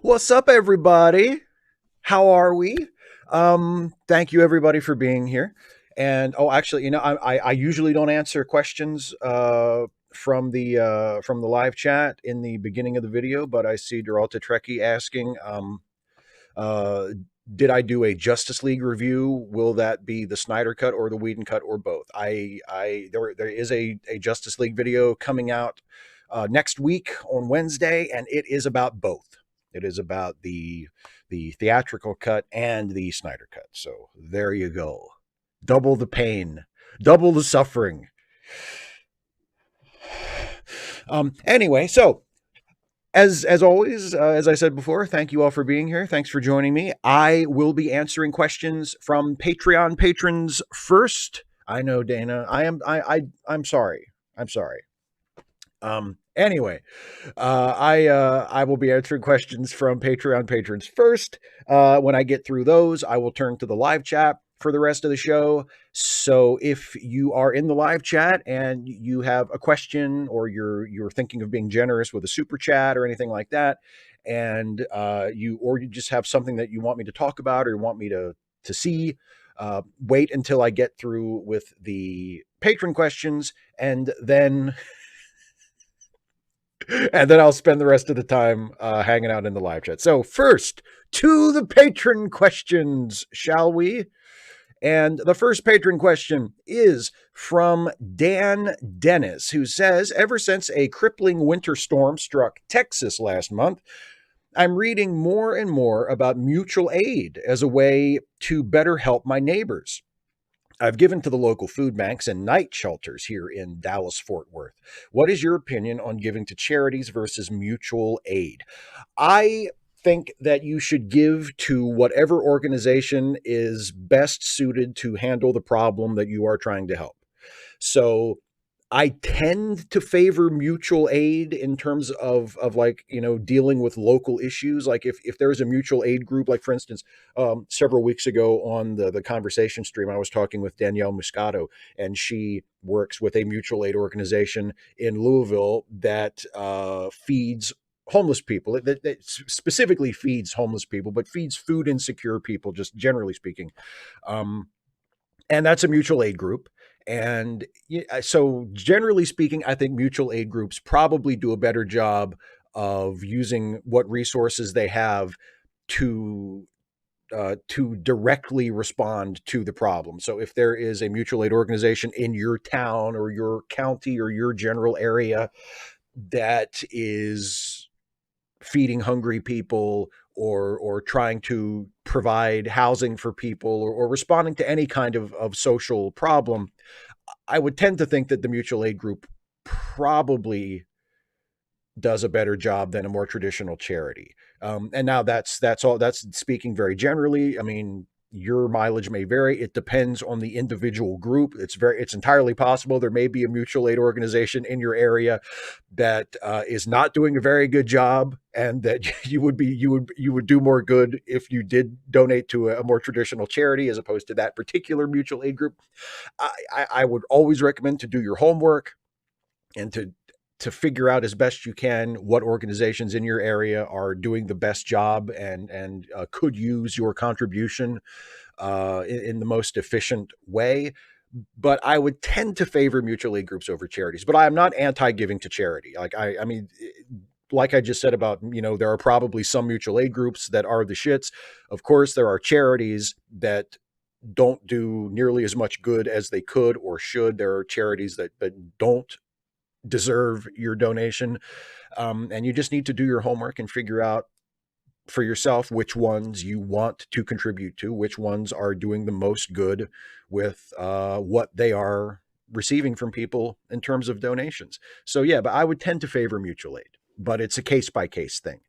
What's up, everybody? How are we? Thank you, everybody, for being here. And actually, I usually don't answer questions from the live chat in the beginning of the video, but I see Deralta Trekkie asking, uh, did I do a Justice League review? Will that be the Snyder cut or the Whedon cut or both? There is a Justice League video coming out next week on Wednesday, and it is about both. It is about the theatrical cut and the Snyder cut. So there you go. Double the pain, double the suffering. Anyway, so as always, as I said before, thank you all for being here. Thanks for joining me. I will be answering questions from Patreon patrons first. I know, Dana. I'm sorry. I'm sorry. Anyway, I will be answering questions from Patreon patrons first. When I get through those, I will turn to the live chat for the rest of the show. So if you are in the live chat and you have a question, or you're thinking of being generous with a super chat or anything like that, and you just have something that you want me to talk about or you want me to see, wait until I get through with the patron questions, and then I'll spend the rest of the time hanging out in the live chat. So first, to the patron questions, shall we? And the first patron question is from Dan Dennis, who says, ever since a crippling winter storm struck Texas last month, I'm reading more and more about mutual aid as a way to better help my neighbors. I've given to the local food banks and night shelters here in Dallas, Fort Worth. What is your opinion on giving to charities versus mutual aid? I think that you should give to whatever organization is best suited to handle the problem that you are trying to help. So I tend to favor mutual aid in terms of like, dealing with local issues. Like if there's a mutual aid group, like for instance, several weeks ago on the conversation stream, I was talking with Danielle Muscato, and she works with a mutual aid organization in Louisville that feeds homeless people, that specifically feeds homeless people, but feeds food insecure people, just generally speaking. And that's a mutual aid group. And so, generally speaking, I think mutual aid groups probably do a better job of using what resources they have to directly respond to the problem. So, if there is a mutual aid organization in your town or your county or your general area that is feeding hungry people, or trying to provide housing for people, or responding to any kind of social problem, I would tend to think that the mutual aid group probably does a better job than a more traditional charity. And now that's all. That's speaking very generally. I mean, your mileage may vary. It depends on the individual group. It's entirely possible there may be a mutual aid organization in your area that is not doing a very good job, and that you would do more good if you did donate to a more traditional charity as opposed to that particular mutual aid group. I would always recommend to do your homework and to figure out as best you can what organizations in your area are doing the best job, and could use your contribution in the most efficient way. But I would tend to favor mutual aid groups over charities. But I am not anti-giving to charity. I mean, like I just said about, there are probably some mutual aid groups that are the shits. Of course, there are charities that don't do nearly as much good as they could or should. There are charities that don't deserve your donation. And you just need to do your homework and figure out for yourself which ones you want to contribute to, which ones are doing the most good with what they are receiving from people in terms of donations. So yeah, but I would tend to favor mutual aid, but it's a case by case thing.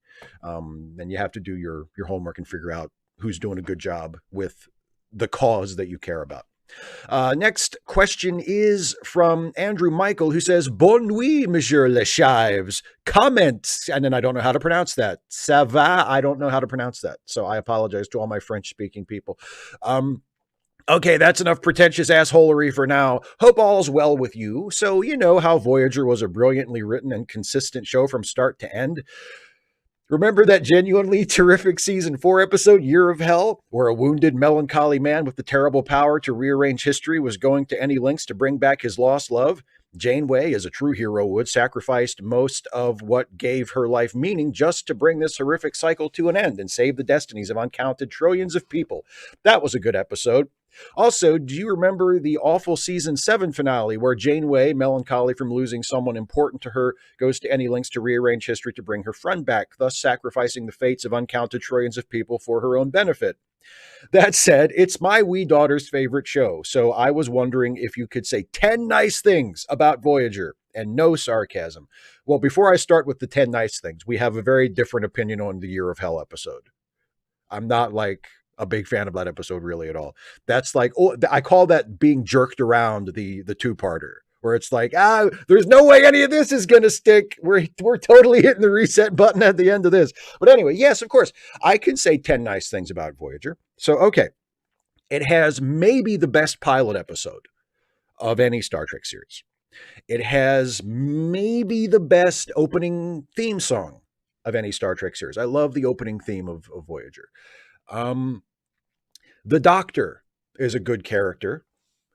And you have to do your homework and figure out who's doing a good job with the cause that you care about. Next question is from Andrew Michael, who says, Bonne nuit, Monsieur Le Shives. Comments. And then I don't know how to pronounce that. Ça va? I don't know how to pronounce that. So I apologize to all my French speaking people. Okay, that's enough pretentious assholery for now. Hope all's well with you. So, you know how Voyager was a brilliantly written and consistent show from start to end. Remember that genuinely terrific season 4 episode, Year of Hell, where a wounded, melancholy man with the terrible power to rearrange history was going to any lengths to bring back his lost love? Janeway, as a true hero would, sacrificed most of what gave her life meaning just to bring this horrific cycle to an end and save the destinies of uncounted trillions of people. That was a good episode. Also, do you remember the awful season 7 finale where Janeway, melancholy from losing someone important to her, goes to any lengths to rearrange history to bring her friend back, thus sacrificing the fates of uncounted trillions of people for her own benefit? That said, it's my wee daughter's favorite show, so I was wondering if you could say 10 nice things about Voyager, and no sarcasm. Well, before I start with the 10 nice things, we have a very different opinion on the Year of Hell episode. I'm not like a big fan of that episode really at all. That's like, oh, I call that being jerked around the two-parter, where it's like, there's no way any of this is going to stick. We're totally hitting the reset button at the end of this. But anyway, yes, of course, I can say 10 nice things about Voyager. So, okay, it has maybe the best pilot episode of any Star Trek series. It has maybe the best opening theme song of any Star Trek series. I love the opening theme of Voyager. The Doctor is a good character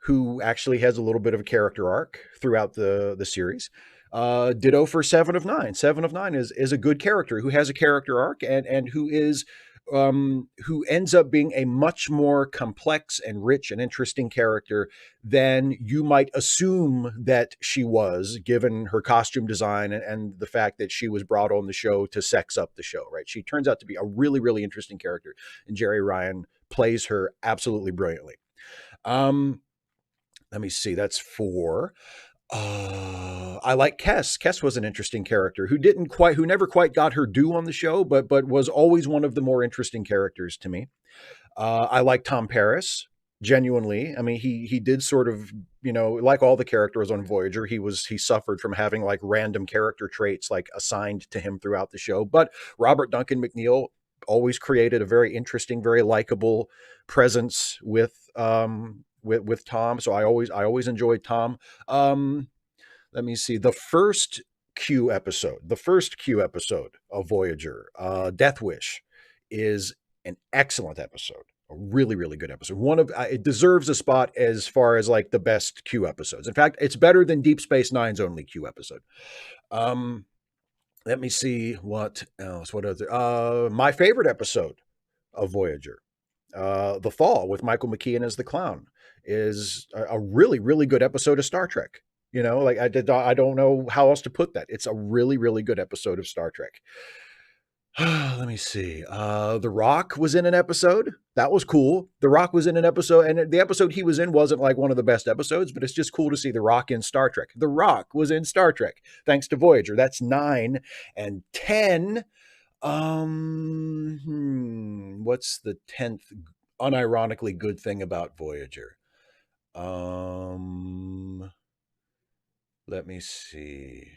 who actually has a little bit of a character arc throughout the series. Ditto for Seven of Nine. Seven of Nine is a good character who has a character arc and who ends up being a much more complex and rich and interesting character than you might assume that she was, given her costume design and the fact that she was brought on the show to sex up the show, right? She turns out to be a really, really interesting character, and Jerry Ryan plays her absolutely brilliantly. Let me see, that's 4. I like Kess. Kess was an interesting character who never quite got her due on the show, but was always one of the more interesting characters to me. I like Tom Paris, genuinely. I mean, he did sort of, like all the characters on Voyager, he suffered from having like random character traits like assigned to him throughout the show. But Robert Duncan McNeil always created a very interesting, very likable presence with Tom. So I always enjoyed Tom. Let me see. The first Q episode of Voyager, Death Wish, is an excellent episode. A really, really good episode. It deserves a spot as far as like the best Q episodes. In fact, it's better than Deep Space Nine's only Q episode. Let me see what else. What other? My favorite episode of Voyager, The Fall with Michael McKean as the clown, is a really, really good episode of Star Trek. Like I don't know how else to put that. It's a really, really good episode of Star Trek. Let me see. The Rock was in an episode. That was cool. The Rock was in an episode, and the episode he was in wasn't like one of the best episodes, but it's just cool to see The Rock in Star Trek. The Rock was in Star Trek, thanks to Voyager. That's 9. And 10. What's the 10th unironically good thing about Voyager? Let me see.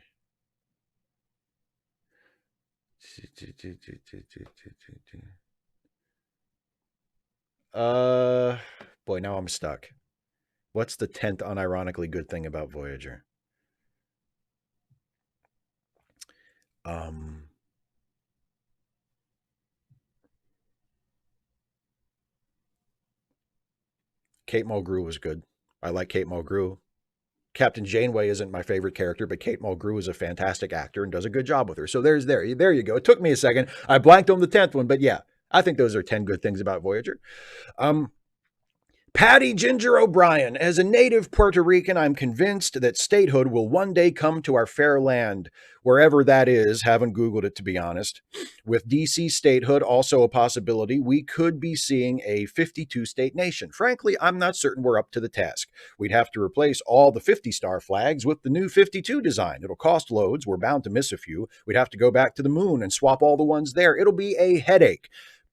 Boy, now I'm stuck. What's the 10th unironically good thing about Voyager? Kate Mulgrew was good. I like Kate Mulgrew. Captain Janeway isn't my favorite character, but Kate Mulgrew is a fantastic actor and does a good job with her. So there you go. It took me a second. I blanked on the 10th one, but yeah, I think those are 10 good things about Voyager. Patty Ginger O'Brien. As a native Puerto Rican, I'm convinced that statehood will one day come to our fair land, wherever that is. Haven't Googled it, to be honest. With DC statehood also a possibility, we could be seeing a 52-state nation. Frankly, I'm not certain we're up to the task. We'd have to replace all the 50-star flags with the new 52 design. It'll cost loads. We're bound to miss a few. We'd have to go back to the moon and swap all the ones there. It'll be a headache.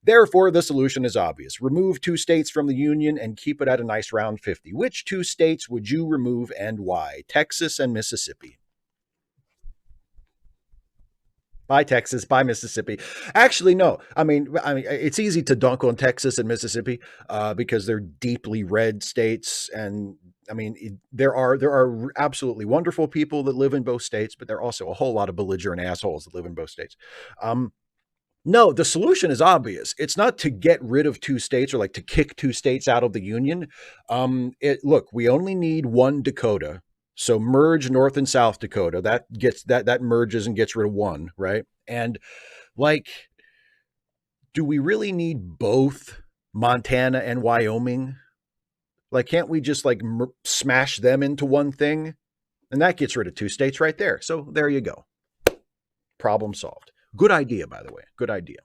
Therefore, the solution is obvious. Remove 2 states from the Union and keep it at a nice round 50. Which 2 states would you remove and why? Texas and Mississippi. Bye, Texas. Bye, Mississippi. Actually, no. I mean, it's easy to dunk on Texas and Mississippi because they're deeply red states, and I mean, there are absolutely wonderful people that live in both states, but there are also a whole lot of belligerent assholes that live in both states. No, the solution is obvious. It's not to get rid of two states or like to kick two states out of the union. Look, we only need one Dakota. So merge North and South Dakota. That merges and gets rid of one, right? And like, do we really need both Montana and Wyoming? Like, can't we just like smash them into one thing? And that gets rid of two states right there. So there you go. Problem solved. Good idea, by the way. Good idea.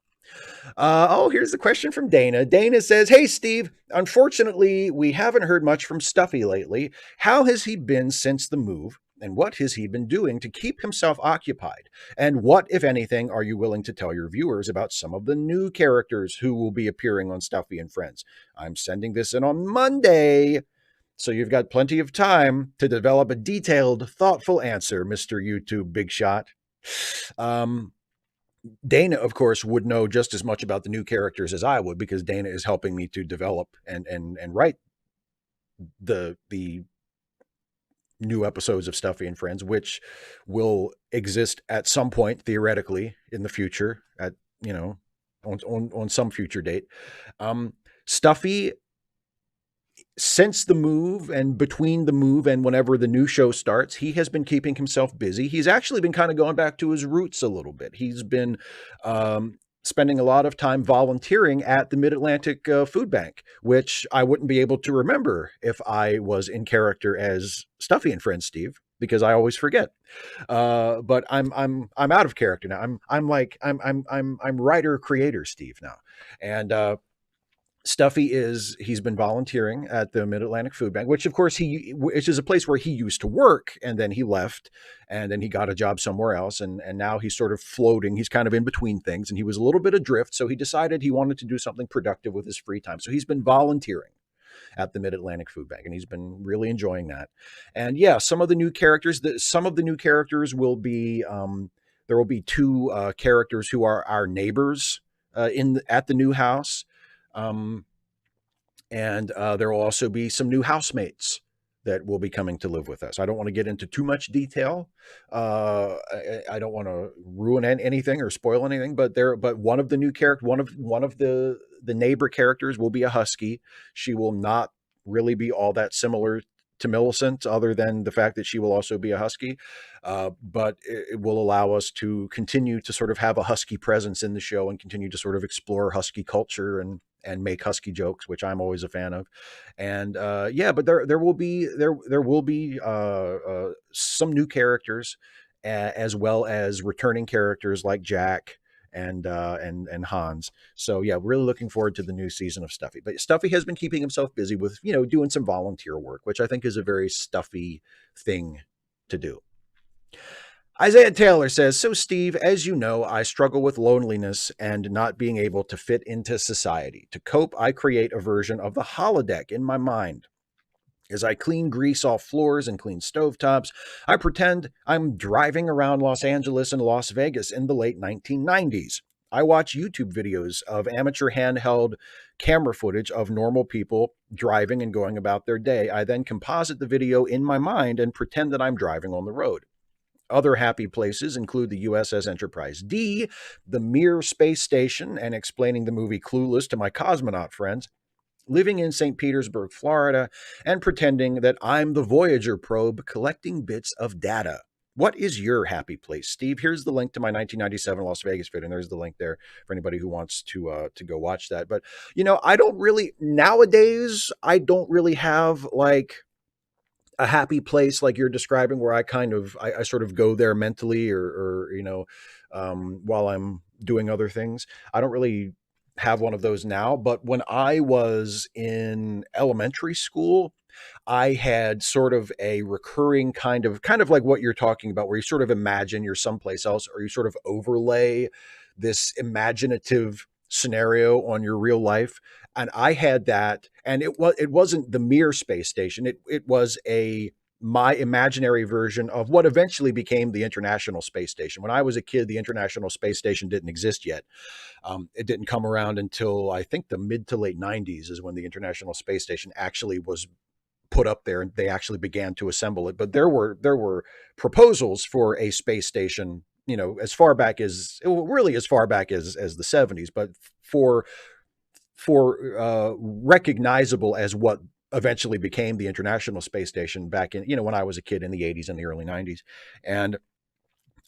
Here's the question from Dana. Dana says, "Hey, Steve, unfortunately, we haven't heard much from Stuffy lately. How has he been since the move? And what has he been doing to keep himself occupied? And what, if anything, are you willing to tell your viewers about some of the new characters who will be appearing on Stuffy and Friends? I'm sending this in on Monday, so you've got plenty of time to develop a detailed, thoughtful answer, Mr. YouTube Big Shot." Dana, of course, would know just as much about the new characters as I would, because Dana is helping me to develop and write the new episodes of Stuffy and Friends, which will exist at some point theoretically in the future, at on some future date. Stuffy, since the move and between the move and whenever the new show starts, he has been keeping himself busy. He's actually been kind of going back to his roots a little bit. He's been spending a lot of time volunteering at the Mid-Atlantic Food Bank, which I wouldn't be able to remember if I was in character as Stuffy and Friends Steve, because I always forget. But I'm out of character now. I'm writer creator Steve now, and Stuffy he's been volunteering at the Mid-Atlantic Food Bank, which of course which is a place where he used to work, and then he left, and then he got a job somewhere else, and now he's sort of floating. He's kind of in between things, and he was a little bit adrift, so he decided he wanted to do something productive with his free time. So he's been volunteering at the Mid-Atlantic Food Bank, and he's been really enjoying that. And yeah, some of the new characters will be there will be two characters who are our neighbors at the new house. And there will also be some new housemates that will be coming to live with us. I don't want to get into too much detail. I don't want to ruin anything or spoil anything, but one of the new one of the neighbor characters will be a husky. She will not really be all that similar to Millicent, other than the fact that she will also be a husky. But it will allow us to continue to sort of have a husky presence in the show and continue to sort of explore husky culture and make husky jokes, which I'm always a fan of. And but there will be some new characters, as well as returning characters like Jack and Hans. So yeah, really looking forward to the new season of Stuffy. But Stuffy has been keeping himself busy with doing some volunteer work, which I think is a very Stuffy thing to do. Isiah Taylor says, "So Steve, as you know, I struggle with loneliness and not being able to fit into society. To cope, I create a version of the holodeck in my mind. As I clean grease off floors and clean stovetops, I pretend I'm driving around Los Angeles and Las Vegas in the late 1990s. I watch YouTube videos of amateur handheld camera footage of normal people driving and going about their day. I then composite the video in my mind and pretend that I'm driving on the road. Other happy places include the USS Enterprise D, the Mir space station, and explaining the movie Clueless to my cosmonaut friends, living in St. Petersburg, Florida, and pretending that I'm the Voyager probe collecting bits of data. What is your happy place, Steve? Here's the link to my 1997 Las Vegas video, and there's the link there for anybody who wants to go watch that. But, nowadays, I don't really have like a happy place like you're describing, where I sort of go there mentally or while I'm doing other things. I don't really have one of those now, but when I was in elementary school, I had sort of a recurring kind of like what you're talking about, where you sort of imagine you're someplace else, or you sort of overlay this imaginative scenario on your real life. And I had that, and it wasn't the Mir space station. It was my imaginary version of what eventually became the International Space Station. When I was a kid, the International Space Station didn't exist yet. It didn't come around until I think the mid to late 90s is when the International Space Station actually was put up there, and they actually began to assemble it. But there were proposals for a space station as far back as, well, really as far back as the 70s, but for recognizable as what eventually became the International Space Station back in, when I was a kid in the 80s and the early 90s. And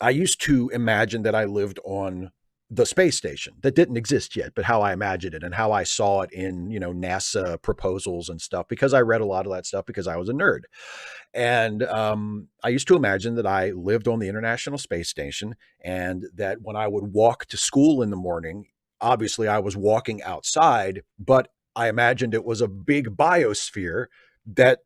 I used to imagine that I lived on the space station that didn't exist yet, but how I imagined it and how I saw it in, NASA proposals and stuff, because I read a lot of that stuff because I was a nerd. And I used to imagine that I lived on the International Space Station, and that when I would walk to school in the morning, obviously I was walking outside, but I imagined it was a big biosphere that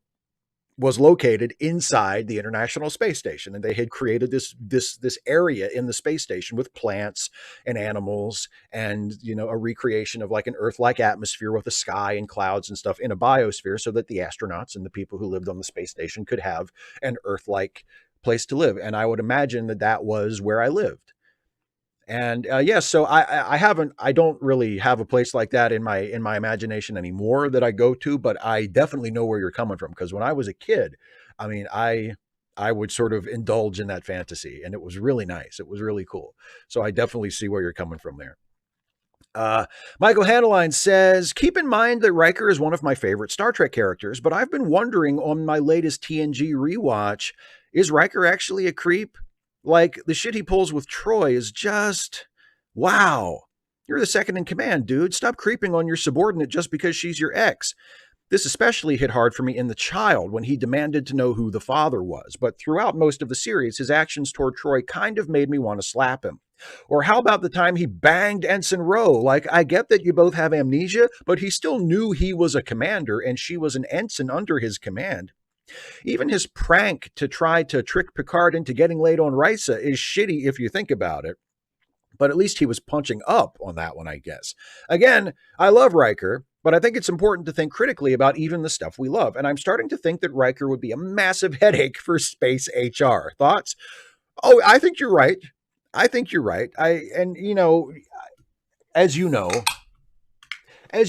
was located inside the International Space Station, and they had created this area in the space station with plants and animals, and a recreation of like an Earth-like atmosphere with a sky and clouds and stuff in a biosphere, so that the astronauts and the people who lived on the space station could have an Earth-like place to live. And I would imagine that that was where I lived. And yeah, so I don't really have a place like that in my imagination anymore that I go to, but I definitely know where you're coming from, because when I was a kid, I mean, I would sort of indulge in that fantasy, and it was really nice. It was really cool. So I definitely see where you're coming from there. Michael Handeline says, keep in mind that Riker is one of my favorite Star Trek characters, but I've been wondering on my latest TNG rewatch, is Riker actually a creep? Like, the shit he pulls with Troy is just, wow. You're the second in command, dude. Stop creeping on your subordinate just because she's your ex. This especially hit hard for me in The Child, when he demanded to know who the father was. But throughout most of the series, his actions toward Troy kind of made me want to slap him. Or how about the time he banged Ensign Rowe? Like, I get that you both have amnesia, but he still knew he was a commander and she was an ensign under his command. Even his prank to try to trick Picard into getting laid on Risa is shitty if you think about it. But at least he was punching up on that one, I guess. Again, I love Riker, but I think it's important to think critically about even the stuff we love. And I'm starting to think that Riker would be a massive headache for space HR. Thoughts? Oh, I think you're right. I think you're right. As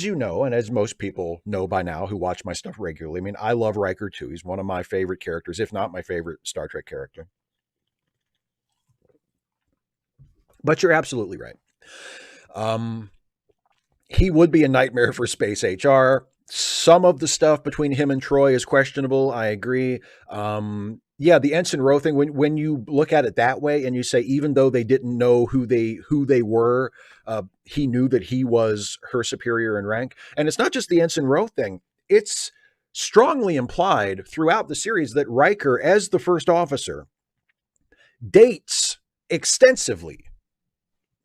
you know, and as most people know by now who watch my stuff regularly, I mean, I love Riker too. He's one of my favorite characters, if not my favorite Star Trek character. But you're absolutely right. He would be a nightmare for space HR. Some of the stuff between him and Troy is questionable. I agree. Yeah, the Ensign Rowe thing, when you look at it that way and you say, even though they didn't know who they were, he knew that he was her superior in rank. And it's not just the Ensign Rowe thing. It's strongly implied throughout the series that Riker, as the first officer, dates extensively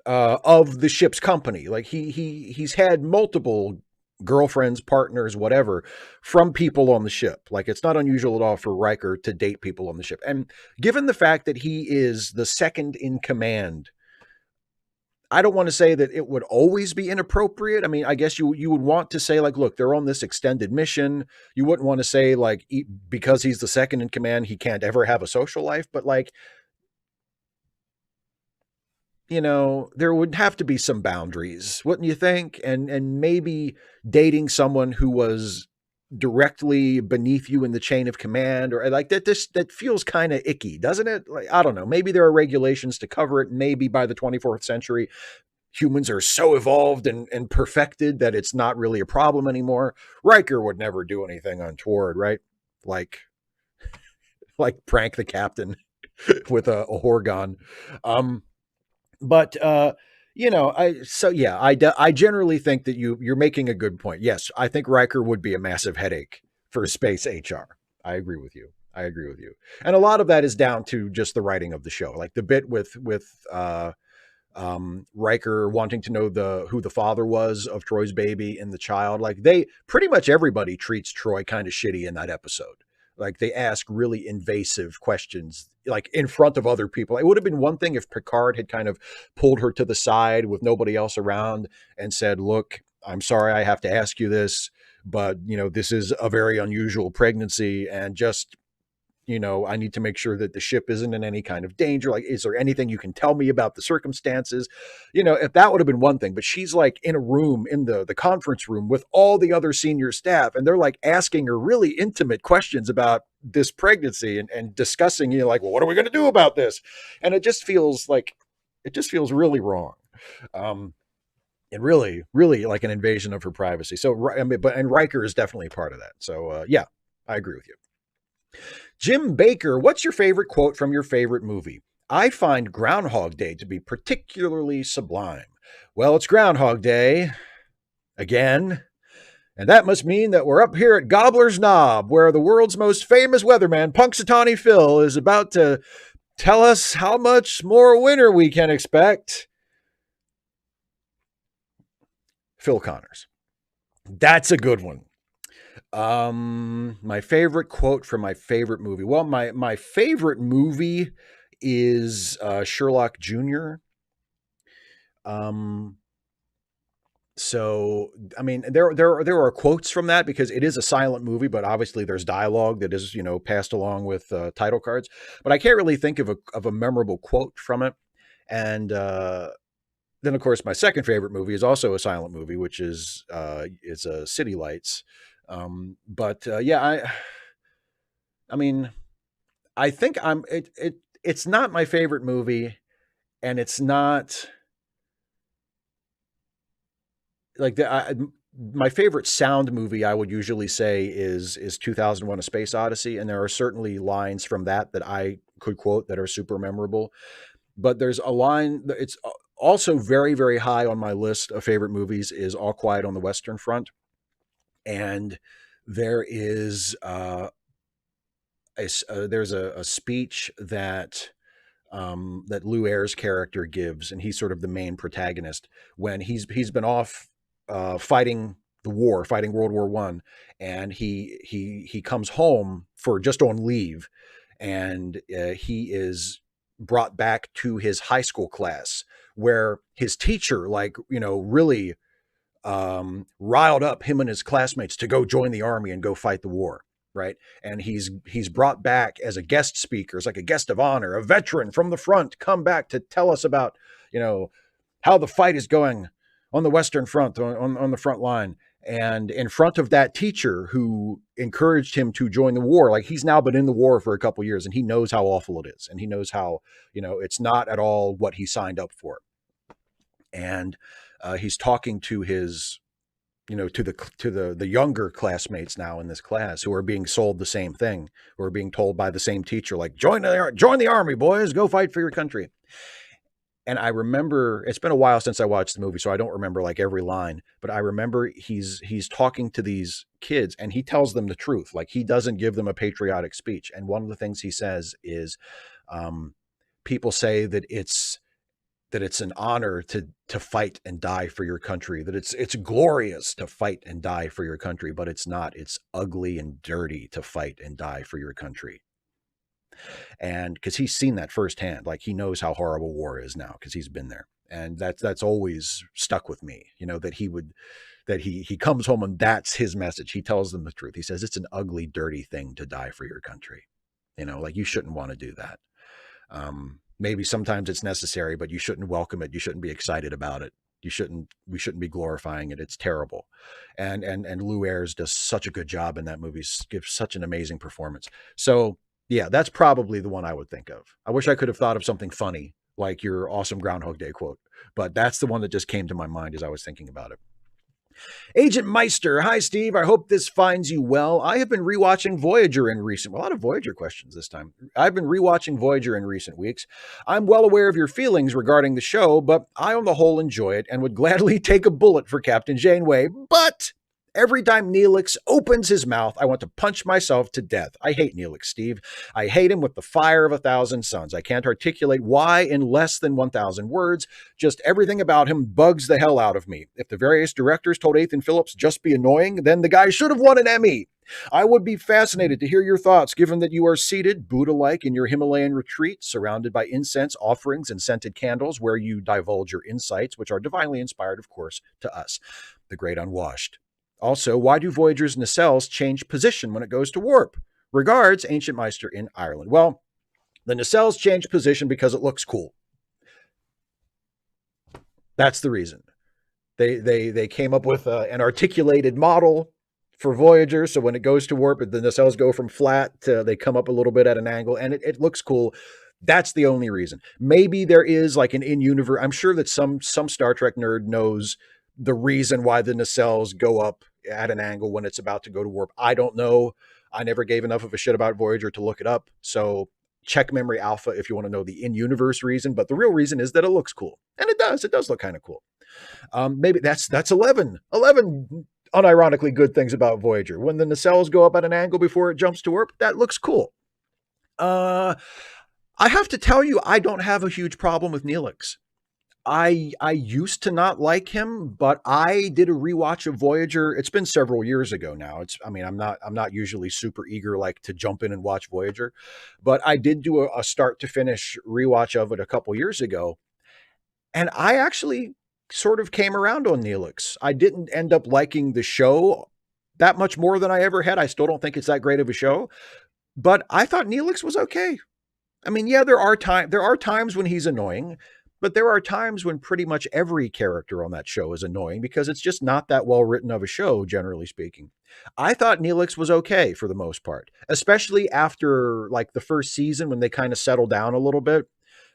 of the ship's company. Like he's had multiple girlfriends, partners, whatever, from people on the ship. Like, it's not unusual at all for Riker to date people on the ship. And given the fact that he is the second in command, I don't want to say that it would always be inappropriate. I mean, I guess you would want to say, like, look, they're on this extended mission. You wouldn't want to say, like, because he's the second in command, he can't ever have a social life. But, like, there would have to be some boundaries, wouldn't you think? And maybe dating someone who was directly beneath you in the chain of command, or like that, that feels kind of icky, doesn't it? Like, I don't know. Maybe there are regulations to cover it. Maybe by the 24th century, humans are so evolved and perfected that it's not really a problem anymore. Riker would never do anything untoward, right? Like prank the captain with a horgon. But I generally think that you're making a good point. Yes, I think Riker would be a massive headache for space HR. I agree with you. And a lot of that is down to just the writing of the show. Like the bit with Riker wanting to know who the father was of Troy's baby and the child. Like, they pretty much everybody treats Troy kind of shitty in that episode. Like, they ask really invasive questions, like in front of other people. It would have been one thing if Picard had kind of pulled her to the side with nobody else around and said, look, I'm sorry I have to ask you this, but, this is a very unusual pregnancy, and just, I need to make sure that the ship isn't in any kind of danger. Like, is there anything you can tell me about the circumstances? If that would have been one thing, but she's like in a room, in the conference room with all the other senior staff, and they're like asking her really intimate questions about this pregnancy and discussing, like, well, what are we going to do about this? And it just feels really wrong. And really, really like an invasion of her privacy. So, I mean, and Riker is definitely part of that. So, yeah, I agree with you. Jim Baker, what's your favorite quote from your favorite movie? I find Groundhog Day to be particularly sublime. Well, it's Groundhog Day again. And that must mean that we're up here at Gobbler's Knob, where the world's most famous weatherman, Punxsutawney Phil, is about to tell us how much more winter we can expect. Phil Connors. That's a good one. My favorite quote from my favorite movie. Well, my favorite movie is Sherlock Jr. So, I mean, there are quotes from that because it is a silent movie, but obviously there's dialogue that is, passed along with title cards. But I can't really think of a memorable quote from it. And then, of course, my second favorite movie is also a silent movie, which is City Lights. Yeah, I mean, I think it's not my favorite movie, and it's not like my favorite sound movie. I would usually say is 2001: A Space Odyssey, and there are certainly lines from that I could quote that are super memorable. But there's a line that it's also very, very high on my list of favorite movies is All Quiet on the Western Front. And there is there's a speech that Lou Ayres' character gives, and he's sort of the main protagonist when he's been off fighting the war, fighting World War I, and he comes home for just on leave, and he is brought back to his high school class where his teacher, really riled up him and his classmates to go join the army and go fight the war, right? And he's brought back as a guest speaker, as like a guest of honor, a veteran from the front, come back to tell us about, how the fight is going on the Western Front, on the front line. And in front of that teacher who encouraged him to join the war, like he's now been in the war for a couple of years and he knows how awful it is. And he knows how, it's not at all what he signed up for. And he's talking to his, to the younger classmates now in this class who are being sold the same thing, who are being told by the same teacher, like, join the army, boys, go fight for your country. And I remember, it's been a while since I watched the movie, so I don't remember like every line, but I remember he's talking to these kids and he tells them the truth. Like he doesn't give them a patriotic speech. And one of the things he says is, people say that it's an honor to fight and die for your country, that it's glorious to fight and die for your country, but it's not. It's ugly and dirty to fight and die for your country. And because he's seen that firsthand, like he knows how horrible war is now because he's been there. And that's always stuck with me, that he comes home and that's his message. He tells them the truth. He says, it's an ugly, dirty thing to die for your country. Like you shouldn't want to do that. Maybe sometimes it's necessary, but you shouldn't welcome it. You shouldn't be excited about it. We shouldn't be glorifying it. It's terrible. And Lou Ayres does such a good job in that movie, gives such an amazing performance. So yeah, that's probably the one I would think of. I wish I could have thought of something funny like your awesome Groundhog Day quote, but that's the one that just came to my mind as I was thinking about it. Agent Meister, hi Steve, I hope this finds you well. I have been rewatching Voyager in recent, a lot of Voyager questions this time. I've been rewatching Voyager in recent weeks. I'm well aware of your feelings regarding the show, but I on the whole enjoy it and would gladly take a bullet for Captain Janeway, but every time Neelix opens his mouth, I want to punch myself to death. I hate Neelix, Steve. I hate him with the fire of 1,000 suns. I can't articulate why in less than 1,000 words. Just everything about him bugs the hell out of me. If the various directors told Ethan Phillips just be annoying, then the guy should have won an Emmy. I would be fascinated to hear your thoughts, given that you are seated, Buddha-like, in your Himalayan retreat, surrounded by incense, offerings, and scented candles, where you divulge your insights, which are divinely inspired, of course, to us, the great unwashed. Also, why do Voyager's nacelles change position when it goes to warp? Regards, Ancient Meister in Ireland. Well, the nacelles change position because it looks cool. That's the reason. They came up with an articulated model for Voyager. So when it goes to warp, the nacelles go from flat to they come up a little bit at an angle, and it looks cool. That's the only reason. Maybe there is like an in-universe. I'm sure that some Star Trek nerd knows the reason why the nacelles go up at an angle when it's about to go to warp. I don't know. I never gave enough of a shit about Voyager to look it up. So check Memory Alpha if you want to know the in-universe reason. But the real reason is that it looks cool, and it does. It does look kind of cool. Maybe that's 11 unironically good things about Voyager. When the nacelles go up at an angle before it jumps to warp, that looks cool. I have to tell you, I don't have a huge problem with Neelix. I used to not like him, but I did a rewatch of Voyager. It's been several years ago now. I'm not usually super eager like to jump in and watch Voyager, but I did do a start to finish rewatch of it a couple years ago, and I actually sort of came around on Neelix. I didn't end up liking the show that much more than I ever had. I still don't think it's that great of a show, but I thought Neelix was okay. I mean, yeah, there are times when he's annoying, but there are times when pretty much every character on that show is annoying because it's just not that well written of a show, generally speaking. I thought Neelix was okay for the most part, especially after like the first season when they kind of settle down a little bit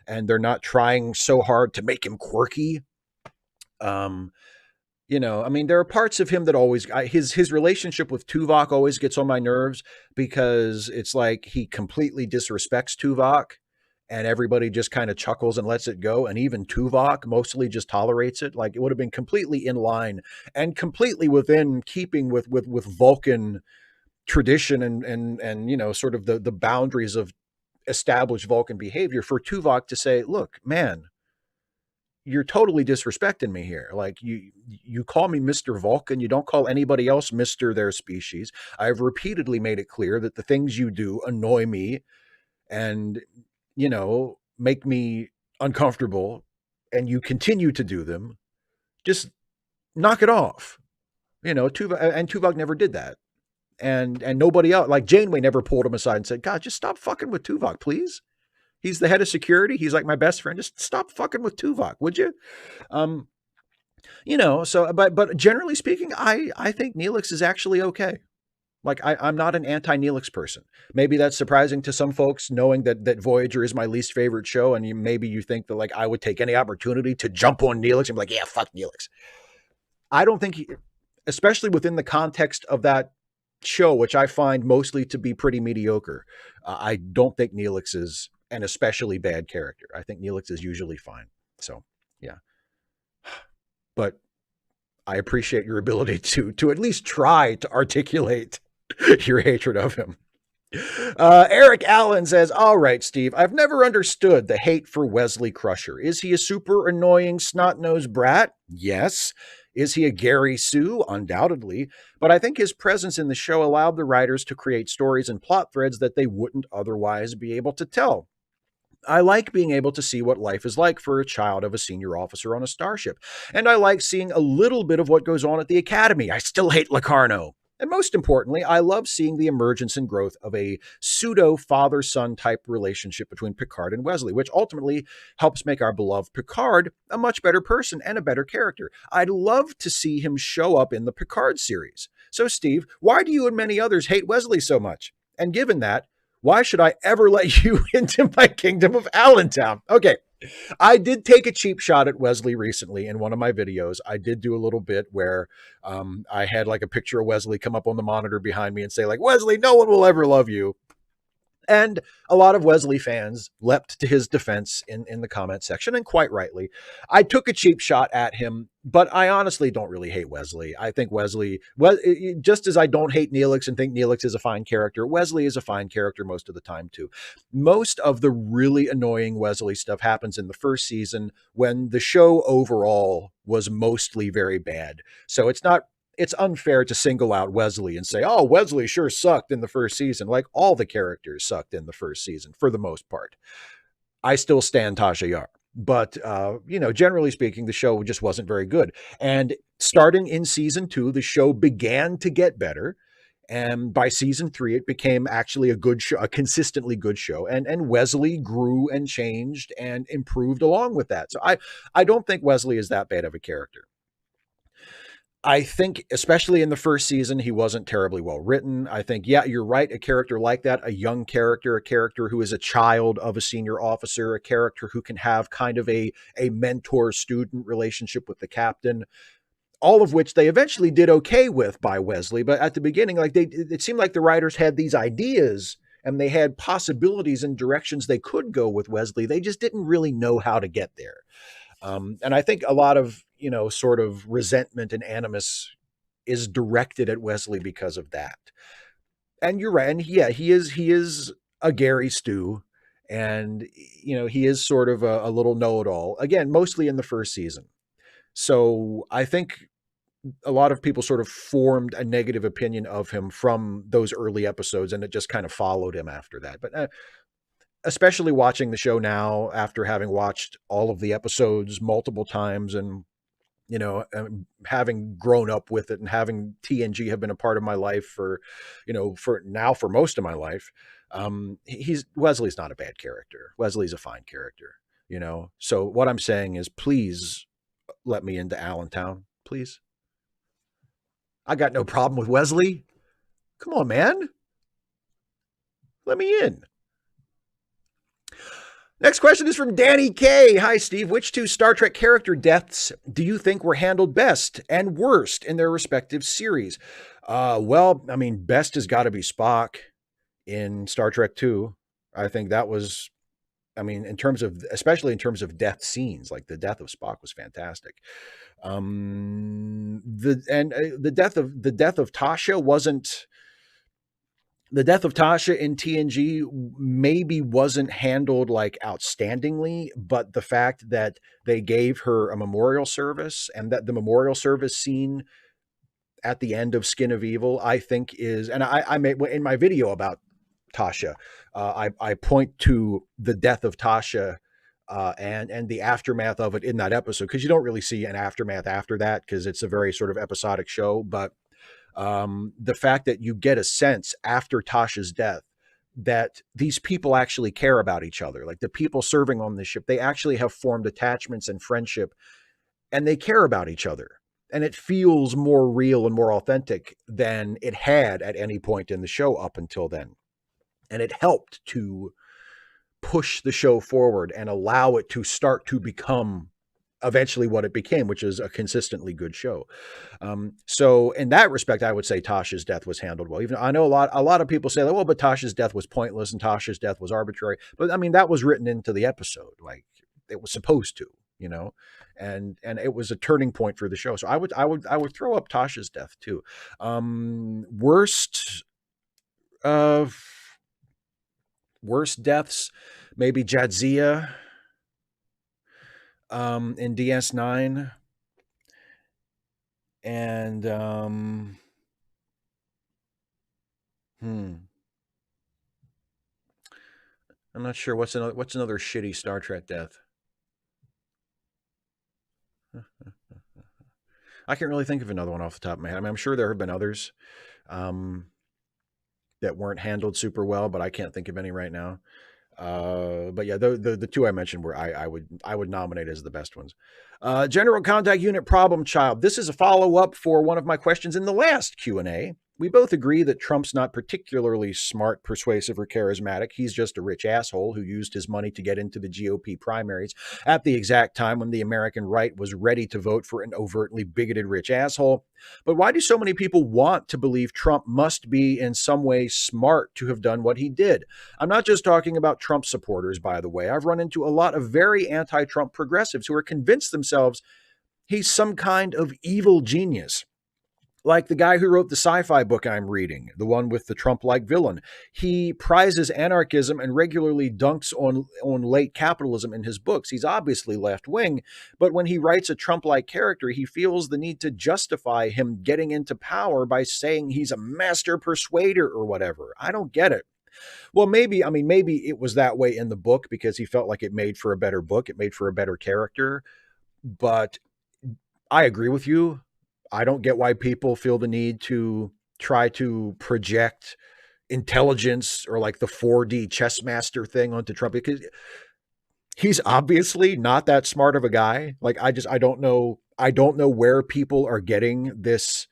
and they're not trying so hard to make him quirky. Um, I mean, there are parts of him that always his relationship with Tuvok always gets on my nerves because it's like he completely disrespects Tuvok and everybody just kind of chuckles and lets it go. And even Tuvok mostly just tolerates it. Like it would have been completely in line and completely within keeping with Vulcan tradition and sort of the boundaries of established Vulcan behavior for Tuvok to say, look, man, you're totally disrespecting me here. Like you call me Mr. Vulcan. You don't call anybody else Mr. their species. I've repeatedly made it clear that the things you do annoy me and, make me uncomfortable and you continue to do them. Just knock it off. Tuvok never did that. And nobody else, like Janeway never pulled him aside and said, God, just stop fucking with Tuvok, please. He's the head of security. He's like my best friend. Just stop fucking with Tuvok, would you? But generally speaking, I think Neelix is actually okay. Like I'm not an anti-Neelix person. Maybe that's surprising to some folks, knowing that Voyager is my least favorite show, and maybe you think that like I would take any opportunity to jump on Neelix and be like, yeah, fuck Neelix. I don't think, especially within the context of that show, which I find mostly to be pretty mediocre, I don't think Neelix is an especially bad character. I think Neelix is usually fine. So, yeah. But I appreciate your ability to at least try to articulate your hatred of him. Eric Allen says, all right, Steve, I've never understood the hate for Wesley Crusher. Is he a super annoying snot-nosed brat? Yes. Is he a Gary Sue? Undoubtedly. But I think his presence in the show allowed the writers to create stories and plot threads that they wouldn't otherwise be able to tell. I like being able to see what life is like for a child of a senior officer on a starship. And I like seeing a little bit of what goes on at the academy. I still hate Locarno. And most importantly, I love seeing the emergence and growth of a pseudo father-son type relationship between Picard and Wesley, which ultimately helps make our beloved Picard a much better person and a better character. I'd love to see him show up in the Picard series. So, Steve, why do you and many others hate Wesley so much? And given that, why should I ever let you into my kingdom of Allentown? Okay, I did take a cheap shot at Wesley recently in one of my videos. I did do a little bit where I had like a picture of Wesley come up on the monitor behind me and say like, Wesley, no one will ever love you. And a lot of Wesley fans leapt to his defense in the comment section, and quite rightly. I took a cheap shot at him, but I honestly don't really hate Wesley. I think Wesley, just as I don't hate Neelix and think Neelix is a fine character, Wesley is a fine character most of the time too. Most of the really annoying Wesley stuff happens in the first season when the show overall was mostly very bad. So it's unfair to single out Wesley and say, oh, Wesley sure sucked in the first season. Like all the characters sucked in the first season for the most part. I still stand Tasha Yar. But, generally speaking, the show just wasn't very good. And starting in season 2, the show began to get better. And by season 3, it became actually a good show, a consistently good show. And Wesley grew and changed and improved along with that. So I don't think Wesley is that bad of a character. I think, especially in the first season, he wasn't terribly well written. I think, yeah, you're right. A character like that, a young character, a character who is a child of a senior officer, a character who can have kind of a mentor student relationship with the captain, all of which they eventually did okay with by Wesley. But at the beginning, like it seemed like the writers had these ideas and they had possibilities and directions they could go with Wesley. They just didn't really know how to get there. And I think a lot of, sort of resentment and animus is directed at Wesley because of that. And you're right. And yeah, he is a Gary Stew. And, he is sort of a little know-it-all, again, mostly in the first season. So I think a lot of people sort of formed a negative opinion of him from those early episodes, and it just kind of followed him after that. But especially watching the show now after having watched all of the episodes multiple times and having grown up with it and having TNG have been a part of my life for most of my life. Wesley's not a bad character. Wesley's a fine character, So what I'm saying is, please let me into Allentown, please. I got no problem with Wesley. Come on, man. Let me in. Next question is from Danny K. Hi, Steve. Which two Star Trek character deaths do you think were handled best and worst in their respective series? Well, I mean, best has got to be Spock in Star Trek 2. I think that was, especially in terms of death scenes, like the death of Spock was fantastic. The death of Tasha wasn't. The death of Tasha in TNG maybe wasn't handled like outstandingly, but the fact that they gave her a memorial service and that the memorial service scene at the end of Skin of Evil, I think is, and I made in my video about Tasha, I point to the death of Tasha and the aftermath of it in that episode, because you don't really see an aftermath after that because it's a very sort of episodic show, but the fact that you get a sense after Tasha's death that these people actually care about each other, like the people serving on this ship, they actually have formed attachments and friendship, and they care about each other. And it feels more real and more authentic than it had at any point in the show up until then. And it helped to push the show forward and allow it to start to become eventually what it became, which is a consistently good show. So in that respect, I would say Tasha's death was handled well. Even I know a lot of people say that, well, but Tasha's death was pointless and Tasha's death was arbitrary. But I mean, that was written into the episode, like it was supposed to, and it was a turning point for the show. So I would throw up Tasha's death too. Worst deaths, maybe Jadzia in DS9, and I'm not sure what's another shitty Star Trek death. I can't really think of another one off the top of my head. I mean, I'm sure there have been others that weren't handled super well, but I can't think of any right now. But yeah, the two I mentioned were I would nominate as the best ones. General Contact Unit Problem Child. This is a follow-up for one of my questions in the last Q&A. We both agree that Trump's not particularly smart, persuasive, or charismatic. He's just a rich asshole who used his money to get into the GOP primaries at the exact time when the American right was ready to vote for an overtly bigoted rich asshole. But why do so many people want to believe Trump must be in some way smart to have done what he did? I'm not just talking about Trump supporters, by the way. I've run into a lot of very anti-Trump progressives who are convinced themselves he's some kind of evil genius. Like the guy who wrote the sci-fi book I'm reading, the one with the Trump-like villain. He prizes anarchism and regularly dunks on late capitalism in his books. He's obviously left-wing, but when he writes a Trump-like character, he feels the need to justify him getting into power by saying he's a master persuader or whatever. I don't get it. Well, maybe it was that way in the book because he felt like it made for a better book. It made for a better character. But I agree with you. I don't get why people feel the need to try to project intelligence or like the 4D chess master thing onto Trump, because he's obviously not that smart of a guy. Like, I don't know. I don't know where people are getting this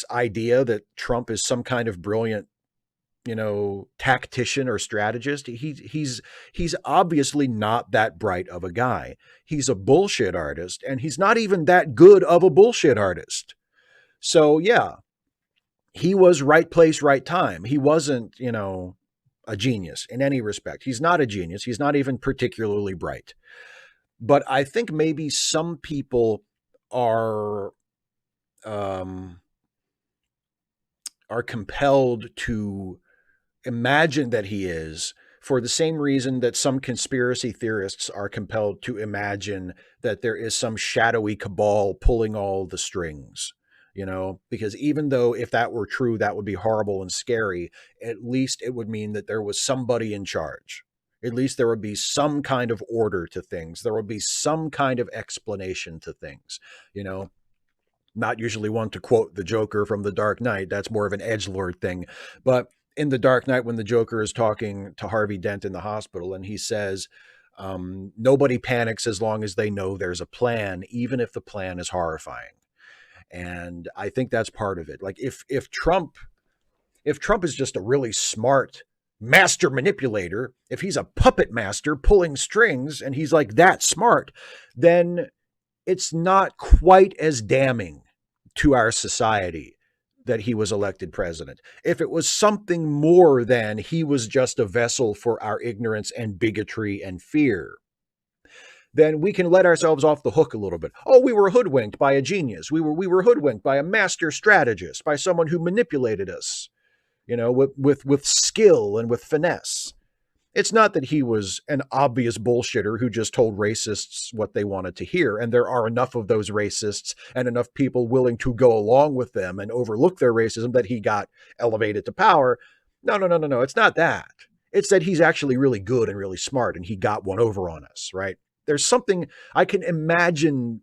idea that Trump is some kind of brilliant, tactician or strategist. He's obviously not that bright of a guy. He's a bullshit artist, and he's not even that good of a bullshit artist. So yeah, he was right place, right time. He wasn't, a genius in any respect. He's not a genius. He's not even particularly bright. But I think maybe some people are um, are compelled to imagine that he is, for the same reason that some conspiracy theorists are compelled to imagine that there is some shadowy cabal pulling all the strings, because even though if that were true, that would be horrible and scary, at least it would mean that there was somebody in charge. At least there would be some kind of order to things. There would be some kind of explanation to things, not usually one to quote the Joker from The Dark Knight. That's more of an edgelord thing. But in The Dark Knight, when the Joker is talking to Harvey Dent in the hospital and he says, nobody panics as long as they know there's a plan, even if the plan is horrifying. And I think that's part of it. Like if Trump is just a really smart master manipulator, if he's a puppet master pulling strings and he's like that smart, then it's not quite as damning to our society that he was elected president. If it was something more than he was just a vessel for our ignorance and bigotry and fear, then we can let ourselves off the hook a little bit. Oh, we were hoodwinked by a genius. We were hoodwinked by a master strategist, by someone who manipulated us, with skill and with finesse. It's not that he was an obvious bullshitter who just told racists what they wanted to hear, and there are enough of those racists and enough people willing to go along with them and overlook their racism that he got elevated to power. No, no, no, no, no. It's not that. It's that he's actually really good and really smart, and he got one over on us, right? There's something I can imagine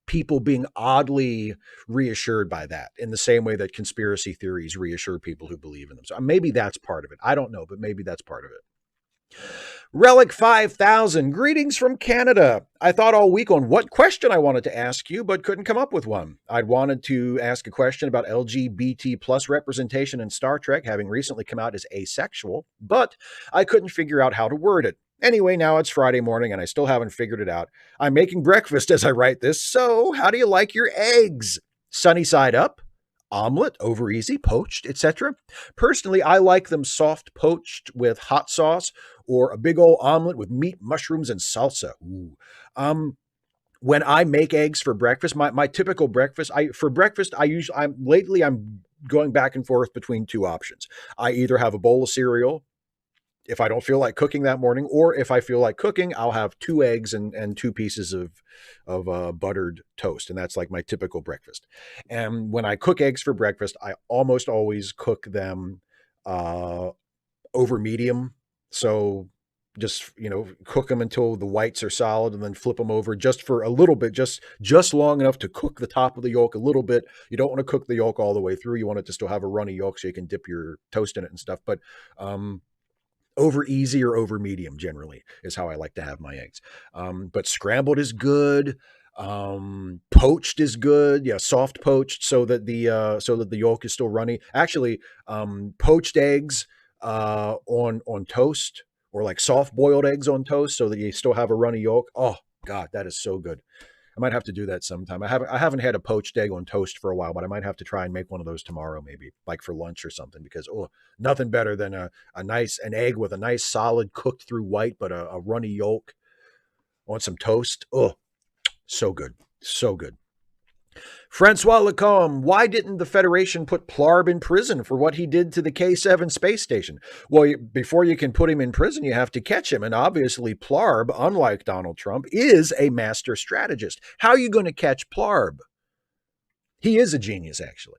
people being oddly reassured by that in the same way that conspiracy theories reassure people who believe in them. So maybe that's part of it. I don't know, but maybe that's part of it. Relic 5000, greetings from Canada. I thought all week on what question I wanted to ask you, but couldn't come up with one. I'd wanted to ask a question about LGBT plus representation in Star Trek, having recently come out as asexual, but I couldn't figure out how to word it. Anyway, now it's Friday morning and I still haven't figured it out. I'm making breakfast as I write this, so how do you like your eggs? Sunny side up? Omelet, over easy, poached, etc. Personally, I like them soft poached with hot sauce or a big old omelet with meat, mushrooms, and salsa. Ooh. When I make eggs for breakfast, my typical breakfast, I'm going back and forth between two options. I either have a bowl of cereal if I don't feel like cooking that morning, or if I feel like cooking, I'll have 2 eggs and 2 pieces of buttered toast. And that's like my typical breakfast. And when I cook eggs for breakfast, I almost always cook them over medium. So just, cook them until the whites are solid and then flip them over just for a little bit, just long enough to cook the top of the yolk a little bit. You don't want to cook the yolk all the way through. You want it to still have a runny yolk so you can dip your toast in it and stuff. But, over easy or over medium generally is how I like to have my eggs. But scrambled is good. Poached is good. Yeah. Soft poached so that the yolk is still runny. Actually, poached eggs, on toast, or like soft boiled eggs on toast so that you still have a runny yolk. Oh God, that is so good. I might have to do that sometime. I haven't had a poached egg on toast for a while, but I might have to try and make one of those tomorrow, maybe like for lunch or something, because nothing better than an egg with a nice solid cooked through white, but a runny yolk on some toast. Oh, so good. So good. Francois Lacombe, why didn't the Federation put Plarb in prison for what he did to the K-7 space station? Well, before you can put him in prison, you have to catch him. And obviously, Plarb, unlike Donald Trump, is a master strategist. How are you going to catch Plarb? He is a genius, actually.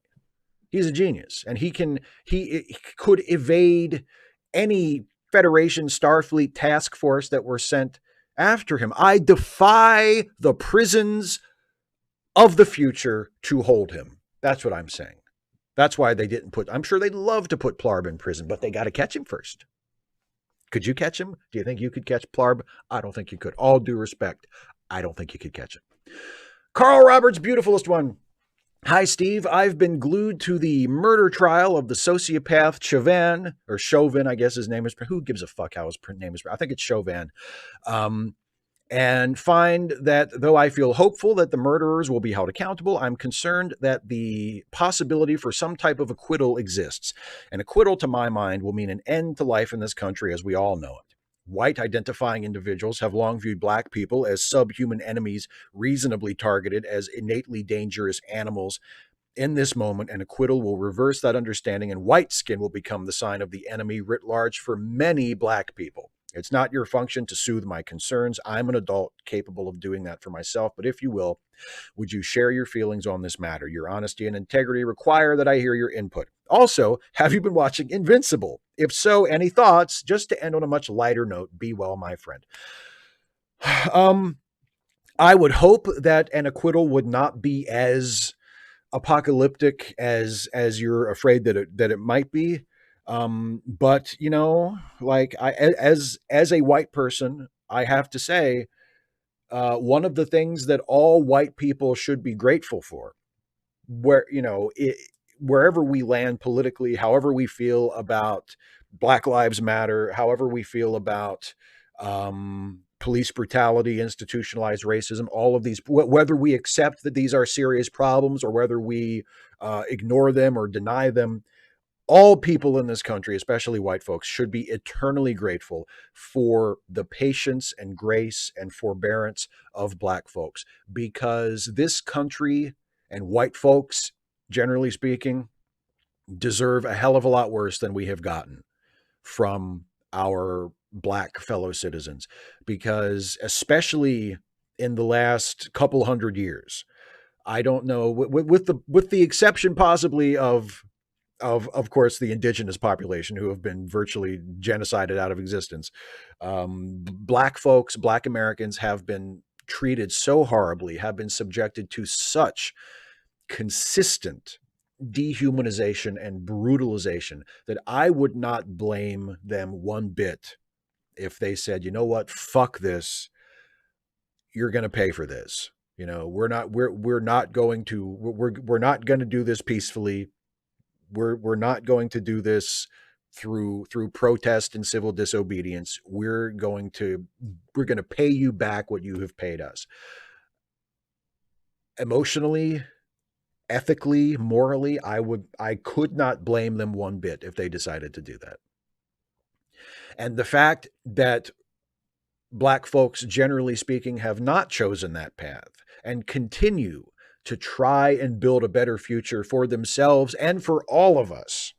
He's a genius. And he could evade any Federation Starfleet task force that were sent after him. I defy the prisons of the future to hold him. That's what I'm saying. That's why they didn't I'm sure they'd love to put Plarb in prison, but they got to catch him first. Could you catch him? Do you think you could catch Plarb? I don't think you could. All due respect, I don't think you could catch him. Carl Roberts, beautifulest one. Hi, Steve. I've been glued to the murder trial of the sociopath Chauvin, or Chauvin, I guess his name is. Who gives a fuck how his name is? I think it's Chauvin. Um, and find that though I feel hopeful that the murderers will be held accountable, I'm concerned that the possibility for some type of acquittal exists. An acquittal, to my mind, will mean an end to life in this country as we all know it. White identifying individuals have long viewed black people as subhuman enemies, reasonably targeted as innately dangerous animals. In this moment, an acquittal will reverse that understanding, and white skin will become the sign of the enemy writ large for many black people. It's not your function to soothe my concerns. I'm an adult capable of doing that for myself. But if you will, would you share your feelings on this matter? Your honesty and integrity require that I hear your input. Also, have you been watching Invincible? If so, any thoughts? Just to end on a much lighter note, be well, my friend. Um, I would hope that an acquittal would not be as apocalyptic as you're afraid that it might be. But you know, like as a white person, I have to say, one of the things that all white people should be grateful for, where wherever we land politically, however we feel about Black Lives Matter, however we feel about police brutality, institutionalized racism, all of these, whether we accept that these are serious problems or whether we ignore them or deny them, all people in this country, especially white folks, should be eternally grateful for the patience and grace and forbearance of black folks, because this country and white folks, generally speaking, deserve a hell of a lot worse than we have gotten from our black fellow citizens. Because especially in the last couple hundred years, I don't know, with the exception possibly of course the indigenous population, who have been virtually genocided out of existence, black folks, black Americans have been treated so horribly, have been subjected to such consistent dehumanization and brutalization, that I would not blame them one bit if they said, you know what, fuck this, you're going to pay for this. You know, we're not going to we're not going to do this peacefully. We're not going to do this through protest and civil disobedience. We're going to pay you back what you have paid us. Emotionally, ethically, morally, I could not blame them one bit if they decided to do that. And the fact that black folks, generally speaking, have not chosen that path and continue to try and build a better future for themselves and for all of us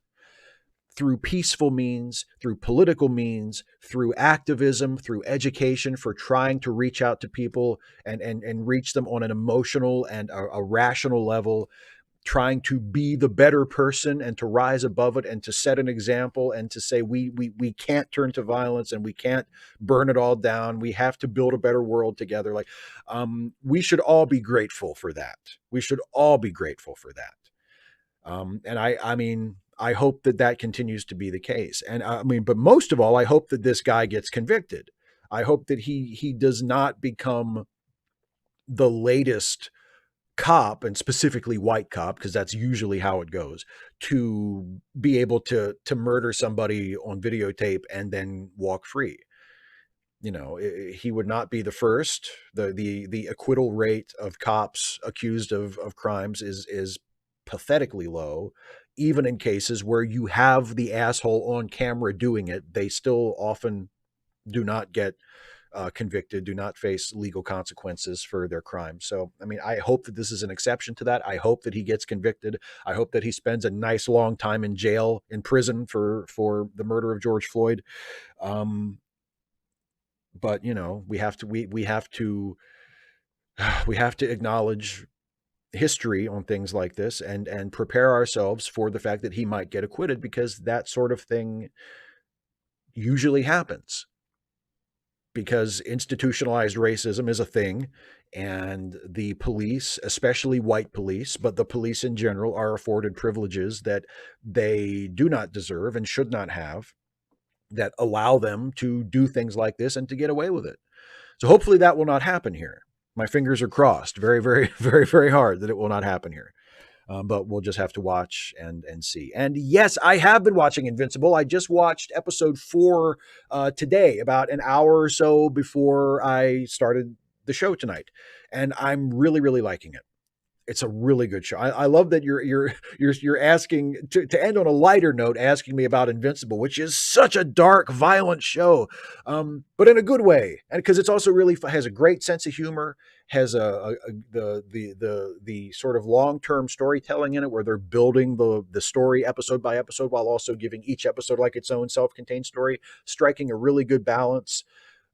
through peaceful means, through political means, through activism, through education, for trying to reach out to people and reach them on an emotional and a rational level, trying to be the better person and to rise above it and to set an example and to say we can't turn to violence and we can't burn it all down. We have to build a better world together. Like, we should all be grateful for that. We should all be grateful for that. And I mean, I hope that that continues to be the case. And I mean, but most of all, I hope that this guy gets convicted. I hope that he does not become the latest cop, and specifically white cop, because that's usually how it goes, to be able to murder somebody on videotape and then walk free. You know, he would not be the first. The acquittal rate of cops accused of crimes is pathetically low. Even in cases where you have the asshole on camera doing it, they still often do not get convicted, do not face legal consequences for their crime. So, I mean, I hope that this is an exception to that. I hope that he gets convicted. I hope that he spends a nice long time in jail, in prison for the murder of George Floyd. But you know, we have to we have to acknowledge history on things like this and prepare ourselves for the fact that he might get acquitted, because that sort of thing usually happens, because institutionalized racism is a thing, and the police, especially white police, but the police in general, are afforded privileges that they do not deserve and should not have, that allow them to do things like this and to get away with it. So hopefully that will not happen here. My fingers are crossed very, very, very, very hard that it will not happen here. But we'll just have to watch and see. And yes, I have been watching Invincible. I just watched episode 4 today, about an hour or so before I started the show tonight, and I'm really, really liking it. It's a really good show. I love that you're asking to end on a lighter note, asking me about Invincible, which is such a dark, violent show, but in a good way, and because it's also really has a great sense of humor, has the sort of long term storytelling in it, where they're building the story episode by episode, while also giving each episode like its own self contained story, striking a really good balance.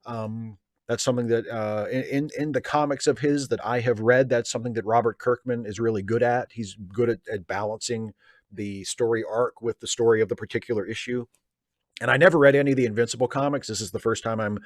Um, that's something that in the comics of his that I have read, that's something that Robert Kirkman is really good at. He's good at balancing the story arc with the story of the particular issue. And I never read any of the Invincible comics. This is the first time I'm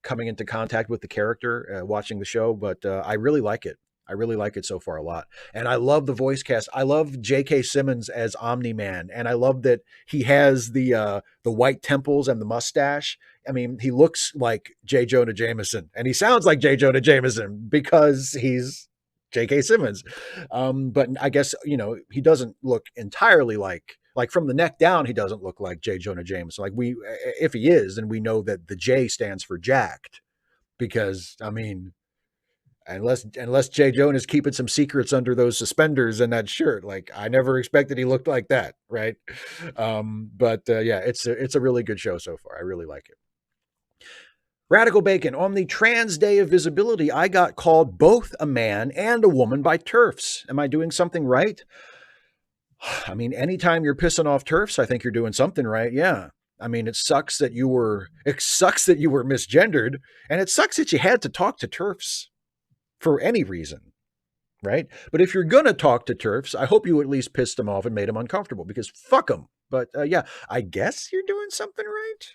coming into contact with the character, watching the show, but I really like it. I really like it so far a lot. And I love the voice cast. I love J.K. Simmons as Omni-Man, and I love that he has the white temples and the mustache. I mean, he looks like J. Jonah Jameson, and he sounds like J. Jonah Jameson because he's J.K. Simmons. But I guess, he doesn't look entirely like from the neck down, he doesn't look like J. Jonah Jameson. Like if he is, then we know that the J stands for jacked, because I mean, unless J. Jonah is keeping some secrets under those suspenders and that shirt, like I never expected he looked like that, right? But yeah, it's a really good show so far. I really like it. Radical Bacon, on the Trans Day of Visibility, I got called both a man and a woman by TERFs. Am I doing something right? I mean, anytime you're pissing off TERFs, I think you're doing something right. Yeah. I mean, it sucks that you were misgendered, and it sucks that you had to talk to TERFs for any reason, right? But if you're going to talk to TERFs, I hope you at least pissed them off and made them uncomfortable, because fuck them. But yeah, I guess you're doing something right.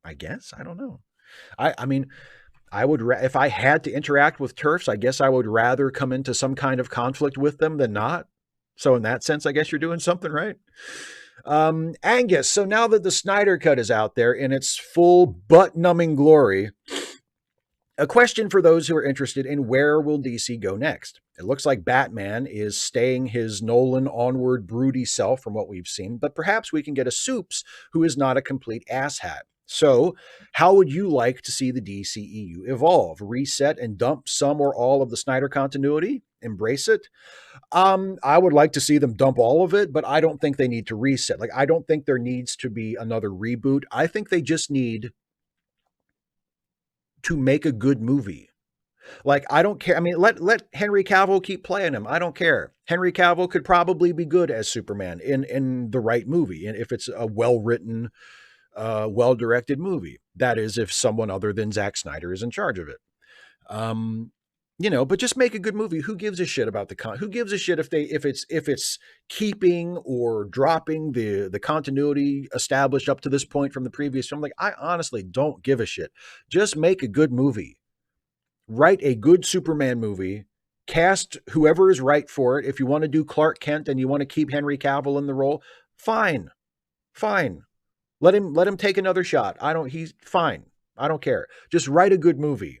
I guess, I don't know. I mean, I would, if I had to interact with TERFs, I guess I would rather come into some kind of conflict with them than not. So in that sense, I guess you're doing something right. Angus, so now that the Snyder Cut is out there in its full butt-numbing glory, a question for those who are interested in where will DC go next. It looks like Batman is staying his Nolan onward broody self from what we've seen, but perhaps we can get a Supes who is not a complete asshat. So, how would you like to see the DCEU evolve? Reset and dump some or all of the Snyder continuity? Embrace it? I would like to see them dump all of it, but I don't think they need to reset. Like, I don't think there needs to be another reboot. I think they just need to make a good movie. Like, I don't care. I mean, let Henry Cavill keep playing him. I don't care. Henry Cavill could probably be good as Superman in the right movie, and if it's a well-written, well-directed movie. That is, if someone other than Zack Snyder is in charge of it. But just make a good movie. Who gives a shit about who gives a shit if it's keeping or dropping the continuity established up to this point from the previous film? Like, I honestly don't give a shit. Just make a good movie. Write a good Superman movie. Cast whoever is right for it. If you want to do Clark Kent and you want to keep Henry Cavill in the role, fine. Let him take another shot. He's fine. I don't care. Just write a good movie.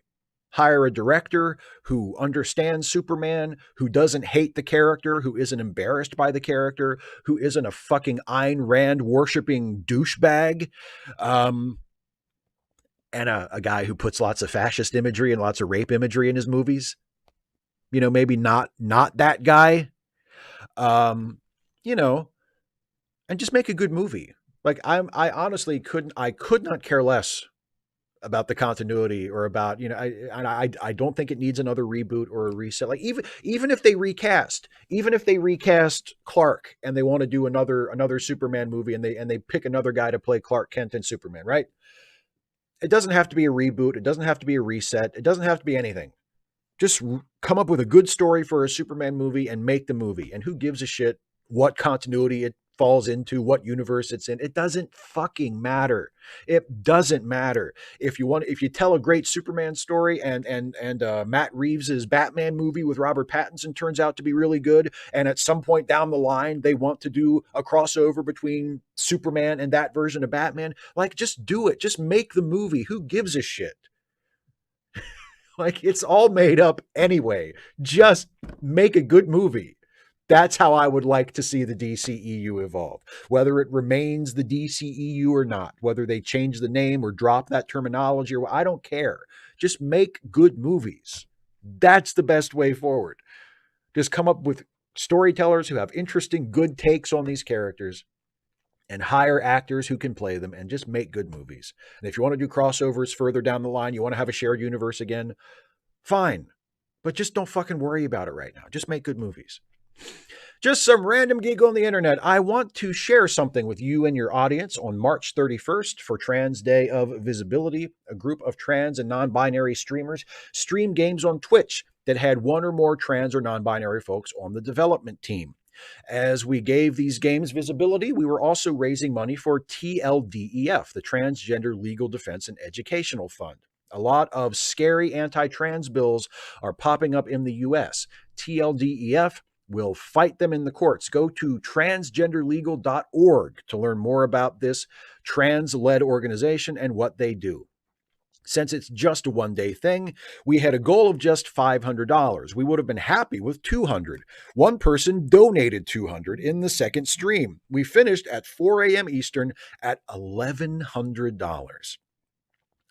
Hire a director who understands Superman, who doesn't hate the character, who isn't embarrassed by the character, who isn't a fucking Ayn Rand worshipping douchebag, and a guy who puts lots of fascist imagery and lots of rape imagery in his movies. Maybe not that guy. And just make a good movie. Like, I honestly could not care less about the continuity or about, I don't think it needs another reboot or a reset. Like, even if they recast Clark and they want to do another Superman movie and they pick another guy to play Clark Kent and Superman, right? It doesn't have to be a reboot. It doesn't have to be a reset. It doesn't have to be anything. Just come up with a good story for a Superman movie and make the movie. And who gives a shit what continuity it falls into, what universe it's in? It doesn't fucking matter. It doesn't matter. If you tell a great Superman story and Matt Reeves's Batman movie with Robert Pattinson turns out to be really good, and at some point down the line they want to do a crossover between Superman and that version of Batman, like, just do it. Just make the movie. Who gives a shit? Like, it's all made up anyway. Just make a good movie. That's how I would like to see the DCEU evolve. Whether it remains the DCEU or not, whether they change the name or drop that terminology, or I don't care. Just make good movies. That's the best way forward. Just come up with storytellers who have interesting, good takes on these characters and hire actors who can play them and just make good movies. And if you want to do crossovers further down the line, you want to have a shared universe again, fine. But just don't fucking worry about it right now. Just make good movies. Just some random gig on the internet. I want to share something with you and your audience on March 31st for Trans Day of Visibility. A group of trans and non-binary streamers streamed games on Twitch that had one or more trans or non-binary folks on the development team. As we gave these games visibility, we were also raising money for TLDEF, the Transgender Legal Defense and Educational Fund. A lot of scary anti-trans bills are popping up in the US. TLDEF will fight them in the courts. Go to transgenderlegal.org to learn more about this trans-led organization and what they do. Since it's just a one-day thing, we had a goal of just $500. We would have been happy with $200. One person donated $200 in the second stream. We finished at 4 a.m. Eastern at $1,100.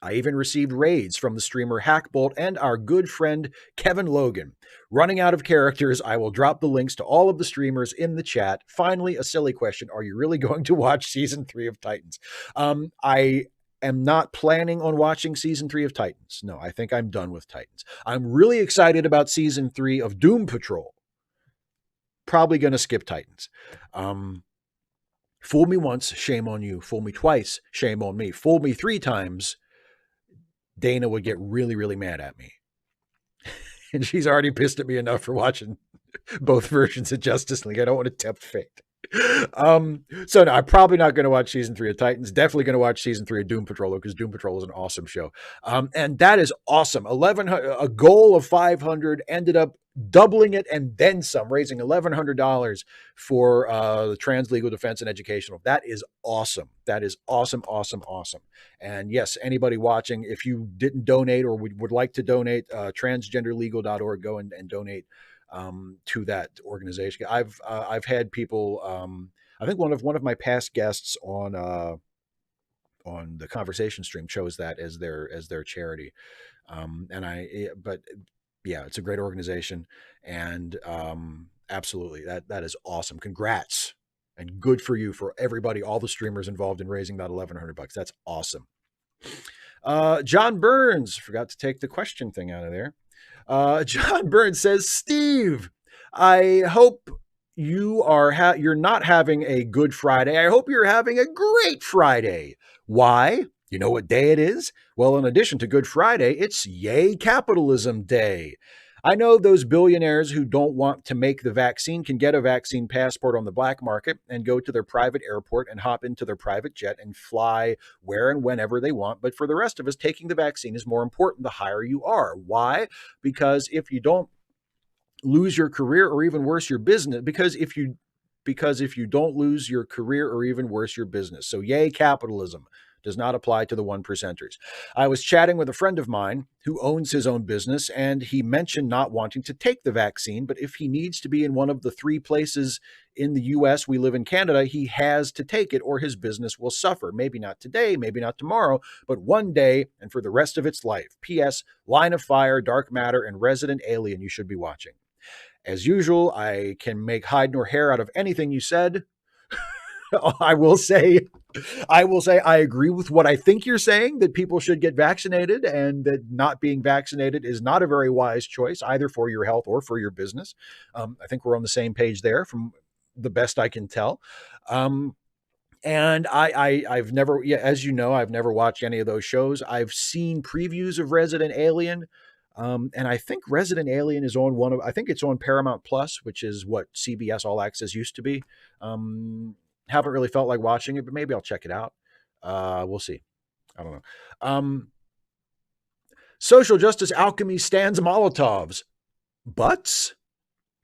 I even received raids from the streamer Hackbolt and our good friend Kevin Logan. Running out of characters, I will drop the links to all of the streamers in the chat. Finally, a silly question. Are you really going to watch Season 3 of Titans? I am not planning on watching Season 3 of Titans. No, I think I'm done with Titans. I'm really excited about Season 3 of Doom Patrol. Probably going to skip Titans. Fool me once, shame on you. Fool me twice, shame on me. Fool me 3 times, Dana would get really, really mad at me. And she's already pissed at me enough for watching both versions of Justice League. I don't want to tempt fate. So no, I'm probably not going to watch Season 3 of Titans. Definitely going to watch Season 3 of Doom Patrol because Doom Patrol is an awesome show. And that is awesome. A goal of 500, ended up doubling it and then some, raising $1,100 for the Trans Legal Defense and Educational. That is awesome. That is awesome, awesome, awesome. And yes, anybody watching, if you didn't donate or would like to donate, transgenderlegal.org, go and donate to that organization. I've had people. I think one of my past guests on the conversation stream chose that as their charity. But yeah, it's a great organization, and absolutely that is awesome. Congrats and good for you, for everybody, all the streamers involved in raising that $1,100. That's awesome. John Burns, forgot to take the question thing out of there. John Burns says, Steve, I hope you're not having a good Friday. I hope you're having a great Friday. Why? You know what day it is? Well, in addition to Good Friday, it's Yay Capitalism Day. I know those billionaires who don't want to make the vaccine can get a vaccine passport on the black market and go to their private airport and hop into their private jet and fly where and whenever they want. But for the rest of us, taking the vaccine is more important the higher you are. Why? Because if you don't lose your career or even worse, your business, because if you don't lose your career or even worse, your business. So yay capitalism. Does not apply to the 1%ers. I was chatting with a friend of mine who owns his own business, and he mentioned not wanting to take the vaccine, but if he needs to be in one of the 3 places in the US, we live in Canada, he has to take it or his business will suffer. Maybe not today, maybe not tomorrow, but one day and for the rest of its life. P.S. Line of Fire, Dark Matter, and Resident Alien you should be watching. As usual, I can make hide nor hair out of anything you said. I will say I agree with what I think you're saying, that people should get vaccinated and that not being vaccinated is not a very wise choice either for your health or for your business. I think we're on the same page there from the best I can tell. And I've never, as you know, I've never watched any of those shows. I've seen previews of Resident Alien. And I think Resident Alien is on I think it's on Paramount Plus, which is what CBS All Access used to be. Haven't really felt like watching it, but maybe I'll check it out. We'll see. I don't know. Social Justice Alchemy stands Molotovs. Butts?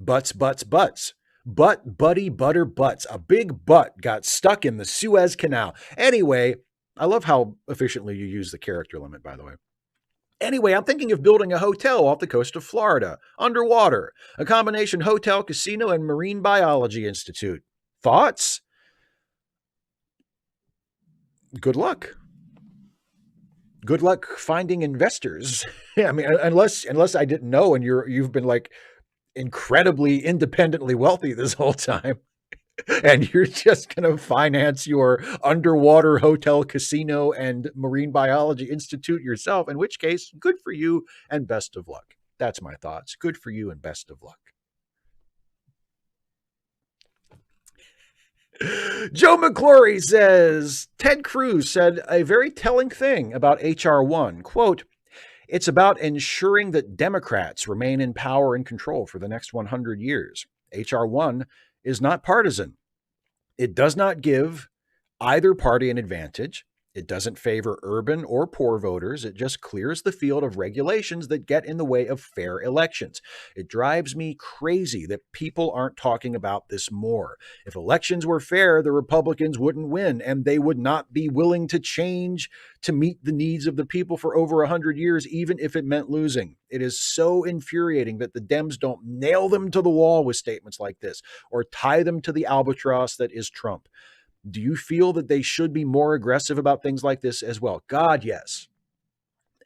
Butts. Butt, buddy, butter, butts. A big butt got stuck in the Suez Canal. Anyway, I love how efficiently you use the character limit, by the way. Anyway, I'm thinking of building a hotel off the coast of Florida, underwater, a combination hotel, casino, and marine biology institute. Thoughts? Good luck. Good luck finding investors. I mean, unless I didn't know, and you've been like incredibly independently wealthy this whole time, and you're just going to finance your underwater hotel, casino, and marine biology institute yourself, in which case, good for you and best of luck. That's my thoughts. Good for you and best of luck. Joe McClory says Ted Cruz said a very telling thing about H.R. 1. Quote, it's about ensuring that Democrats remain in power and control for the next 100 years. H.R. 1 is not partisan. It does not give either party an advantage. It doesn't favor urban or poor voters. It just clears the field of regulations that get in the way of fair elections. It drives me crazy that people aren't talking about this more. If elections were fair, the Republicans wouldn't win, and they would not be willing to change to meet the needs of the people for over 100 years, even if it meant losing. It is so infuriating that the Dems don't nail them to the wall with statements like this or tie them to the albatross that is Trump. Do you feel that they should be more aggressive about things like this as well? God, yes.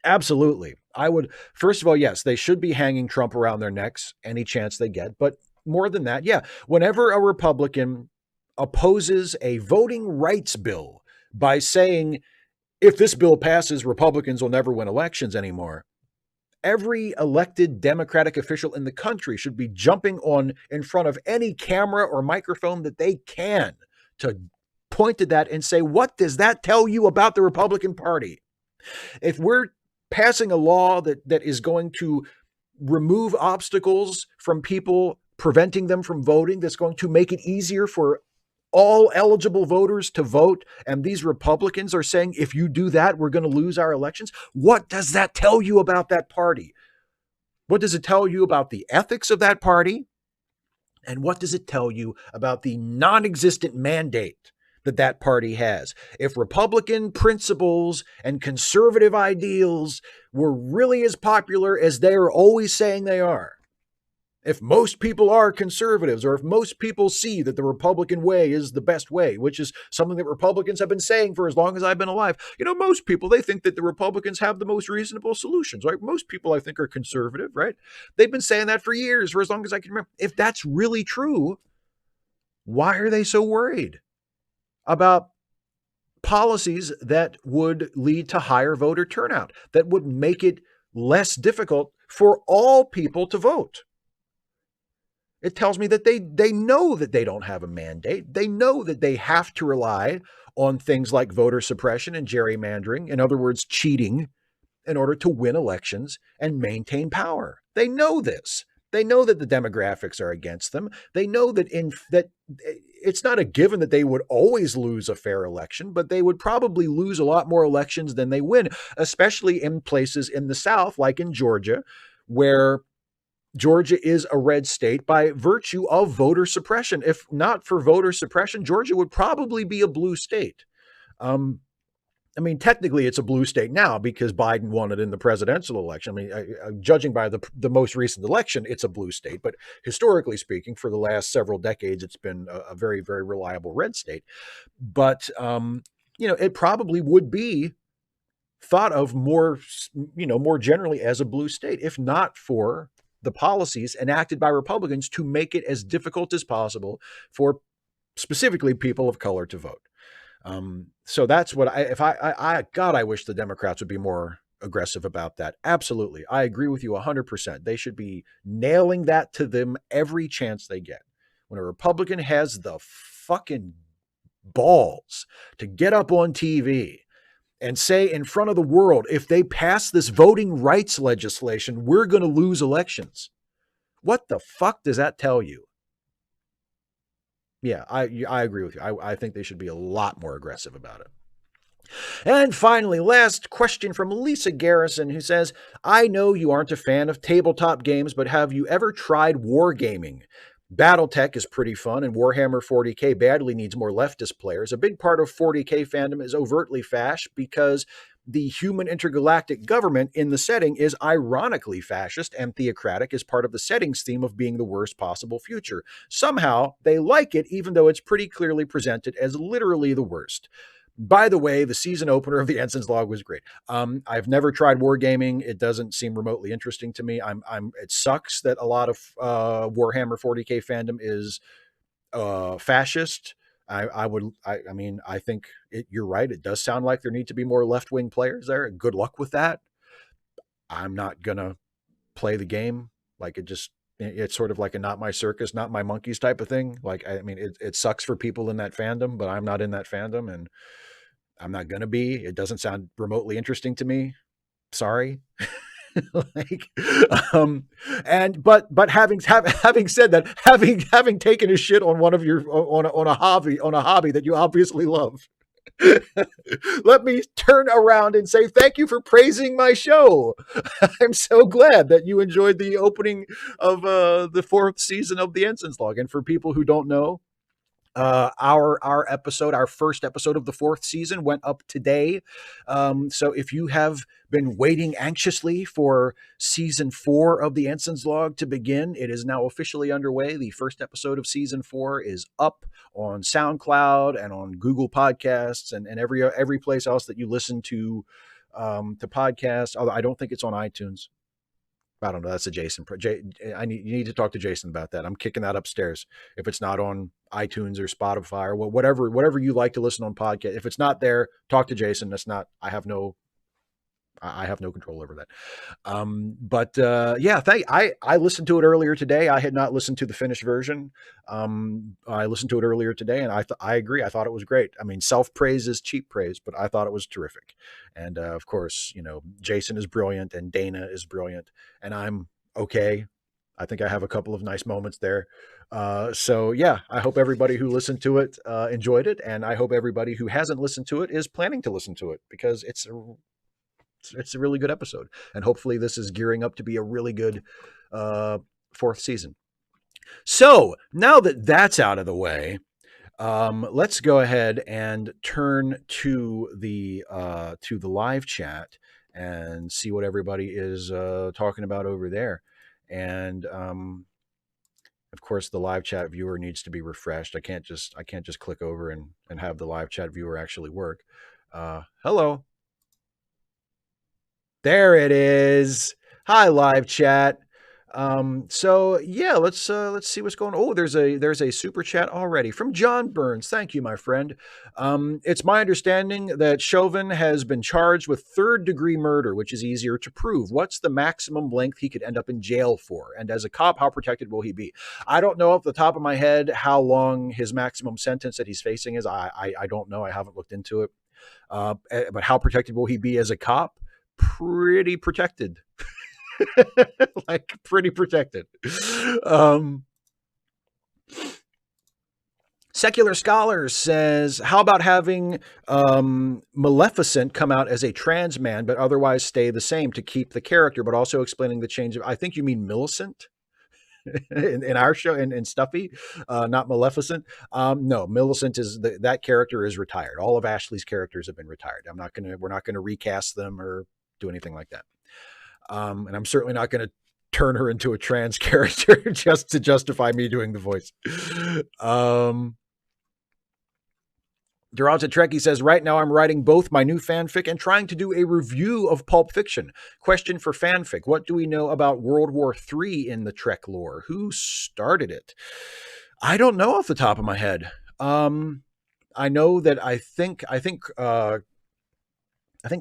Absolutely. I would, first of all, yes, they should be hanging Trump around their necks any chance they get. But more than that, yeah, whenever a Republican opposes a voting rights bill by saying, if this bill passes, Republicans will never win elections anymore, every elected Democratic official in the country should be jumping on in front of any camera or microphone that they can to point at that and say, what does that tell you about the Republican Party? If we're passing a law that is going to remove obstacles from people, preventing them from voting, that's going to make it easier for all eligible voters to vote, and these Republicans are saying, if you do that, we're going to lose our elections, what does that tell you about that party? What does it tell you about the ethics of that party? And what does it tell you about the non-existent mandate that party has? If Republican principles and conservative ideals were really as popular as they are always saying they are, if most people are conservatives, or if most people see that the Republican way is the best way, which is something that Republicans have been saying for as long as I've been alive, most people, they think that the Republicans have the most reasonable solutions, right? Most people, I think, are conservative, right? They've been saying that for years, for as long as I can remember. If that's really true, why are they so worried about policies that would lead to higher voter turnout, that would make it less difficult for all people to vote? It tells me that they know that they don't have a mandate. They know that they have to rely on things like voter suppression and gerrymandering, in other words, cheating, in order to win elections and maintain power. They know this. They know that the demographics are against them. They know that it's not a given that they would always lose a fair election, but they would probably lose a lot more elections than they win, especially in places in the South, like in Georgia, where Georgia is a red state by virtue of voter suppression. If not for voter suppression, Georgia would probably be a blue state. Technically it's a blue state now because Biden won it in the presidential election. Judging by the most recent election, it's a blue state. But historically speaking, for the last several decades, it's been a very, very reliable red state. But, it probably would be thought of more generally as a blue state, if not for the policies enacted by Republicans to make it as difficult as possible for specifically people of color to vote. So that's what I wish the Democrats would be more aggressive about that. Absolutely. I agree with you 100%. They should be nailing that to them every chance they get. When a Republican has the fucking balls to get up on TV and say in front of the world, if they pass this voting rights legislation, we're going to lose elections. What the fuck does that tell you? Yeah, I agree with you. I think they should be a lot more aggressive about it. And finally, last question from Lisa Garrison, who says, I know you aren't a fan of tabletop games, but have you ever tried wargaming? Battletech is pretty fun, and Warhammer 40k badly needs more leftist players. A big part of 40k fandom is overtly fash because the human intergalactic government in the setting is ironically fascist and theocratic as part of the setting's theme of being the worst possible future. Somehow they like it, even though it's pretty clearly presented as literally the worst. By the way, the season opener of the Ensign's Log was great. I've never tried wargaming. It doesn't seem remotely interesting to me. It sucks that a lot of Warhammer 40K fandom is fascist. I mean, I think you're right. It does sound like there need to be more left-wing players there. Good luck with that. I'm not gonna play the game. Like it's sort of like a not my circus, not my monkeys type of thing. Like, I mean, it sucks for people in that fandom, but I'm not in that fandom and I'm not gonna be. It doesn't sound remotely interesting to me. Sorry. Like, but having said that, having taken a shit on one of your on a hobby that you obviously love, let me turn around and say thank you for praising my show. I'm so glad that you enjoyed the opening of the 4th season of the Ensign's Log. And for people who don't know, our episode, our first episode of the 4th season went up today. So if you have been waiting anxiously for season 4 of the Ensign's Log to begin, it is now officially underway. The first episode of season 4 is up on SoundCloud and on Google Podcasts and every place else that you listen to podcasts. Although I don't think it's on iTunes. I don't know. That's a Jason. You need to talk to Jason about that. I'm kicking that upstairs. If it's not on iTunes or Spotify or whatever you like to listen on podcast, if it's not there, talk to Jason. That's not. I have no control over that. Yeah, I listened to it earlier today. I had not listened to the finished version. I listened to it earlier today, and I agree. I thought it was great. I mean, self praise is cheap praise, but I thought it was terrific. And of course, Jason is brilliant, and Dana is brilliant, and I'm okay. I think I have a couple of nice moments there. So yeah, I hope everybody who listened to it enjoyed it, and I hope everybody who hasn't listened to it is planning to listen to it, because it's a really good episode, and hopefully this is gearing up to be a really good 4th season. So now that that's out of the way, let's go ahead and turn to the live chat and see what everybody is talking about over there. And of course, the live chat viewer needs to be refreshed. I can't just click over and have the live chat viewer actually work. Hello. There it is. Hi, live chat. So yeah, let's see what's going on. Oh, there's a super chat already from John Burns. Thank you, my friend. It's my understanding that Chauvin has been charged with 3rd-degree murder, which is easier to prove. What's the maximum length he could end up in jail for? And as a cop, how protected will he be? I don't know off the top of my head how long his maximum sentence that he's facing is. I don't know. I haven't looked into it. But how protected will he be as a cop? Pretty protected. Like, pretty protected. Secular Scholar says, how about having Maleficent come out as a trans man but otherwise stay the same to keep the character, but also explaining the change of, I think you mean Millicent in our show, in Stuffy, not Maleficent. No, Millicent is that character is retired. All of Ashley's characters have been retired. We're not gonna recast them or do anything like that. And I'm certainly not going to turn her into a trans character just to justify me doing the voice. Duralta Trekkie says, right now I'm writing both my new fanfic and trying to do a review of Pulp Fiction. Question for fanfic. What do we know about World War III in the Trek lore? Who started it? I don't know off the top of my head. I know that I think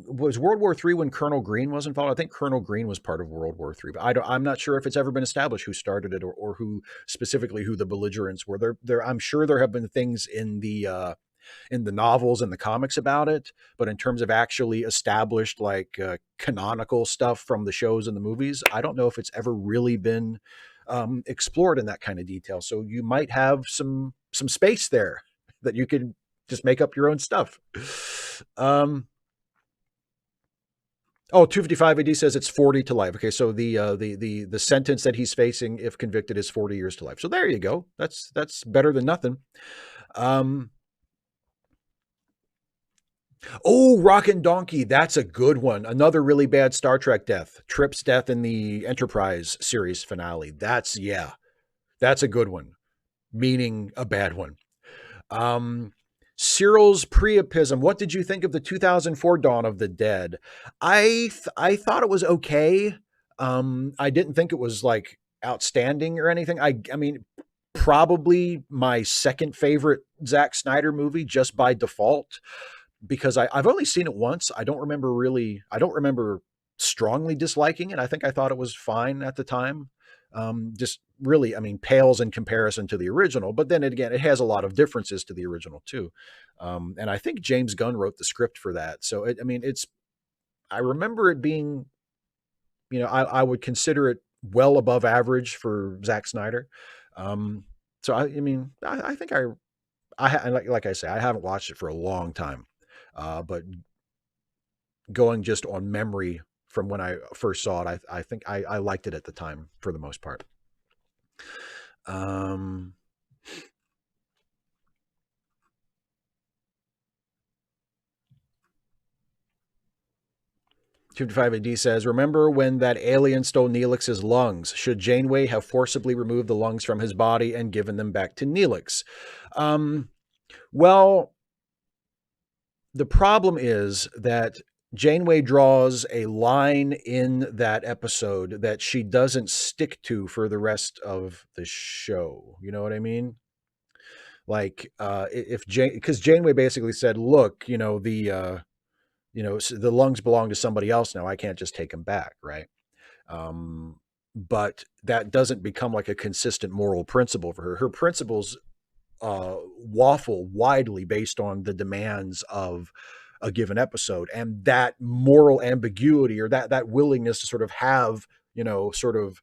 was World War III when Colonel Green was involved. I think Colonel Green was part of World War III, but I'm not sure if it's ever been established who started it or who specifically who the belligerents were. I'm sure there have been things in the novels and the comics about it, but in terms of actually established canonical stuff from the shows and the movies, I don't know if it's ever really been explored in that kind of detail. So you might have some space there that you could just make up your own stuff. 255 AD says it's 40 to life. Okay, so the sentence that he's facing if convicted is 40 years to life. So there you go. That's better than nothing. Oh, Rockin' Donkey. That's a good one. Another really bad Star Trek death. Trip's death in the Enterprise series finale. That's a good one, meaning a bad one. Um, Cyril's Priapism. What did you think of the 2004 Dawn of the Dead? I thought it was okay. I didn't think it was like outstanding or anything. I mean, probably my second favorite Zack Snyder movie just by default, because I've only seen it once. I don't remember strongly disliking it. I think I thought it was fine at the time. Just really, I mean, pales in comparison to the original, but then again, it has a lot of differences to the original too. And I think James Gunn wrote the script for that. So, I mean, I remember it being, I would consider it well above average for Zack Snyder. Um, so I mean, I think like I say, I haven't watched it for a long time. But going just on memory from when I first saw it, I think I liked it at the time for the most part. Um, 55 AD says, remember when that alien stole Neelix's lungs? Should Janeway have forcibly removed the lungs from his body and given them back to Neelix? Well, the problem is that Janeway draws a line in that episode that she doesn't stick to for the rest of the show. You know what I mean? Like, if because Janeway basically said, "Look, the lungs belong to somebody else now. I can't just take them back, right?" But that doesn't become like a consistent moral principle for her. Her principles waffle widely based on the demands of a given episode, and that moral ambiguity, or that willingness to sort of have sort of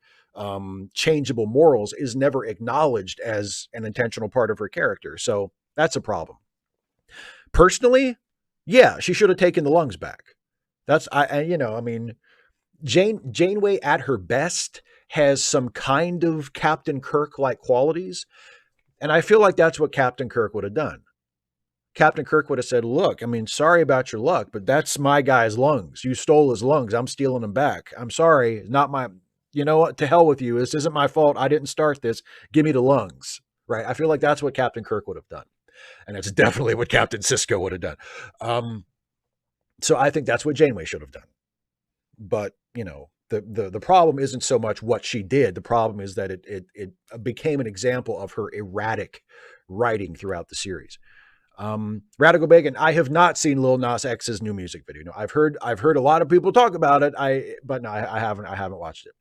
changeable morals, is never acknowledged as an intentional part of her character. So that's a problem. Personally, yeah, she should have taken the lungs back. That's I mean, Janeway at her best has some kind of Captain Kirk like qualities, and I feel like that's what Captain Kirk would have done. Captain Kirk would have said, look, I mean, sorry about your luck, but that's my guy's lungs. You stole his lungs. I'm stealing them back. I'm sorry. Not my, you know what? To hell with you. This isn't my fault. I didn't start this. Give me the lungs. Right. I feel like that's what Captain Kirk would have done. And it's definitely what Captain Sisko would have done. So I think that's what Janeway should have done. But, the problem isn't so much what she did. The problem is that it became an example of her erratic writing throughout the series. Radical Bacon. I have not seen Lil Nas X's new music video. No, I've heard a lot of people talk about it. But no, I haven't watched it.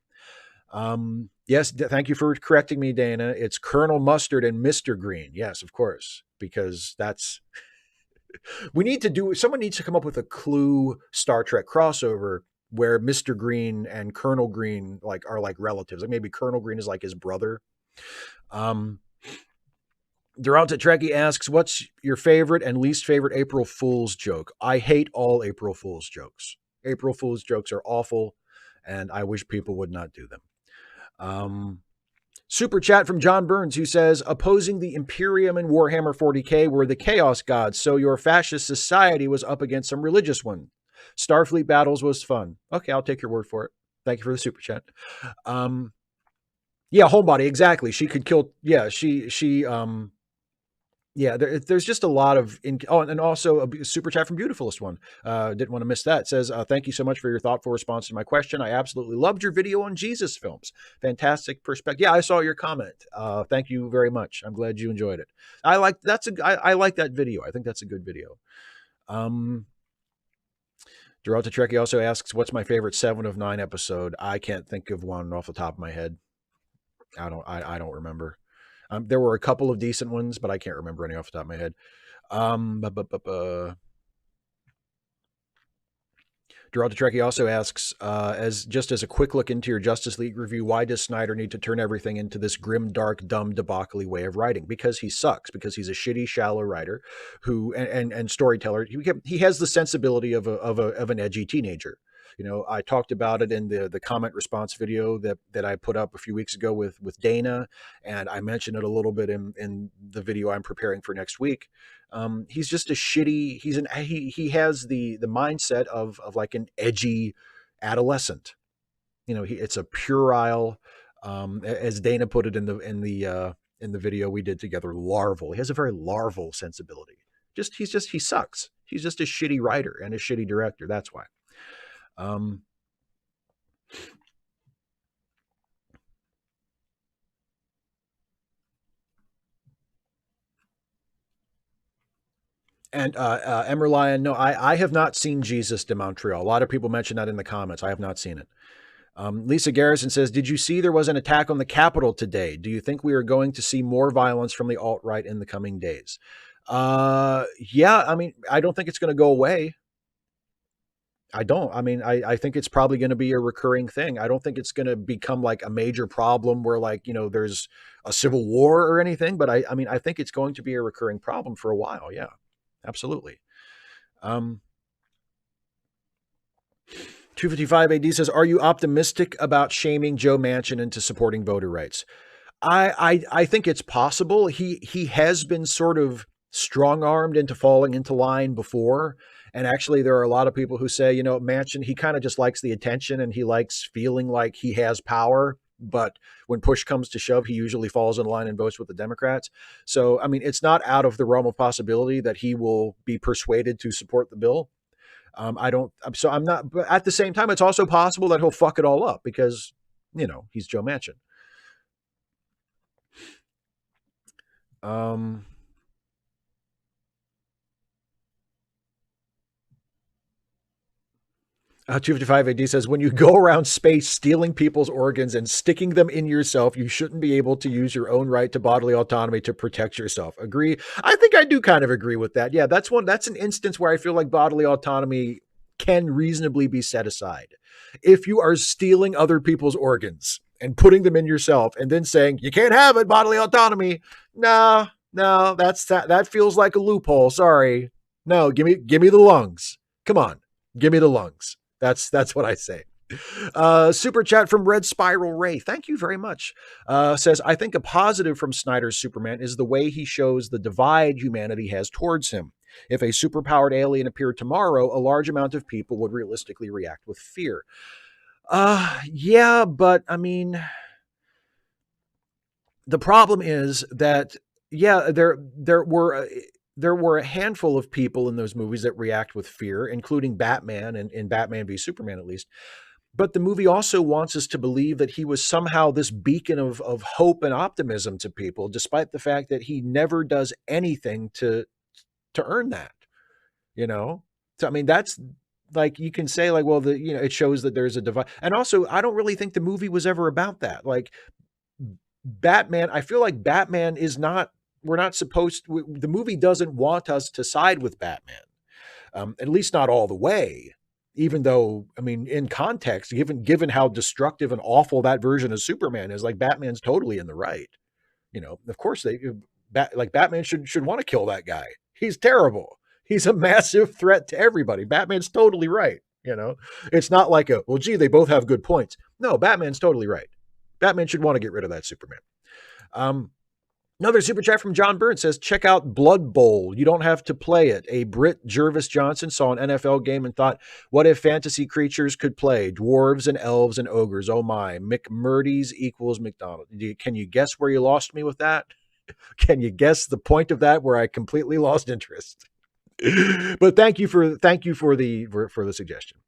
Yes, thank you for correcting me, Dana. It's Colonel Mustard and Mr. Green. Yes, of course, because someone needs to come up with a Clue Star Trek crossover where Mr. Green and Colonel Green are like relatives. Like maybe Colonel Green is like his brother. Derogatory Trekkie asks, what's your favorite and least favorite April Fool's joke? I hate all April Fool's jokes. April Fool's jokes are awful, and I wish people would not do them. Super chat from John Burns, who says, opposing the Imperium and Warhammer 40k were the Chaos Gods, so your fascist society was up against some religious one. Starfleet battles was fun. Okay, I'll take your word for it. Thank you for the super chat. Yeah, Homebody, exactly. She could kill. Yeah, there's just a lot of. And also a super chat from Beautifulest One. Didn't want to miss that. It says, thank you so much for your thoughtful response to my question. I absolutely loved your video on Jesus films. Fantastic perspective. Yeah, I saw your comment. Thank you very much. I'm glad you enjoyed it. I like that video. I think that's a good video. Derota Trekkie also asks, what's my favorite 7 of 9 episode? I can't think of one off the top of my head. I don't remember. There were a couple of decent ones, but I can't remember any off the top of my head. Derota Trekkie also asks, as a quick look into your Justice League review, why does Snyder need to turn everything into this grim, dark, dumb, debacle way of writing? Because he sucks. Because he's a shitty, shallow writer and storyteller. He has the sensibility of an edgy teenager. I talked about it in the comment response video that I put up a few weeks ago with Dana, and I mentioned it a little bit in the video I'm preparing for next week. He's just a shitty. He has the mindset of like an edgy adolescent. It's a puerile, as Dana put it in the video we did together, larval. He has a very larval sensibility. He sucks. He's just a shitty writer and a shitty director. That's why. Um, and Emerlion, no, I have not seen Jesus de Montreal. A lot of people mention that in the comments. I have not seen it. Lisa Garrison says, did you see there was an attack on the Capitol today? Do you think we are going to see more violence from the alt-right in the coming days? Yeah, I mean, I don't think it's going to go away. I don't. I mean, I think it's probably going to be a recurring thing. I don't think it's going to become like a major problem where like, there's a civil war or anything, but I mean, I think it's going to be a recurring problem for a while. Yeah, absolutely. 255 AD says, are you optimistic about shaming Joe Manchin into supporting voter rights? I think it's possible. He has been sort of strong-armed into falling into line before. And actually, there are a lot of people who say, Manchin, he kind of just likes the attention and he likes feeling like he has power. But when push comes to shove, he usually falls in line and votes with the Democrats. So, I mean, it's not out of the realm of possibility that he will be persuaded to support the bill. I'm not, but at the same time, it's also possible that he'll fuck it all up because, he's Joe Manchin. 255 AD says, when you go around space stealing people's organs and sticking them in yourself, you shouldn't be able to use your own right to bodily autonomy to protect yourself. Agree? I think I do kind of agree with that. Yeah, that's an instance where I feel like bodily autonomy can reasonably be set aside. If you are stealing other people's organs and putting them in yourself and then saying, you can't have it, bodily autonomy. No, that feels like a loophole. Sorry. No, give me the lungs. Come on. Give me the lungs. That's what I say. Super chat from Red Spiral Ray. Thank you very much. Says, I think a positive from Snyder's Superman is the way he shows the divide humanity has towards him. If a superpowered alien appeared tomorrow, a large amount of people would realistically react with fear. Yeah, but I mean, the problem is that, yeah, there were a handful of people in those movies that react with fear, including Batman and in Batman v Superman, at least. But the movie also wants us to believe that he was somehow this beacon of hope and optimism to people, despite the fact that he never does anything to earn that, So, I mean, that's like, you can say like, well, it shows that there's a divide. And also, I don't really think the movie was ever about that. Like Batman, I feel like Batman is not, we're not supposed to, the movie doesn't want us to side with Batman. At least not all the way, even though, I mean, in context, given how destructive and awful that version of Superman is, like Batman's totally in the right. Of course Batman should want to kill that guy. He's terrible. He's a massive threat to everybody. Batman's totally right. It's not like well, gee, they both have good points. No, Batman's totally right. Batman should want to get rid of that Superman. Another super chat from John Byrne says, check out Blood Bowl. You don't have to play it. A Brit, Jervis Johnson, saw an NFL game and thought, what if fantasy creatures could play? Dwarves and elves and ogres. Oh my. McMurdy's equals McDonald. Can you guess where you lost me with that? Can you guess the point of that where I completely lost interest? But thank you for the suggestion.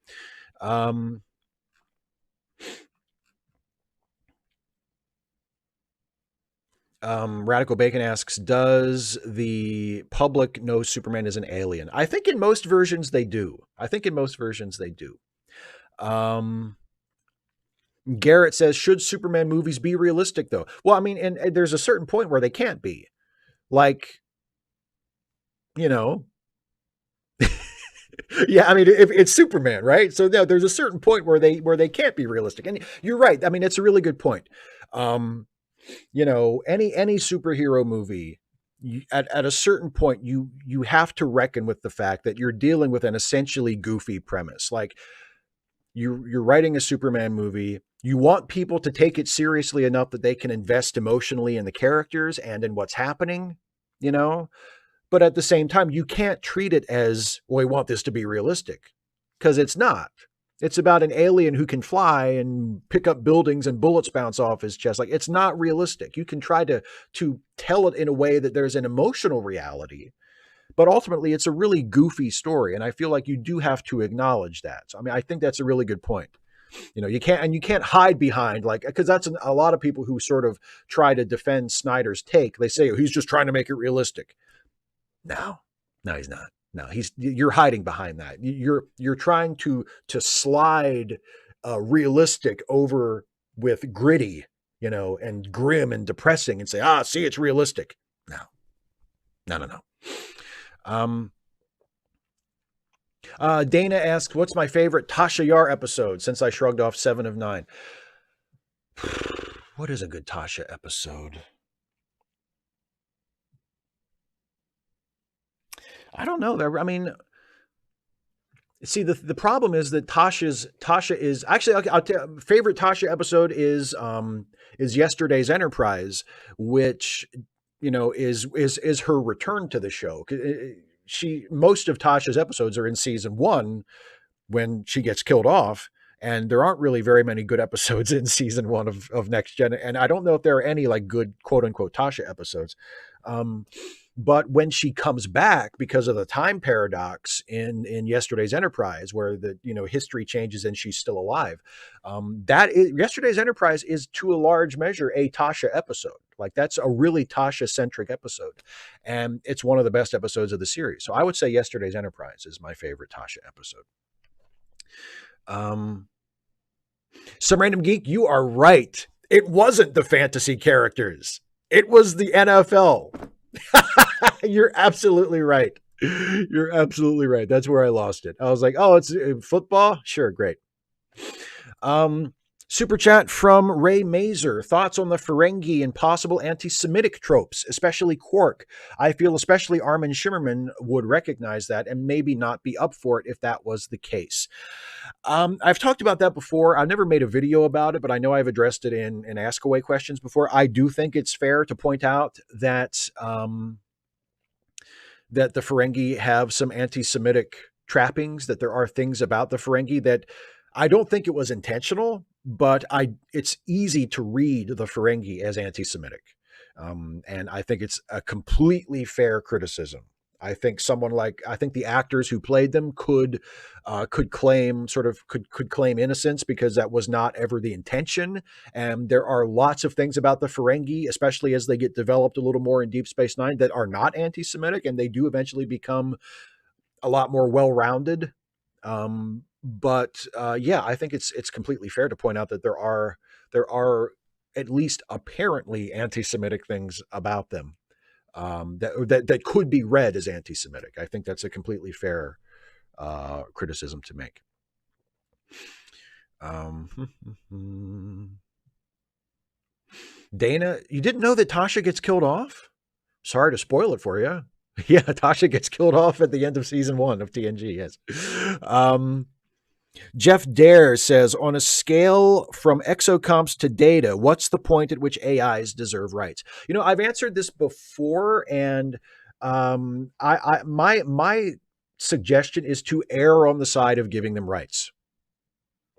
Radical Bacon asks, does the public know Superman is an alien? I think in most versions they do. Garrett says, should Superman movies be realistic though? Well, I mean, and there's a certain point where they can't be. Like, yeah, I mean, if it's Superman, right? So no, there's a certain point where they can't be realistic. And you're right. I mean, it's a really good point. Any superhero movie, at a certain point, you have to reckon with the fact that you're dealing with an essentially goofy premise. Like, you're writing a Superman movie. You want people to take it seriously enough that they can invest emotionally in the characters and in what's happening, you know? But at the same time, you can't treat it as, well, we want this to be realistic, because it's not. It's about an alien who can fly and pick up buildings and bullets bounce off his chest. Like, it's not realistic. You can try to tell it in a way that there's an emotional reality, but ultimately it's a really goofy story. And I feel like you do have to acknowledge that. So, I mean, I think that's a really good point. You can't hide behind, like, because that's a lot of people who sort of try to defend Snyder's take. They say, oh, he's just trying to make it realistic. No, he's not. No, you're hiding behind that. You're trying to slide realistic over with gritty, and grim and depressing, and say, see, it's realistic. No. Dana asks, what's my favorite Tasha Yar episode since I shrugged off 7 of 9? What is a good Tasha episode? I don't know. I mean, see, the problem is that Tasha is actually, okay, favorite Tasha episode is Yesterday's Enterprise, which, is her return to the show. Most of Tasha's episodes are in season 1 when she gets killed off. And there aren't really very many good episodes in season 1 of Next Gen. And I don't know if there are any like good quote unquote Tasha episodes. But when she comes back, because of the time paradox in Yesterday's Enterprise, where the history changes and she's still alive, Yesterday's Enterprise is to a large measure a Tasha episode. Like, that's a really Tasha centric episode, and it's one of the best episodes of the series. So I would say Yesterday's Enterprise is my favorite Tasha episode. Some Random Geek, you are right. It wasn't the fantasy characters. It was the NFL. You're absolutely right. You're absolutely right. That's where I lost it. I was like, oh, it's football? Sure, great. Super chat from Ray Mazer. Thoughts on the Ferengi and possible anti-Semitic tropes, especially Quark. I feel especially Armin Shimmerman would recognize that and maybe not be up for it if that was the case. I've talked about that before. I've never made a video about it, but I know I've addressed it in Ask Away questions before. I do think it's fair to point out that that the Ferengi have some anti-Semitic trappings, that there are things about the Ferengi that I don't think it was intentional, but it's easy to read the Ferengi as anti-Semitic. And I think it's a completely fair criticism. I think the actors who played them could claim innocence, because that was not ever the intention. And there are lots of things about the Ferengi, especially as they get developed a little more in Deep Space Nine, that are not anti-Semitic, and they do eventually become a lot more well-rounded. But I think it's completely fair to point out that there are at least apparently anti-Semitic things about them that could be read as anti-Semitic. I think that's a completely fair criticism to make. Dana, you didn't know that Tasha gets killed off? Sorry to spoil it for you. Yeah, Tasha gets killed off at the end of season 1 of TNG. Yes. Jeff Dare says, on a scale from exocomps to data, what's the point at which AIs deserve rights? I've answered this before, and my suggestion is to err on the side of giving them rights.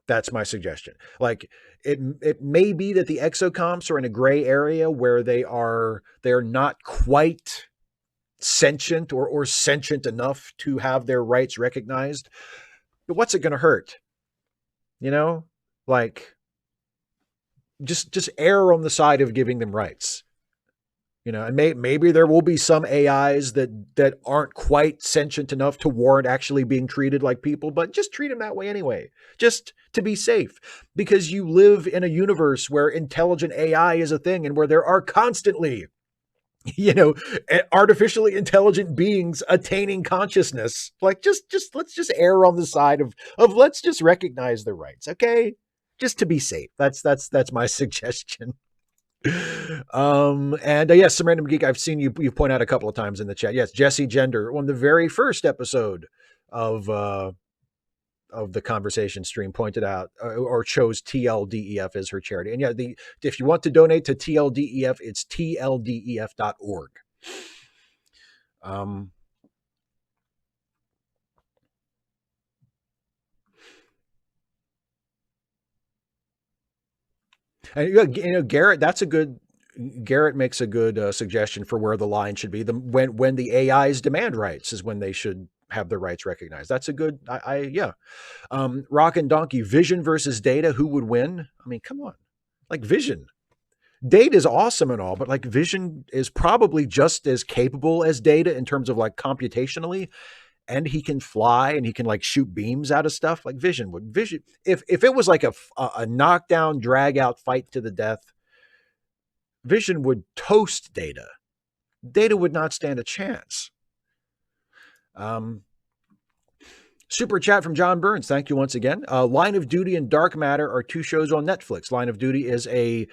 That's my suggestion. Like, it may be that the exocomps are in a gray area where they're not quite sentient or sentient enough to have their rights recognized. But what's it going to hurt? Like, just err on the side of giving them rights. And maybe there will be some AIs that aren't quite sentient enough to warrant actually being treated like people, but just treat them that way anyway, just to be safe, because you live in a universe where intelligent AI is a thing, and where there are constantly artificially intelligent beings attaining consciousness. Like, let's just err on the side of let's just recognize their rights. Okay. Just to be safe. That's my suggestion. Yes, some Random Geek, I've seen you point out a couple of times in the chat. Yes, Jesse Gender on the very first episode of the conversation stream pointed out or chose TLDEF as her charity. And yeah, if you want to donate to TLDEF, it's tldef.org. And Garrett, Garrett makes a good suggestion for where the line should be. When the AIs demand rights is when they should have their rights recognized. That's a good, yeah. Rock and Donkey, vision versus data, who would win? I mean, come on. Like vision. Data is awesome and all, but like vision is probably just as capable as data in terms of like computationally, and he can fly and he can like shoot beams out of stuff. Like vision, if it was like a knockdown, drag out fight to the death, vision would toast data. Data would not stand a chance. Super chat from John Burns. Thank you once again. Line of Duty and Dark Matter are two shows on Netflix. Line of Duty is a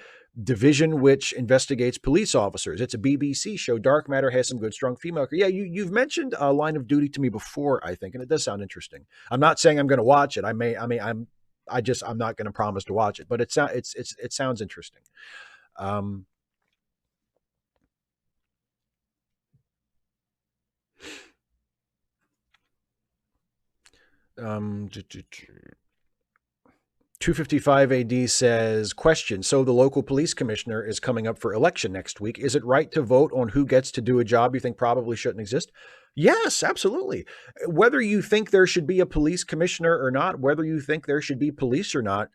division which investigates police officers. It's a BBC show. Dark Matter has some good, strong female. Yeah, you've mentioned Line of Duty to me before, I think, and it does sound interesting. I'm not saying I'm going to watch it. I'm not going to promise to watch it, but it sounds interesting. Um, 255 AD says, question, so the local police commissioner is coming up for election next week. Is it right to vote on who gets to do a job you think probably shouldn't exist? Yes, absolutely. Whether you think there should be a police commissioner or not, whether you think there should be police or not,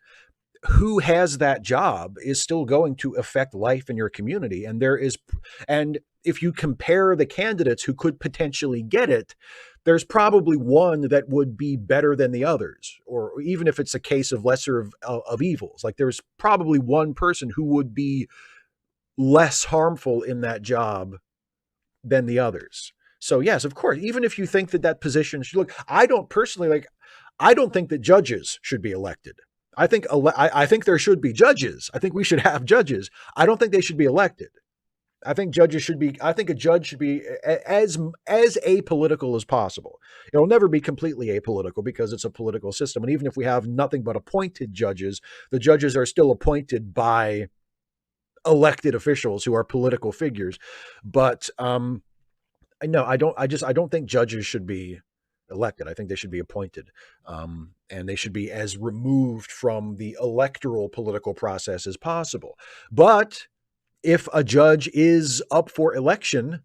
who has that job is still going to affect life in your community. And if you compare the candidates who could potentially get it, there's probably one that would be better than the others, or even if it's a case of lesser of evils, like there's probably one person who would be less harmful in that job than the others. So yes, of course, even if you think that position should look, I don't think that judges should be elected. I think there should be judges. I think we should have judges. I don't think they should be elected. I think a judge should be as apolitical as possible. It'll never be completely apolitical because it's a political system. And even if we have nothing but appointed judges, the judges are still appointed by elected officials who are political figures. But no, I don't think judges should be elected. I think they should be appointed. And they should be as removed from the electoral political process as possible. But if a judge is up for election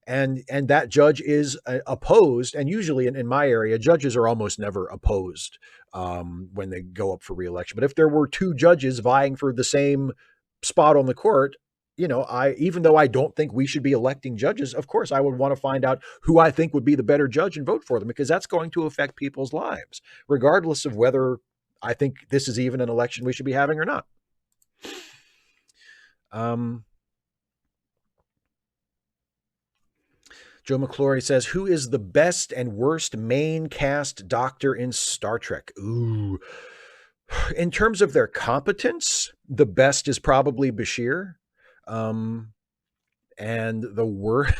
and that judge is opposed, and usually in my area, judges are almost never opposed when they go up for re-election. But if there were two judges vying for the same spot on the court, even though I don't think we should be electing judges, of course, I would want to find out who I think would be the better judge and vote for them, because that's going to affect people's lives, regardless of whether I think this is even an election we should be having or not. Joe McClory says, who is the best and worst main cast doctor in Star Trek? Ooh. In terms of their competence, the best is probably Bashir. And the worst,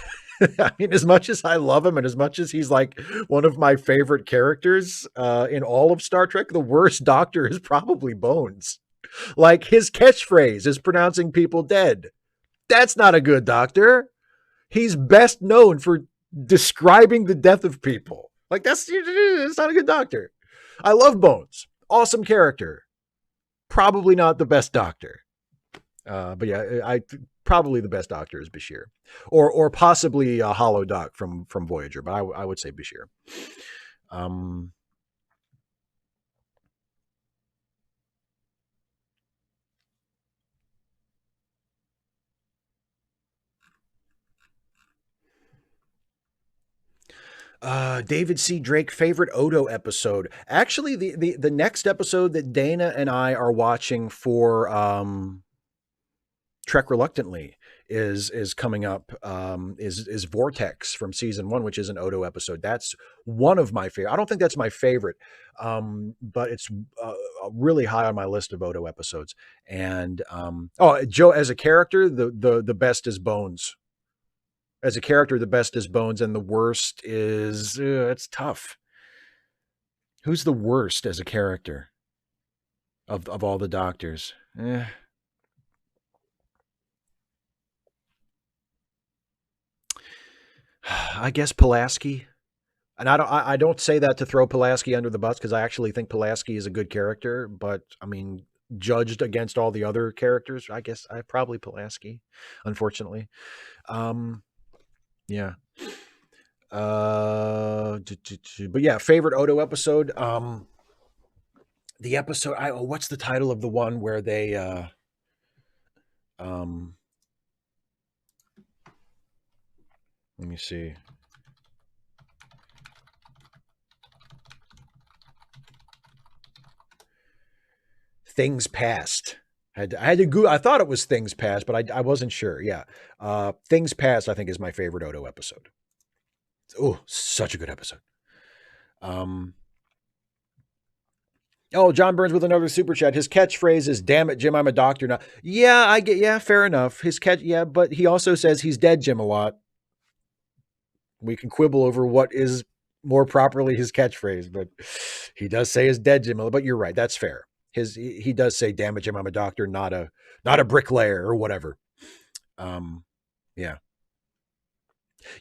I mean, as much as I love him and as much as he's like one of my favorite characters in all of Star Trek, the worst doctor is probably Bones. Like, his catchphrase is pronouncing people dead. That's not a good doctor. He's best known for describing the death of people. Like, it's not a good doctor. I love Bones. Awesome character. Probably not the best doctor. But yeah, probably the best doctor is Bashir, or possibly a Hollow Doc from Voyager. But I would say Bashir. David C. Drake, favorite Odo episode. Actually, the next episode that Dana and I are watching for Trek Reluctantly is coming up, is Vortex from season 1, which is an Odo episode. That's one of my favorite. I don't think that's my favorite, but it's really high on my list of Odo episodes. And Joe, as a character, the best is Bones. As a character, the best is Bones, and the worst is it's tough. Who's the worst as a character of all the doctors? I guess Pulaski. And I don't say that to throw Pulaski under the bus because I actually think Pulaski is a good character, but I mean, judged against all the other characters, I guess I probably Pulaski, unfortunately. Yeah. But yeah, favorite Odo episode. The episode. What's the title of the one where they? Let me see. Things Past. I had to go. I thought it was Things Past, but I wasn't sure. Yeah, Things Past. I think is my favorite Odo episode. Oh, such a good episode. Oh, John Burns with another super chat. His catchphrase is "Damn it, Jim, I'm a doctor now." Yeah, I get. Yeah, fair enough. His catch. Yeah, but he also says he's dead, Jim, a lot. We can quibble over what is more properly his catchphrase, but he does say his dead, Jim. But you're right. That's fair. He does say, "Damn it, Jim, I'm a doctor, not a bricklayer or whatever." Yeah.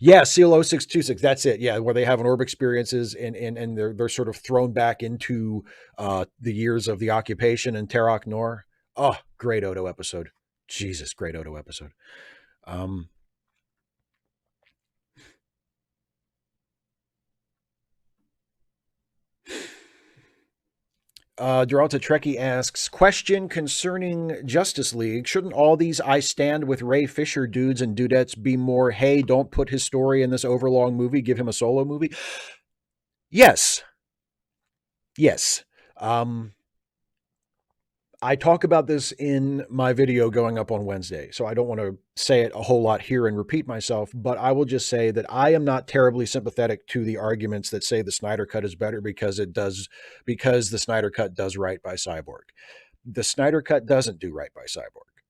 Yeah, Seal 0626. That's it. Yeah, where they have an orb experiences and they're sort of thrown back into the years of the occupation and Terok Nor. Oh, great Odo episode. Jesus, great Odo episode. Duralta Trekkie asks, question concerning Justice League. Shouldn't all these I stand with Ray Fisher dudes and dudettes be more, hey, don't put his story in this overlong movie, give him a solo movie? Yes. Yes. I talk about this in my video going up on Wednesday, so I don't want to say it a whole lot here and repeat myself, but I will just say that I am not terribly sympathetic to the arguments that say the Snyder Cut is better because the Snyder Cut does right by Cyborg. The Snyder Cut doesn't do right by Cyborg.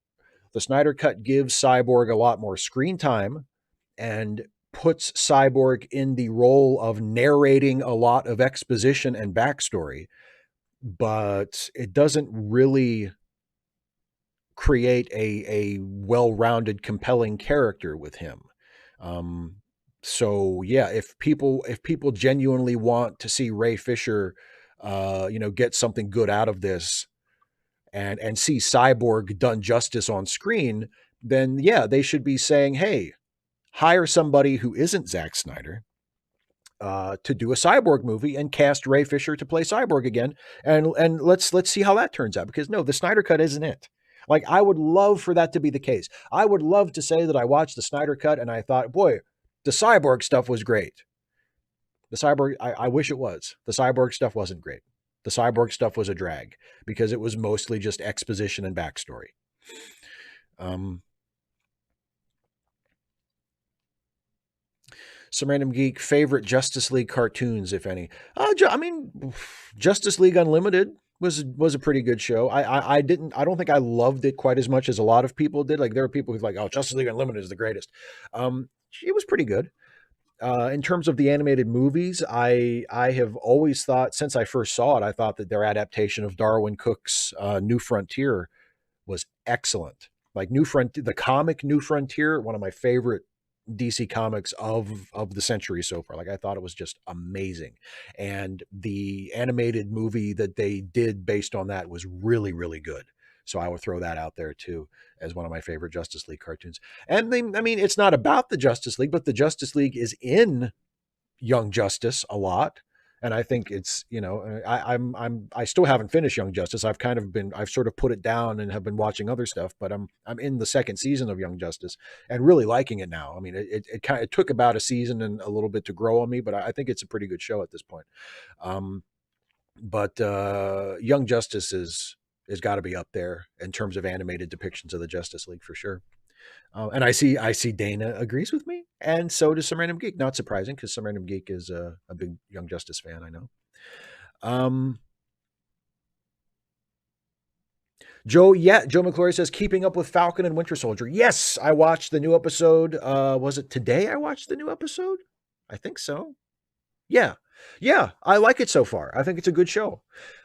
The Snyder Cut gives Cyborg a lot more screen time and puts Cyborg in the role of narrating a lot of exposition and backstory, but it doesn't really create a well-rounded, compelling character with him. So yeah, if people genuinely want to see Ray Fisher, get something good out of this and see Cyborg done justice on screen, then yeah, they should be saying, hey, hire somebody who isn't Zack Snyder to do a Cyborg movie and cast Ray Fisher to play Cyborg again, and let's see how that turns out. Because no, the Snyder Cut isn't it. Like, I would love for that to be the case. I would love to say that I watched the Snyder Cut and I thought, boy, the Cyborg stuff was great. The Cyborg, I wish it was. The Cyborg stuff wasn't great. The Cyborg stuff was a drag because it was mostly just exposition and backstory. Some random geek favorite Justice League cartoons, if any. I mean, Justice League Unlimited was a pretty good show. I don't think I loved it quite as much as a lot of people did. Like, there are people who's like, oh, Justice League Unlimited is the greatest. It was pretty good. In terms of the animated movies, I have always thought, since I first saw it, I thought that their adaptation of Darwin Cook's New Frontier was excellent. Like the comic New Frontier, one of my favorite DC comics of the century so far. Like, I thought it was just amazing. And the animated movie that they did based on that was really, really good. So I would throw that out there too as one of my favorite Justice League cartoons. And it's not about the Justice League, but the Justice League is in Young Justice a lot. And I think it's, I still haven't finished Young Justice. I've sort of put it down and have been watching other stuff, but I'm in the second season of Young Justice and really liking it now. I mean, it took about a season and a little bit to grow on me, but I think it's a pretty good show at this point. But Young Justice is got to be up there in terms of animated depictions of the Justice League for sure. And I see Dana agrees with me, and so does Some Random Geek. Not surprising, because Some Random Geek is a big Young Justice fan, I know. Joe McClory says, keeping up with Falcon and Winter Soldier. Yes, I watched the new episode. Was it today I watched the new episode? I think so. Yeah. Yeah, I like it so far. I think it's a good show.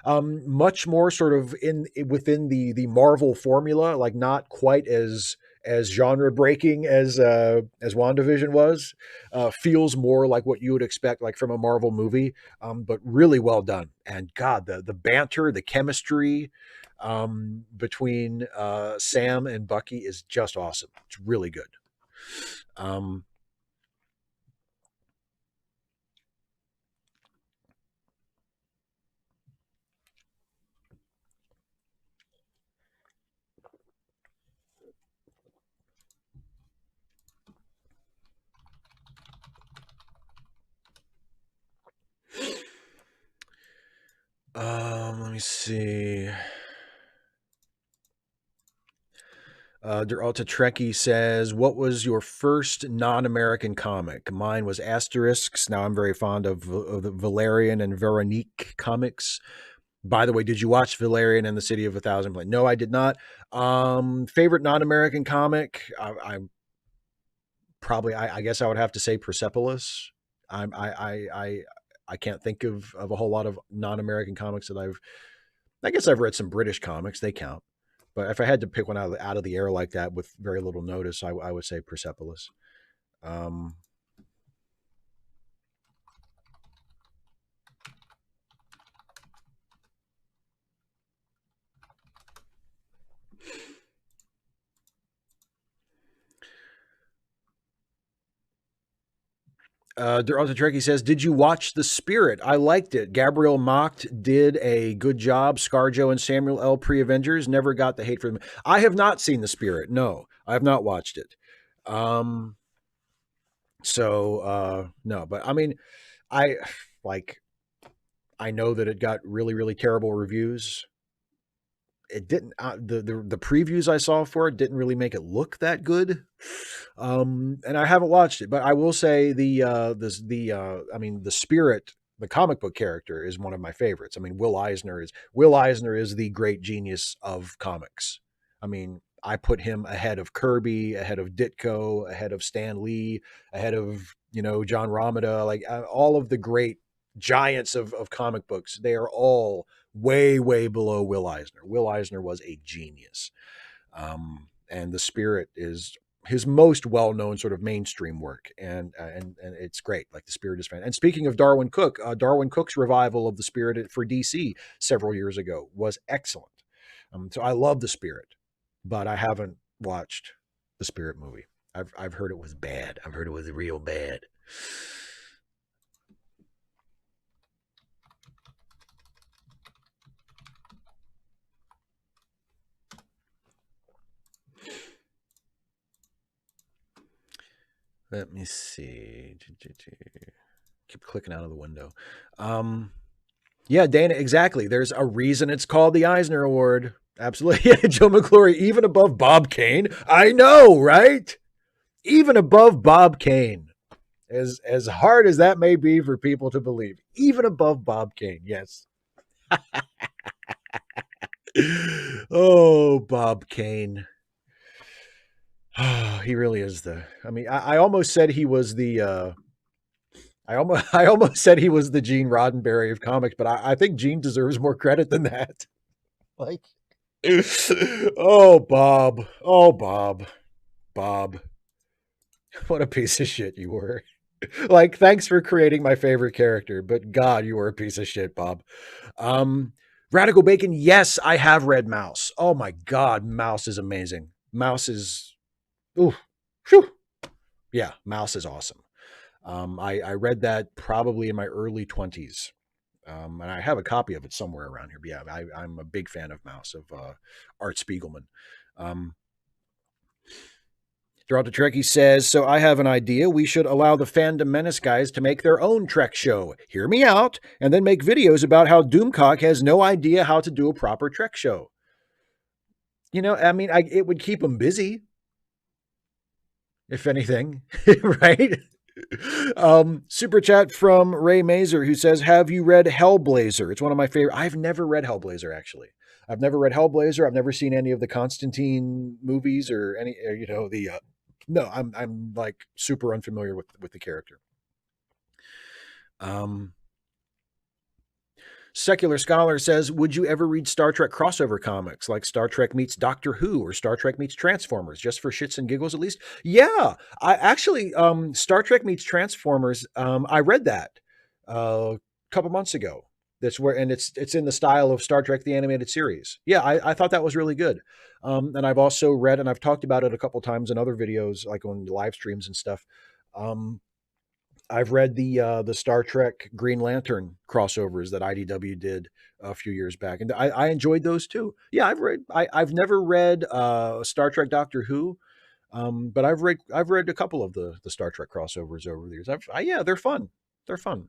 Much more sort of in within the Marvel formula, like not quite as genre breaking as WandaVision was. Feels more like what you would expect, like from a Marvel movie. But really well done. And God, the banter, the chemistry between Sam and Bucky is just awesome. It's really good. Um, Let me see. Der Alta Trekkie says, "What was your first non-American comic?" Mine was Asterisks. Now I'm very fond of the Valerian and Veronique comics. By the way, did you watch Valerian and the City of a Thousand Planets? No, I did not. Favorite non-American comic? I probably, I guess I would have to say Persepolis. I'm, I can't think of a whole lot of non-American comics that I guess I've read some British comics. They count. But if I had to pick one out of the air like that with very little notice, I would say Persepolis. Um, Derota Trekkie says, "Did you watch The Spirit? I liked it. Gabriel Macht did a good job. ScarJo and Samuel L. Pre-Avengers never got the hate for them. I have not seen The Spirit. No, I have not watched it. Um, no, but I mean, I like I know that it got really really terrible reviews. It didn't the previews I saw for it didn't really make it look that good. And I haven't watched it, but I will say I mean the Spirit, the comic book character is one of my favorites. I mean Will Eisner is the great genius of comics. I mean, I put him ahead of Kirby, ahead of Ditko, ahead of Stan Lee, ahead of, John Romita, like all of the great giants of comic books. They are all way, way below Will Eisner. Will Eisner was a genius. And The Spirit is his most well-known sort of mainstream work, and it's great. Like The Spirit is fan. And speaking of Darwin Cook's revival of The Spirit for DC several years ago was excellent. So I love The Spirit, but I haven't watched the Spirit movie. I've heard it was bad. I've heard it was real bad. Let me see. Keep clicking out of the window. Yeah, Dana, exactly. There's a reason it's called the Eisner Award. Absolutely. Yeah, Joe McClory, even above Bob Kane. I know, right? Even above Bob Kane. As hard as that may be for people to believe. Even above Bob Kane, yes. Oh, Bob Kane. He really is I mean, I almost said he was I almost said he was the Gene Roddenberry of comics, but I think Gene deserves more credit than that. Like, oh Bob, Bob, what a piece of shit you were. Like, thanks for creating my favorite character, but God, you were a piece of shit, Bob. Um, Radical Bacon, yes, I have read Mouse. Oh my God, Mouse is amazing. Mouse is, ooh, whew. Yeah, Mouse is awesome. I read that probably in my early 20s. And I have a copy of it somewhere around here. But yeah, I'm a big fan of Mouse, of Art Spiegelman. Um, Throughout the Trekkie says, "So I have an idea. We should allow the Fandom Menace guys to make their own Trek show. Hear me out, and then make videos about how Doomcock has no idea how to do a proper Trek show." I mean, it would keep them busy, if anything, right? Super chat from Ray Mazer, who says, "Have you read Hellblazer? It's one of my favorite." I've never read Hellblazer, actually. I've never read Hellblazer. I've never seen any of the Constantine movies or any, the. No, I'm like super unfamiliar with the character. Um, Secular Scholar says, would you ever read Star Trek crossover comics like Star Trek meets Doctor Who or Star Trek meets Transformers, just for shits and giggles at least? Yeah, I actually, Star Trek meets Transformers, I read that a couple months ago. That's where, and it's in the style of Star Trek the animated series. Yeah, I thought that was really good. And I've also read, and I've talked about it a couple times in other videos, like on live streams and stuff. Um, I've read the Star Trek Green Lantern crossovers that IDW did a few years back, and I enjoyed those too. Yeah, I've never read Star Trek Doctor Who, but I've read a couple of the Star Trek crossovers over the years. Yeah, they're fun. They're fun.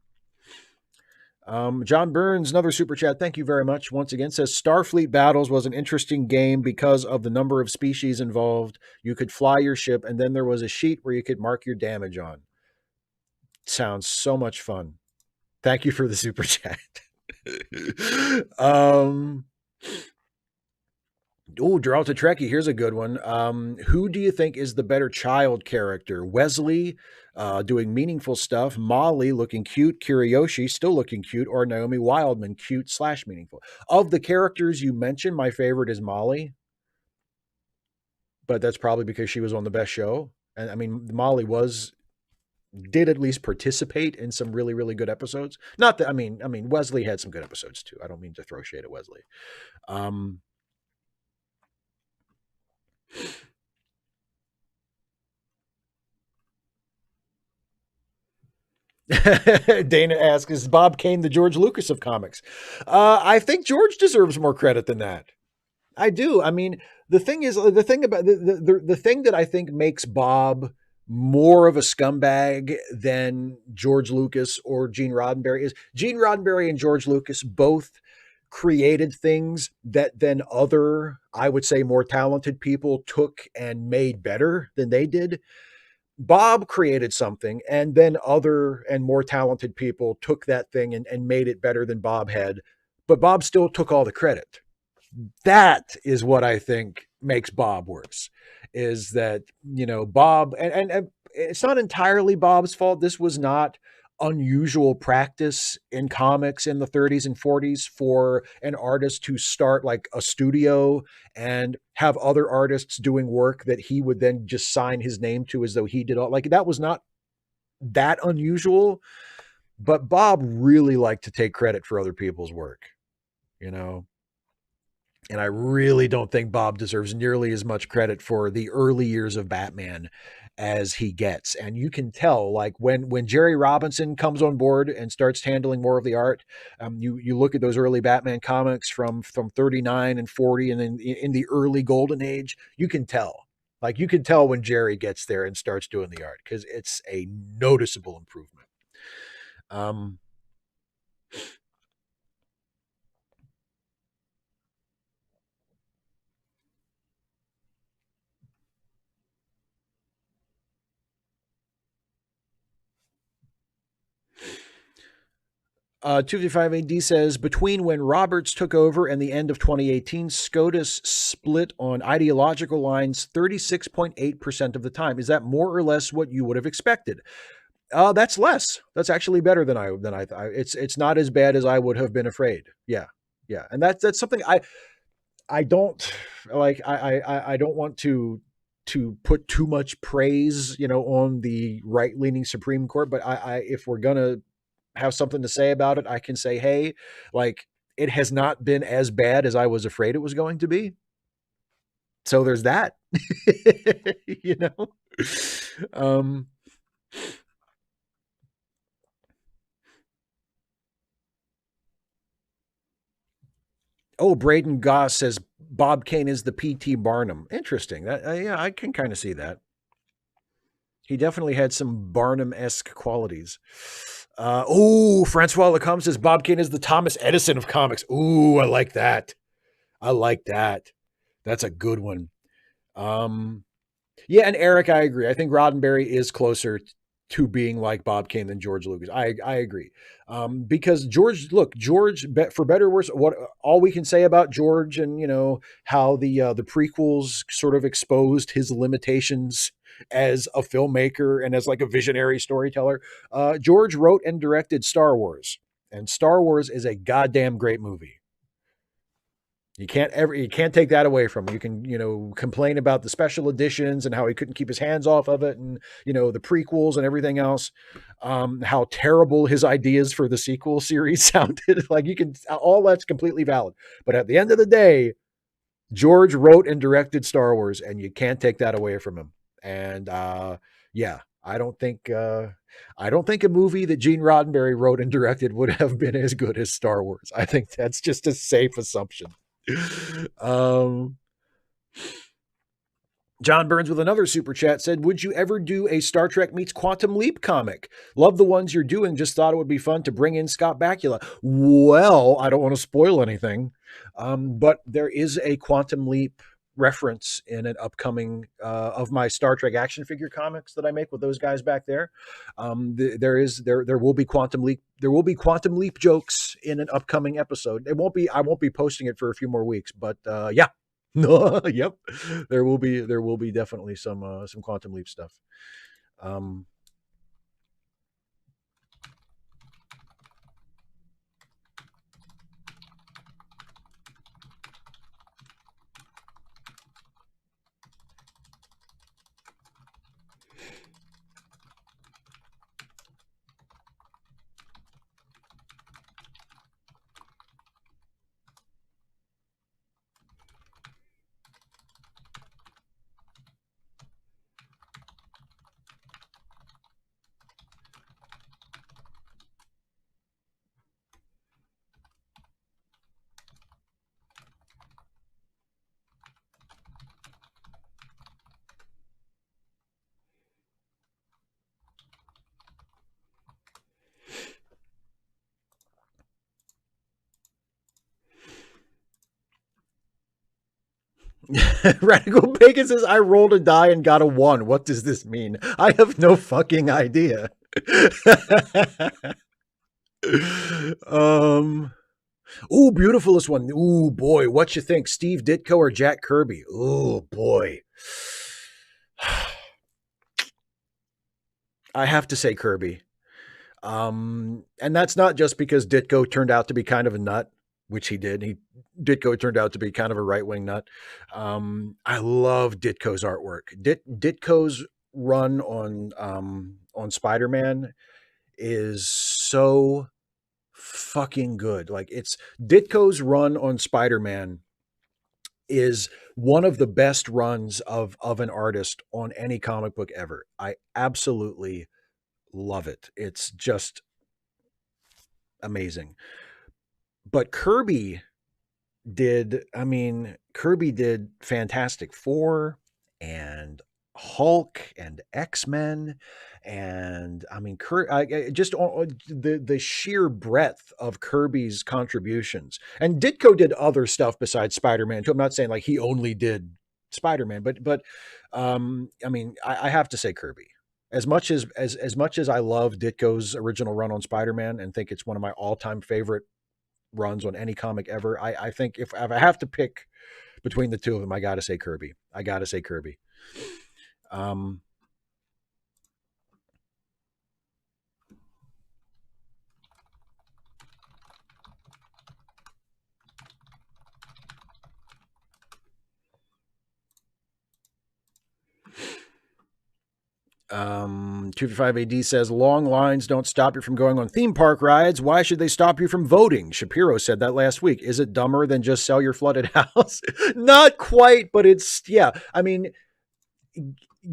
John Burns, another super chat. Thank you very much. Once again, says Starfleet Battles was an interesting game because of the number of species involved. You could fly your ship, and then there was a sheet where you could mark your damage on. Sounds so much fun. Thank you for the super chat. um, oh, Geralta Trekkie, here's a good one. Who do you think is the better child character? Wesley, doing meaningful stuff, Molly looking cute, Kiriyoshi still looking cute, or Naomi Wildman cute / meaningful? Of the characters you mentioned, my favorite is Molly, but that's probably because she was on the best show. And I mean, Molly did at least participate in some really, really good episodes. Not that I mean Wesley had some good episodes too. I don't mean to throw shade at Wesley. Um, Dana asks, is Bob Kane the George Lucas of comics? I think George deserves more credit than that. I do. I mean, the thing is, the thing about the thing that I think makes Bob more of a scumbag than George Lucas or Gene Roddenberry is Gene Roddenberry and George Lucas both created things that then other, I would say, more talented people took and made better than they did. Bob created something, and then other and more talented people took that thing and made it better than Bob had, but Bob still took all the credit. That is what I think makes Bob worse. Is that, Bob, and it's not entirely Bob's fault. This was not unusual practice in comics in the 30s and 40s for an artist to start like a studio and have other artists doing work that he would then just sign his name to as though he did all. Like, that was not that unusual, but Bob really liked to take credit for other people's work, you know. And I really don't think Bob deserves nearly as much credit for the early years of Batman as he gets. And you can tell, like, when Jerry Robinson comes on board and starts handling more of the art, you look at those early Batman comics from 39 and 40, and then in the early golden age, you can tell. Like, you can tell when Jerry gets there and starts doing the art, because it's a noticeable improvement. Um, 255 AD says, between when Roberts took over and the end of 2018, SCOTUS split on ideological lines 36.8% of the time. Is that more or less what you would have expected? That's less. That's actually better than I thought. It's not as bad as I would have been afraid. Yeah, yeah, and that's something I don't like. I don't want to put too much praise, on the right leaning Supreme Court, but I if we're gonna have something to say about it, I can say, hey, like, it has not been as bad as I was afraid it was going to be. So there's that, you know. Um, oh, Braden Goss says Bob Kane is the P.T. Barnum. Interesting. That yeah, I can kind of see that. He definitely had some Barnum-esque qualities. Francois Lacombe says Bob Kane is the Thomas Edison of comics. Ooh, I like that. I like that. That's a good one. Um, yeah, and Eric, I agree. I think Roddenberry is closer to being like Bob Kane than George Lucas. I agree. Because George, for better or worse, what all we can say about George, and how the prequels sort of exposed his limitations as a filmmaker and as like a visionary storyteller. George wrote and directed Star Wars. And Star Wars is a goddamn great movie. You can't take that away from him. You can, complain about the special editions and how he couldn't keep his hands off of it, and the prequels and everything else. How terrible his ideas for the sequel series sounded. Like, all that's completely valid. But at the end of the day, George wrote and directed Star Wars, and you can't take that away from him. And yeah, I don't think a movie that Gene Roddenberry wrote and directed would have been as good as Star Wars. I think that's just a safe assumption. Um, John Burns with another super chat said, would you ever do a Star Trek meets Quantum Leap comic? Love the ones you're doing. Just thought it would be fun to bring in Scott Bakula. Well, I don't want to spoil anything, but there is a Quantum Leap reference in an upcoming of my Star Trek action figure comics that I make with those guys back there. There will be Quantum Leap. There will be Quantum Leap jokes in an upcoming episode. I won't be posting it for a few more weeks, but yeah. Yep. There will be definitely some Quantum Leap stuff. Radical Bacon says, I rolled a die and got a 1. What does this mean? I have no fucking idea. Ooh, beautifulest one. Ooh, boy. What you think? Steve Ditko or Jack Kirby? Ooh, boy. I have to say Kirby. And that's not just because Ditko turned out to be kind of a nut, which he did. Ditko turned out to be kind of a right-wing nut. I love Ditko's artwork. Ditko's run on Spider-Man is so fucking good. Like, it's Ditko's run on Spider-Man is one of the best runs of an artist on any comic book ever. I absolutely love it. It's just amazing. But Kirby did Fantastic Four and Hulk and X-Men, and just the sheer breadth of Kirby's contributions. And Ditko did other stuff besides Spider-Man too. I'm not saying like he only did Spider-Man, but I have to say Kirby. As much as I love Ditko's original run on Spider-Man and think it's one of my all-time favorite runs on any comic ever, I think if I have to pick between the two of them, I gotta say Kirby. Um, 255 AD says, long lines don't stop you from going on theme park rides. Why should they stop you from voting? Shapiro said that last week. Is it dumber than just sell your flooded house? Not quite, but it's, yeah. I mean,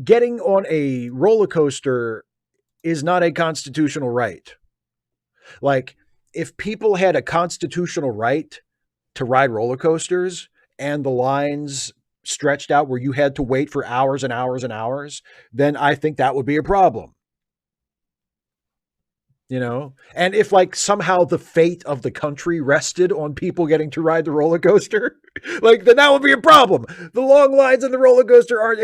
getting on a roller coaster is not a constitutional right. Like, if people had a constitutional right to ride roller coasters and the lines stretched out where you had to wait for hours and hours and hours, then I think that would be a problem. And if like somehow the fate of the country rested on people getting to ride the roller coaster, like, then that would be a problem. The long lines in the roller coaster aren't,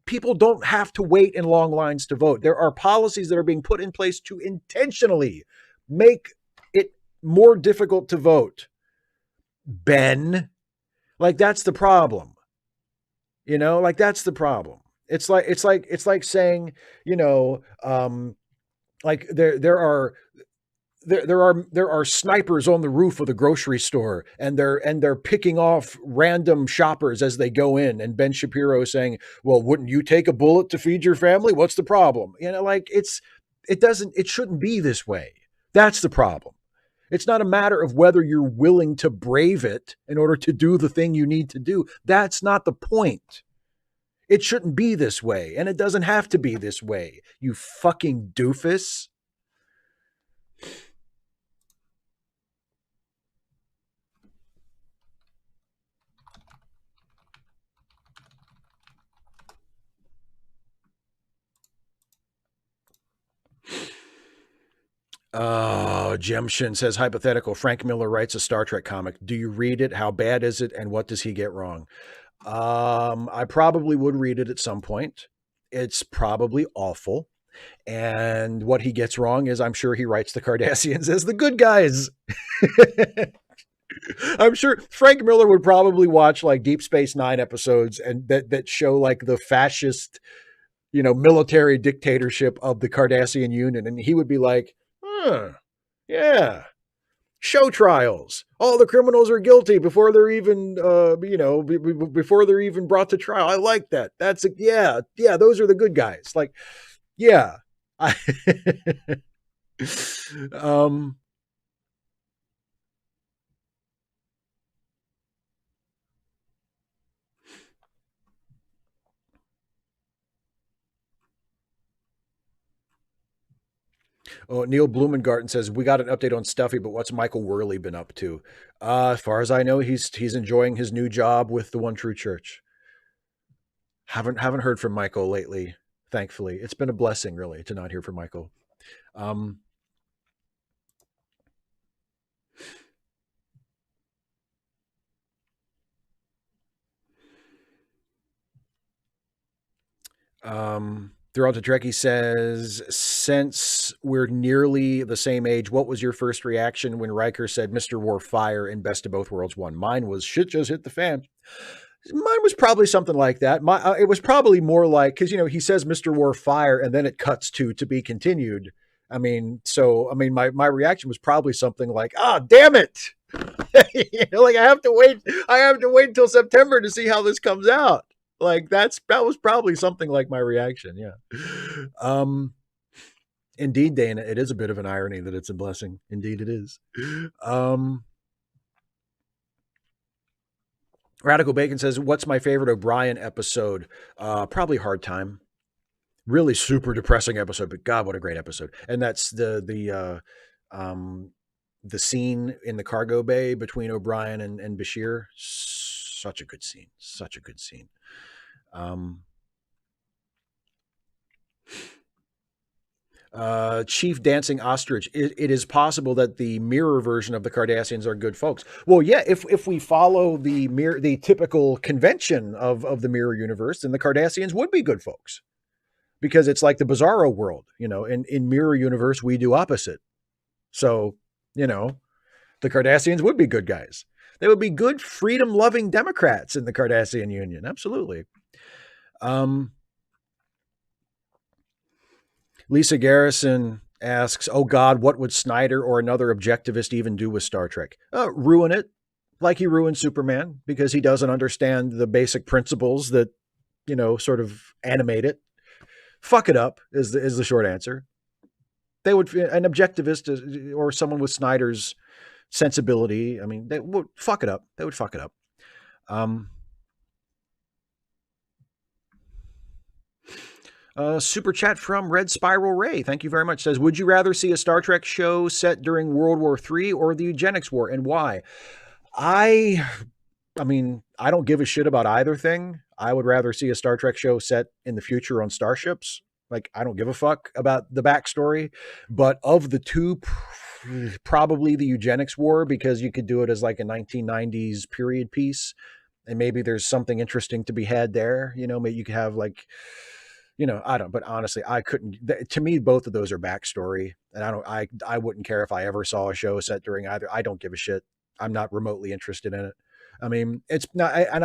people don't have to wait in long lines to vote. There are policies that are being put in place to intentionally make it more difficult to vote. Ben, like, that's the problem. That's the problem. It's like saying, like there are there are snipers on the roof of the grocery store, and they're picking off random shoppers as they go in, and Ben Shapiro saying, well, wouldn't you take a bullet to feed your family? What's the problem? Like it shouldn't be this way. That's the problem. It's not a matter of whether you're willing to brave it in order to do the thing you need to do. That's not the point. It shouldn't be this way, and it doesn't have to be this way, you fucking doofus. Oh, Jemshin says, hypothetical. Frank Miller writes a Star Trek comic. Do you read it? How bad is it? And what does he get wrong? I probably would read it at some point. It's probably awful. And what he gets wrong is I'm sure he writes the Cardassians as the good guys. I'm sure Frank Miller would probably watch like Deep Space Nine episodes and that show like the fascist, military dictatorship of the Cardassian Union. And he would be like, yeah, show trials. All the criminals are guilty before they're even, before they're even brought to trial. I like that. Yeah. Those are the good guys. Like, yeah. Oh, Neil Blumengarten says, we got an update on Stuffy, but what's Michael Worley been up to? As far as I know, he's enjoying his new job with the One True Church. Haven't heard from Michael lately, thankfully. It's been a blessing, really, to not hear from Michael. Throughout the Trekkie says, since we're nearly the same age, what was your first reaction when Riker said Mr. War fire in Best of Both Worlds 1? Mine was shit just hit the fan. Mine was probably something like that. It was probably more like, because, he says Mr. War fire and then it cuts to be continued. My reaction was probably something like, damn it. Like I have to wait until September to see how this comes out. Like that was probably something like my reaction. Yeah. Indeed, Dana, it is a bit of an irony that it's a blessing. Indeed it is. Radical Bacon says, what's my favorite O'Brien episode? Probably Hard Time. Really super depressing episode, but God, what a great episode. And that's the scene in the cargo bay between O'Brien and Bashir. Such a good scene. Such a good scene. Chief Dancing Ostrich. It is possible that the mirror version of the Cardassians are good folks. Well, yeah, if we follow the typical convention of the mirror universe, then the Cardassians would be good folks. Because it's like the Bizarro world, in mirror universe, we do opposite. So, the Cardassians would be good guys. They would be good freedom-loving Democrats in the Cardassian Union. Absolutely. Lisa Garrison asks, oh God, what would Snyder or another objectivist even do with Star Trek? Ruin it, like he ruined Superman, because he doesn't understand the basic principles that, sort of animate it. Fuck it up is the short answer. They would, an objectivist or someone with Snyder's sensibility, they would fuck it up. They would fuck it up. Super chat from Red Spiral Ray. Thank you very much. Says, would you rather see a Star Trek show set during World War III or the Eugenics War, and why? I don't give a shit about either thing. I would rather see a Star Trek show set in the future on starships. Like, I don't give a fuck about the backstory. But of the two, probably the Eugenics War, because you could do it as like a 1990s period piece. And maybe there's something interesting to be had there. Maybe you could have like, but honestly, I couldn't, to me, both of those are backstory. And I wouldn't care if I ever saw a show set during either. I don't give a shit. I'm not remotely interested in it. I mean, it's not, and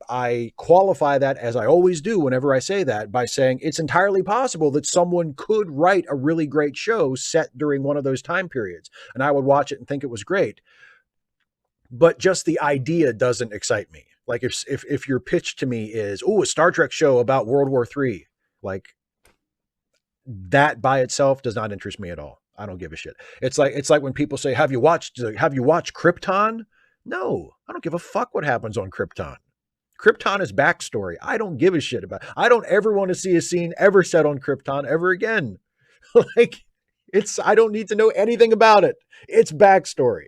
I qualify that, as I always do whenever I say that, by saying it's entirely possible that someone could write a really great show set during one of those time periods, and I would watch it and think it was great. But just the idea doesn't excite me. Like if your pitch to me is, oh, a Star Trek show about World War III, like that by itself does not interest me at all. I don't give a shit. It's like when people say, have you watched Krypton? No, I don't give a fuck what happens on Krypton. Krypton is backstory. I don't give a shit about. I don't ever want to see a scene ever set on Krypton ever again. Like I don't need to know anything about it. It's backstory.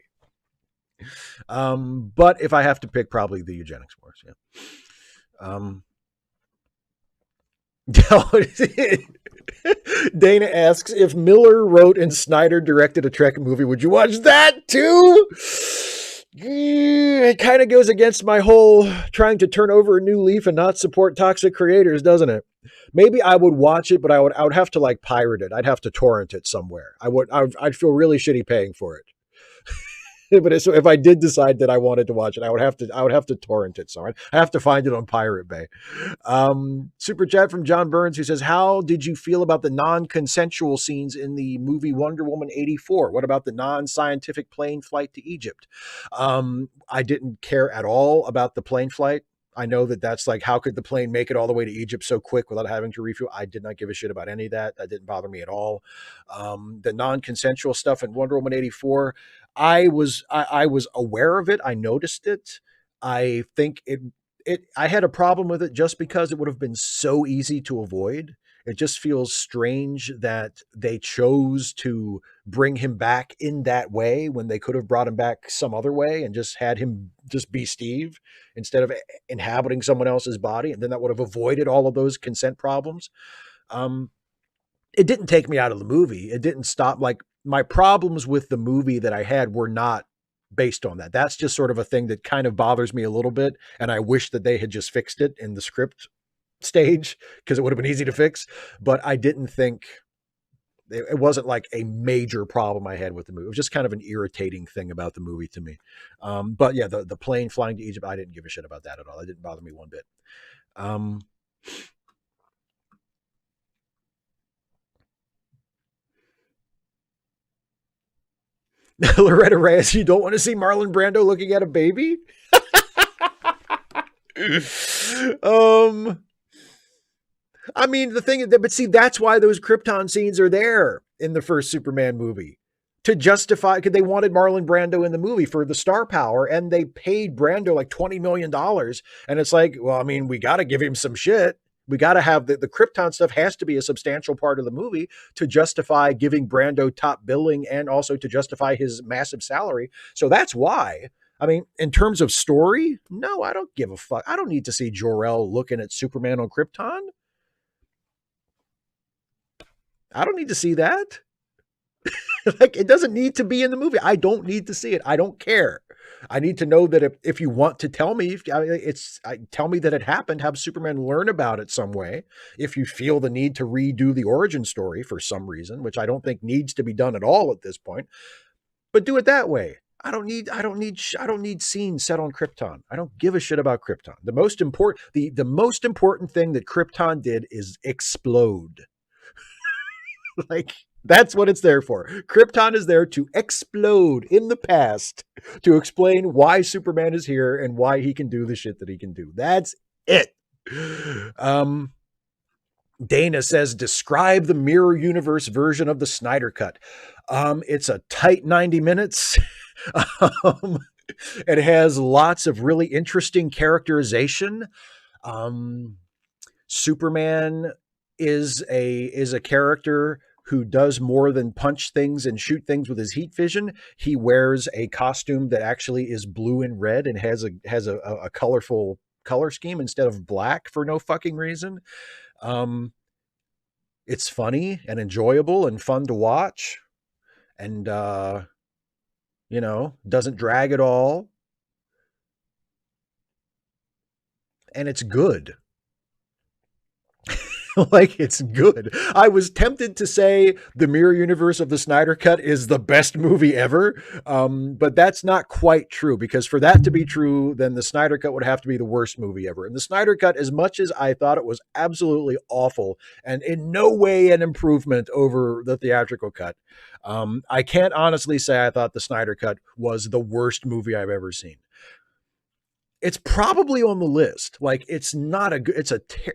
But if I have to pick, probably the eugenics wars. Yeah. Dana asks, if Miller wrote and Snyder directed a Trek movie, would you watch that too? It kind of goes against my whole trying to turn over a new leaf and not support toxic creators, doesn't it? Maybe I would watch it, but I would have to like pirate it. I'd have to torrent it somewhere. I'd feel really shitty paying for it. But so if I did decide that I wanted to watch it, I would have to torrent it. So I have to find it on Pirate Bay. Super chat from John Burns, who says, how did you feel about the non-consensual scenes in the movie Wonder Woman 84? What about the non-scientific plane flight to Egypt? I didn't care at all about the plane flight. I know that that's like, how could the plane make it all the way to Egypt so quick without having to refuel? I did not give a shit about any of that. That didn't bother me at all. The non-consensual stuff in Wonder Woman 84, I was aware of it. I noticed it. I think I had a problem with it just because it would have been so easy to avoid. It just feels strange that they chose to bring him back in that way when they could have brought him back some other way and just had him just be Steve instead of inhabiting someone else's body. And then that would have avoided all of those consent problems. Um, it didn't take me out of the movie. It didn't stop. Like, my problems with the movie that I had were not based on that. That's just sort of a thing that kind of bothers me a little bit. And I wish that they had just fixed it in the script stage because it would have been easy to fix. But I didn't think it wasn't like a major problem I had with the movie. It was just kind of an irritating thing about the movie to me. But yeah, the plane flying to Egypt, I didn't give a shit about that at all. It didn't bother me one bit. Loretta Reyes, you don't want to see Marlon Brando looking at a baby? I mean, the thing, but see, that's why those Krypton scenes are there in the first Superman movie to justify, because they wanted Marlon Brando in the movie for the star power, and they paid Brando like $20 million. And it's like, well, I mean, we got to give him some shit. We got to have the Krypton stuff has to be a substantial part of the movie to justify giving Brando top billing and also to justify his massive salary. So that's why. I mean, in terms of story, no, I don't give a fuck. I don't need to see Jor-El looking at Superman on Krypton. I don't need to see that. Like, it doesn't need to be in the movie. I don't need to see it. I don't care. I need to know that if you want to tell me, tell me that it happened, have Superman learn about it some way. If you feel the need to redo the origin story for some reason, which I don't think needs to be done at all at this point, but do it that way. I don't need scenes set on Krypton. I don't give a shit about Krypton. The most important thing that Krypton did is explode. Like, that's what it's there for. Krypton is there to explode in the past to explain why Superman is here and why he can do the shit that he can do. That's it. Dana says, describe the mirror universe version of the Snyder Cut. It's a tight 90 minutes. It has lots of really interesting characterization. Superman is a character who does more than punch things and shoot things with his heat vision. He wears a costume that actually is blue and red and has a colorful color scheme instead of black for no fucking reason. It's funny and enjoyable and fun to watch, and doesn't drag at all, and it's good. Like, it's good. I was tempted to say the mirror universe of the Snyder Cut is the best movie ever, but that's not quite true, because for that to be true, then the Snyder Cut would have to be the worst movie ever. And the Snyder Cut, as much as I thought it was absolutely awful and in no way an improvement over the theatrical cut, I can't honestly say I thought the Snyder Cut was the worst movie I've ever seen. It's probably on the list. Like, it's not a good.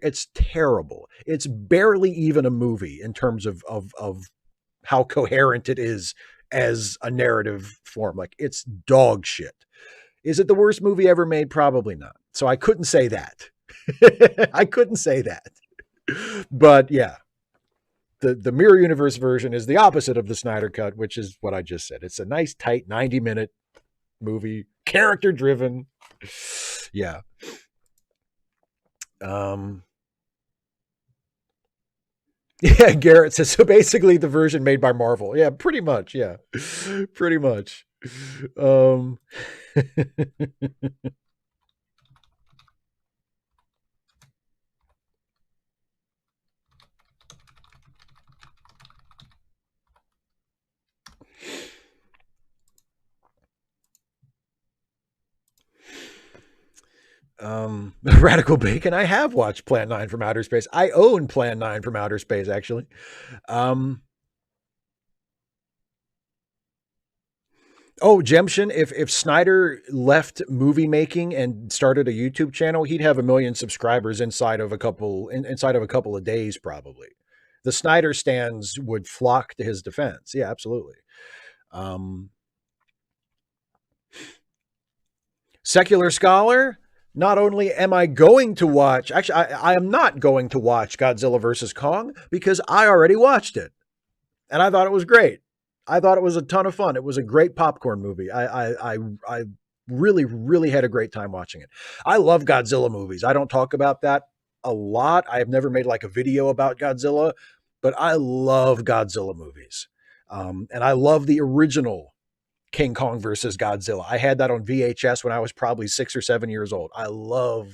It's terrible. It's barely even a movie in terms of how coherent it is as a narrative form. Like, it's dog shit. Is it the worst movie ever made? Probably not. So I couldn't say that. I couldn't say that. But yeah, the Mirror Universe version is the opposite of the Snyder Cut, which is what I just said. It's a nice, tight 90-minute movie, character driven. Yeah. Yeah, Garrett says, so basically the version made by Marvel. Yeah, pretty much. Yeah. Pretty much. Um Radical Bacon. I have watched Plan 9 from Outer Space. I own Plan 9 from Outer Space, actually. Um Oh, Jemshin, if Snyder left movie making and started a YouTube channel, he'd have 1 million subscribers inside of a couple of days, probably. The Snyder stands would flock to his defense. Yeah, absolutely. Um, Secular Scholar. Not only am I going to watch, actually, I am not going to watch Godzilla versus Kong because I already watched it and I thought it was great. I thought it was a ton of fun. It was a great popcorn movie. I really, really had a great time watching it. I love Godzilla movies. I don't talk about that a lot. I have never made like a video about Godzilla, but I love Godzilla movies. And I love the original King Kong versus Godzilla. I had that on VHS when I was probably 6 or 7 years old. I love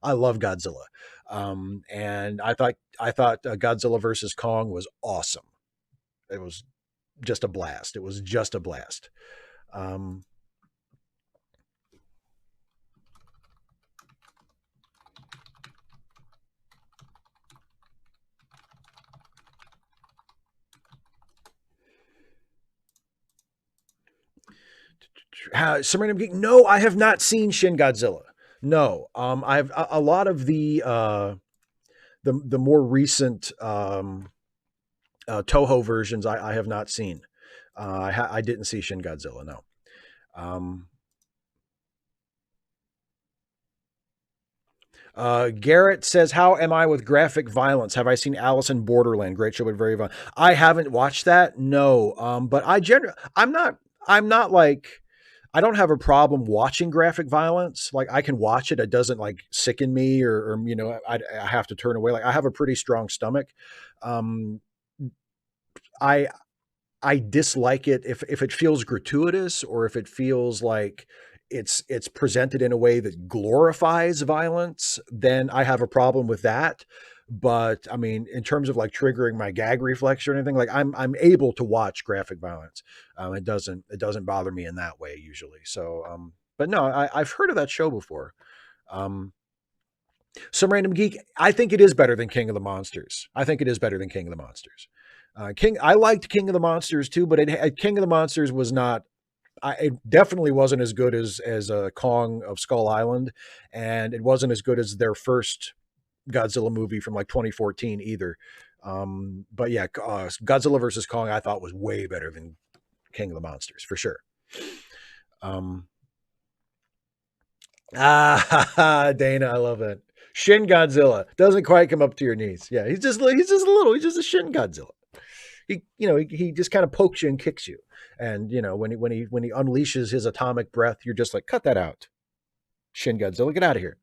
Godzilla. And I thought Godzilla versus Kong was awesome. It was just a blast. It was just a blast. Um, no, I have not seen Shin Godzilla. No, I've a lot of the more recent Toho versions I have not seen. I didn't see Shin Godzilla. No. Um, Garrett says, "How am I with graphic violence? Have I seen Alice in Borderland? Great show, but very violent. I haven't watched that. No, but I'm not like I don't have a problem watching graphic violence. Like, I can watch it; it doesn't like sicken me, or I have to turn away. Like, I have a pretty strong stomach. Um, I I dislike it if it feels gratuitous or if it feels like it's presented in a way that glorifies violence, then I have a problem with that. But I mean, in terms of like triggering my gag reflex or anything, like I'm able to watch graphic violence. It doesn't bother me in that way usually. So but no, I've heard of that show before. Um, some random geek. I think it is better than King of the Monsters. I think it is better than King of the Monsters. I liked King of the Monsters too, but King of the Monsters was not. It definitely wasn't as good as Kong of Skull Island, and it wasn't as good as their first Godzilla movie from like 2014 either. But yeah, Godzilla versus Kong I thought was way better than King of the Monsters for sure. Um, Dana, I love that. Shin Godzilla doesn't quite come up to your knees. Yeah, he's just a Shin Godzilla. He just kind of pokes you and kicks you. And when he unleashes his atomic breath, you're just like, cut that out. Shin Godzilla, get out of here.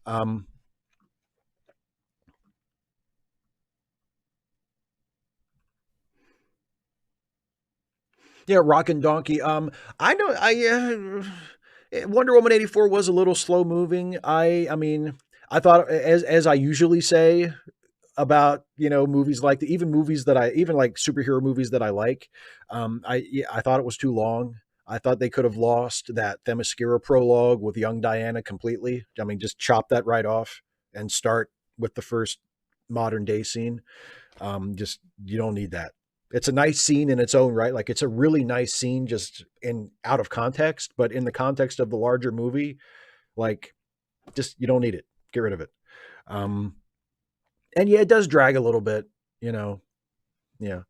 Um yeah, Rockin' Donkey. I know I Wonder Woman 84 was a little slow moving. I mean, I thought, as I usually say about movies like even movies that I even like superhero movies that I like, I thought it was too long. I thought they could have lost that Themyscira prologue with young Diana completely. I mean, just chop that right off and start with the first modern day scene. Just you don't need that. It's a nice scene in its own right. Like it's a really nice scene just in out of context, but in the context of the larger movie, like just you don't need it. Get rid of it. Um, and yeah, it does drag a little bit, you know. Yeah.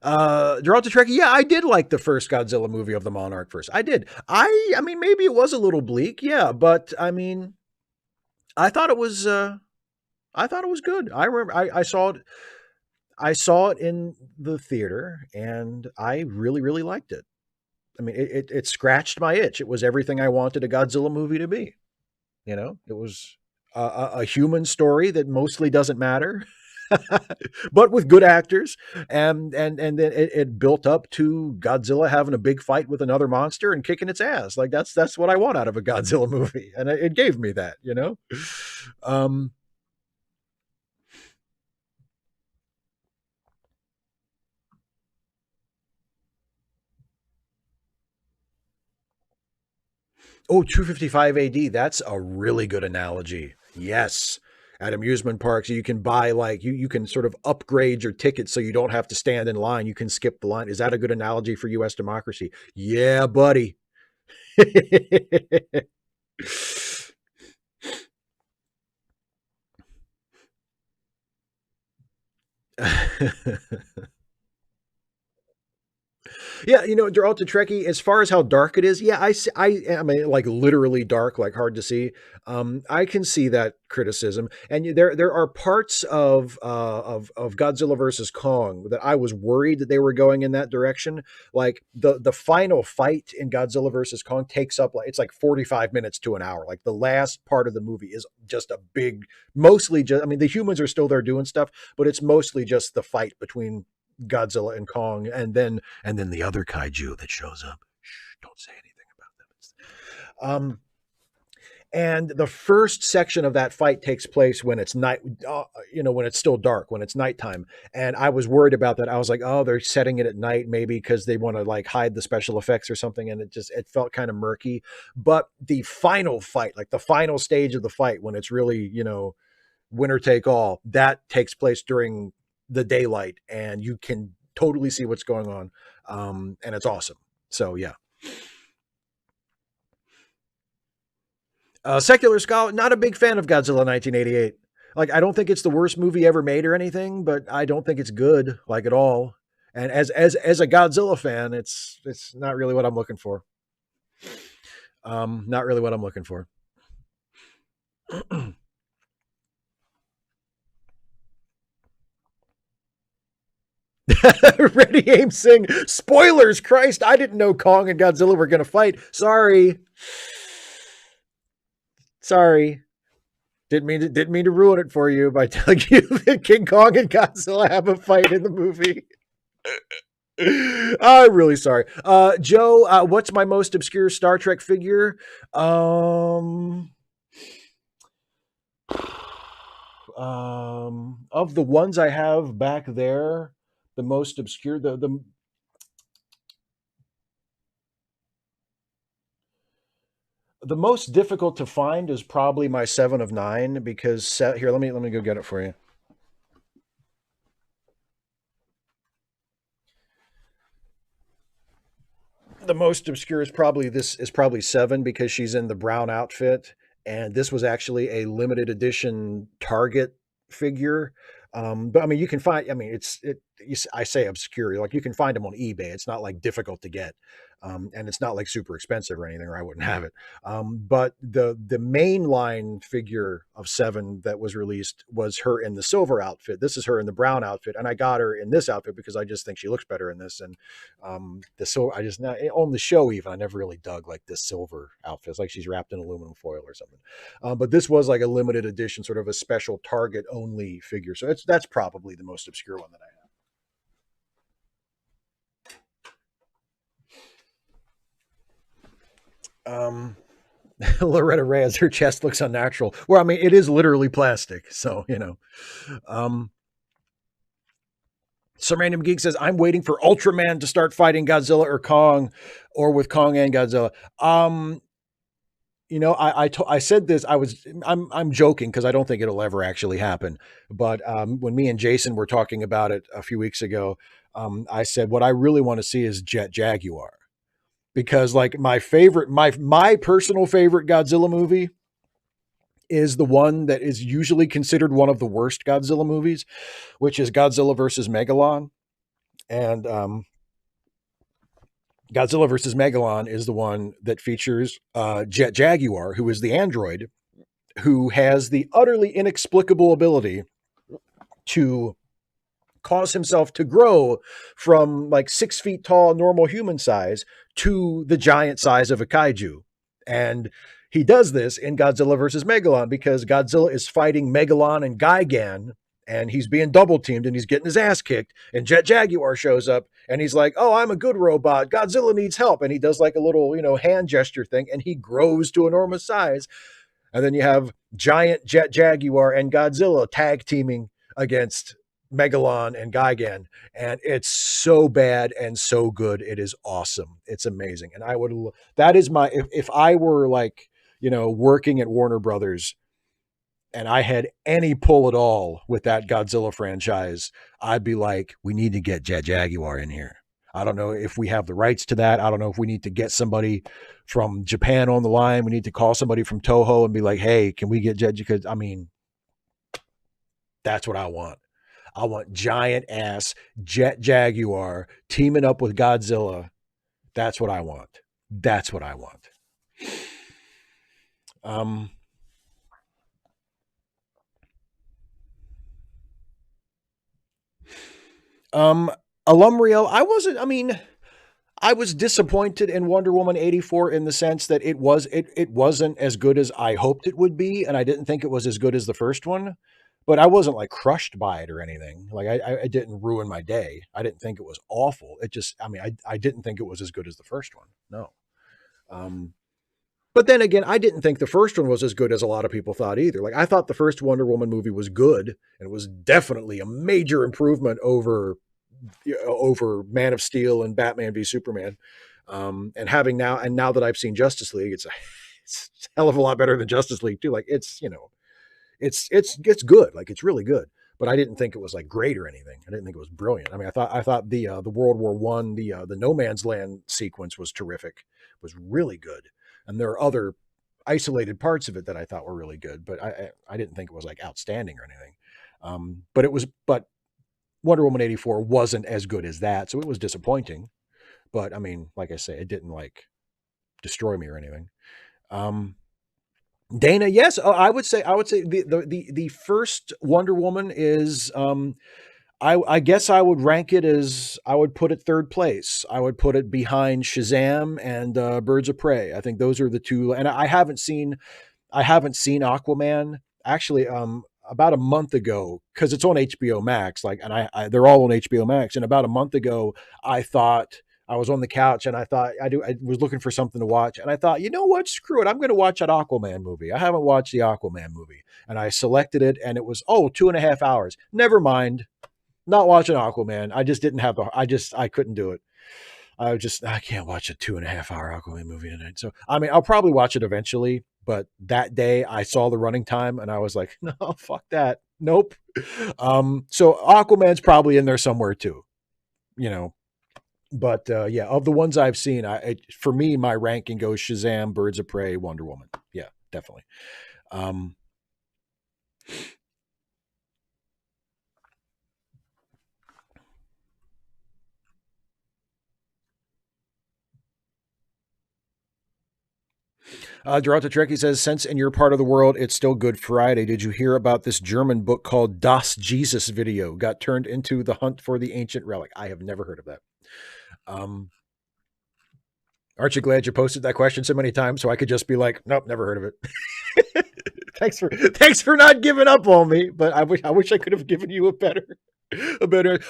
Geraldo Trekkie, yeah, I did like the first Godzilla movie of the Monarch first. I did. I mean, maybe it was a little bleak, yeah, but I mean, I thought it was I thought it was good. I remember I saw it in the theater and I really, really liked it. I mean, it scratched my itch. It was everything I wanted a Godzilla movie to be. It was a human story that mostly doesn't matter, but with good actors, and then it built up to Godzilla having a big fight with another monster and kicking its ass. Like that's what I want out of a Godzilla movie, and it gave me that. Um, Oh, 255 AD. That's a really good analogy. Yes. At amusement parks, you can buy like you can sort of upgrade your ticket so you don't have to stand in line. You can skip the line. Is that a good analogy for US democracy? Yeah, buddy. Yeah, Geraldo Trekkie, as far as how dark it is, yeah, I mean, like literally dark, like hard to see. I can see that criticism, and there are parts of Godzilla versus Kong that I was worried that they were going in that direction. Like the final fight in Godzilla versus Kong takes up like it's like 45 minutes to an hour. Like the last part of the movie is just a big, mostly just. I mean, the humans are still there doing stuff, but it's mostly just the fight between Godzilla and Kong, and then the other kaiju that shows up. Shh, don't say anything about them. And the first section of that fight takes place when it's night, when it's still dark, when it's nighttime. And I was worried about that. I was like, oh, they're setting it at night, maybe because they want to like hide the special effects or something. And it felt kind of murky. But the final fight, like the final stage of the fight, when it's really, winner take all, that takes place during the daylight and you can totally see what's going on. And it's awesome. So yeah. Secular Scholar, not a big fan of Godzilla 1988. Like, I don't think it's the worst movie ever made or anything, but I don't think it's good, like at all. And as a Godzilla fan, it's not really what I'm looking for. Not really what I'm looking for. Ready, aim, sing. Spoilers, Christ! I didn't know Kong and Godzilla were gonna fight. Sorry, sorry. Didn't mean to ruin it for you by telling you that King Kong and Godzilla have a fight in the movie. I'm really sorry. Joe, what's my most obscure Star Trek figure? Um, of the ones I have back there, the most obscure, the most difficult to find is probably my Seven of Nine because here, let me go get it for you. The most obscure is probably Seven because she's in the brown outfit, and this was actually a limited edition Target figure. But I mean, you can find. I mean, I say obscure, like you can find them on eBay. It's not like difficult to get, and it's not like super expensive or anything, or I wouldn't have it. But the mainline figure of Seven that was released was her in the silver outfit. This is her in the brown outfit, and I got her in this outfit because I just think she looks better in this. And the so I just not on the show even I never really dug like this silver outfit. It's like she's wrapped in aluminum foil or something. But this was like a limited edition, sort of a special Target only figure. So that's probably the most obscure one that I have. Um, Loretta Reyes, her chest looks unnatural. Well, I mean, it is literally plastic. So, Um, Some random geek says, I'm waiting for Ultraman to start fighting Godzilla or Kong, or with Kong and Godzilla. I said this. I'm joking because I don't think it'll ever actually happen. But when me and Jason were talking about it a few weeks ago, I said what I really want to see is Jet Jaguar, because like my personal favorite Godzilla movie is the one that is usually considered one of the worst Godzilla movies, which is Godzilla versus Megalon. And Godzilla versus Megalon is the one that features Jet Jaguar, who is the android who has the utterly inexplicable ability to cause himself to grow from like 6 feet tall, normal human size, to the giant size of a kaiju. And he does this in Godzilla versus Megalon because Godzilla is fighting Megalon and Gigan, and he's being double teamed and he's getting his ass kicked. And Jet Jaguar shows up and he's like, "Oh, I'm a good robot. Godzilla needs help." And he does like a little, hand gesture thing, and he grows to enormous size. And then you have giant Jet Jaguar and Godzilla tag teaming against Megalon and Gigan. And it's so bad and so good. It is awesome. It's amazing. And that is if I were like, working at Warner Brothers and I had any pull at all with that Godzilla franchise, I'd be like, we need to get Jet Jaguar in here. I don't know if we have the rights to that. I don't know if we need to get somebody from Japan on the line. We need to call somebody from Toho and be like, hey, can we get Jet? Because I mean, that's what I want. I want giant ass Jet Jaguar teaming up with Godzilla. That's what I want. That's what I want. Alumriel, I was disappointed in Wonder Woman 84 in the sense that it wasn't as good as I hoped it would be, and I didn't think it was as good as the first one, but I wasn't like crushed by it or anything. Like I didn't ruin my day. I didn't think it was awful. It just, I didn't think it was as good as the first one. No. But then again, I didn't think the first one was as good as a lot of people thought either. Like I thought the first Wonder Woman movie was good, and it was definitely a major improvement over Man of Steel and Batman v Superman. And now that I've seen Justice League, it's a hell of a lot better than Justice League too. Like it's good. Like it's really good. But I didn't think it was like great or anything. I didn't think it was brilliant. I mean, I thought the World War One, the No Man's Land sequence was terrific. It was really good. And there are other isolated parts of it that I thought were really good, but I didn't think it was like outstanding or anything. But Wonder Woman 84 wasn't as good as that, so it was disappointing. But I mean, like I say, it didn't like destroy me or anything. Dana, yes, I would say the first Wonder Woman is I guess I would rank it as I would put it third place. I would put it behind Shazam and Birds of Prey. I think those are the two. And I haven't seen Aquaman actually. About a month ago, because it's on HBO Max, like, and I they're all on HBO Max. And about a month ago, I thought I was on the couch and I thought I was looking for something to watch, and I thought, you know what, screw it, I'm going to watch that Aquaman movie. I haven't watched the Aquaman movie, and I selected it, and it was 2.5 hours. Never mind, not watching Aquaman. I just didn't have I couldn't do it. I can't watch a 2.5 hour Aquaman movie tonight. So, I mean, I'll probably watch it eventually, but that day I saw the running time and I was like, no, fuck that. Nope. So Aquaman's probably in there somewhere too, but yeah, of the ones I've seen, for me, my ranking goes Shazam, Birds of Prey, Wonder Woman. Yeah, definitely. Dorota Trekkie says, since in your part of the world, it's still Good Friday. Did you hear about this German book called Das Jesus Video? Got turned into The Hunt for the Ancient Relic. I have never heard of that. Aren't you glad you posted that question so many times so I could just be like, nope, never heard of it. thanks for not giving up on me, but I wish I could have given you a better.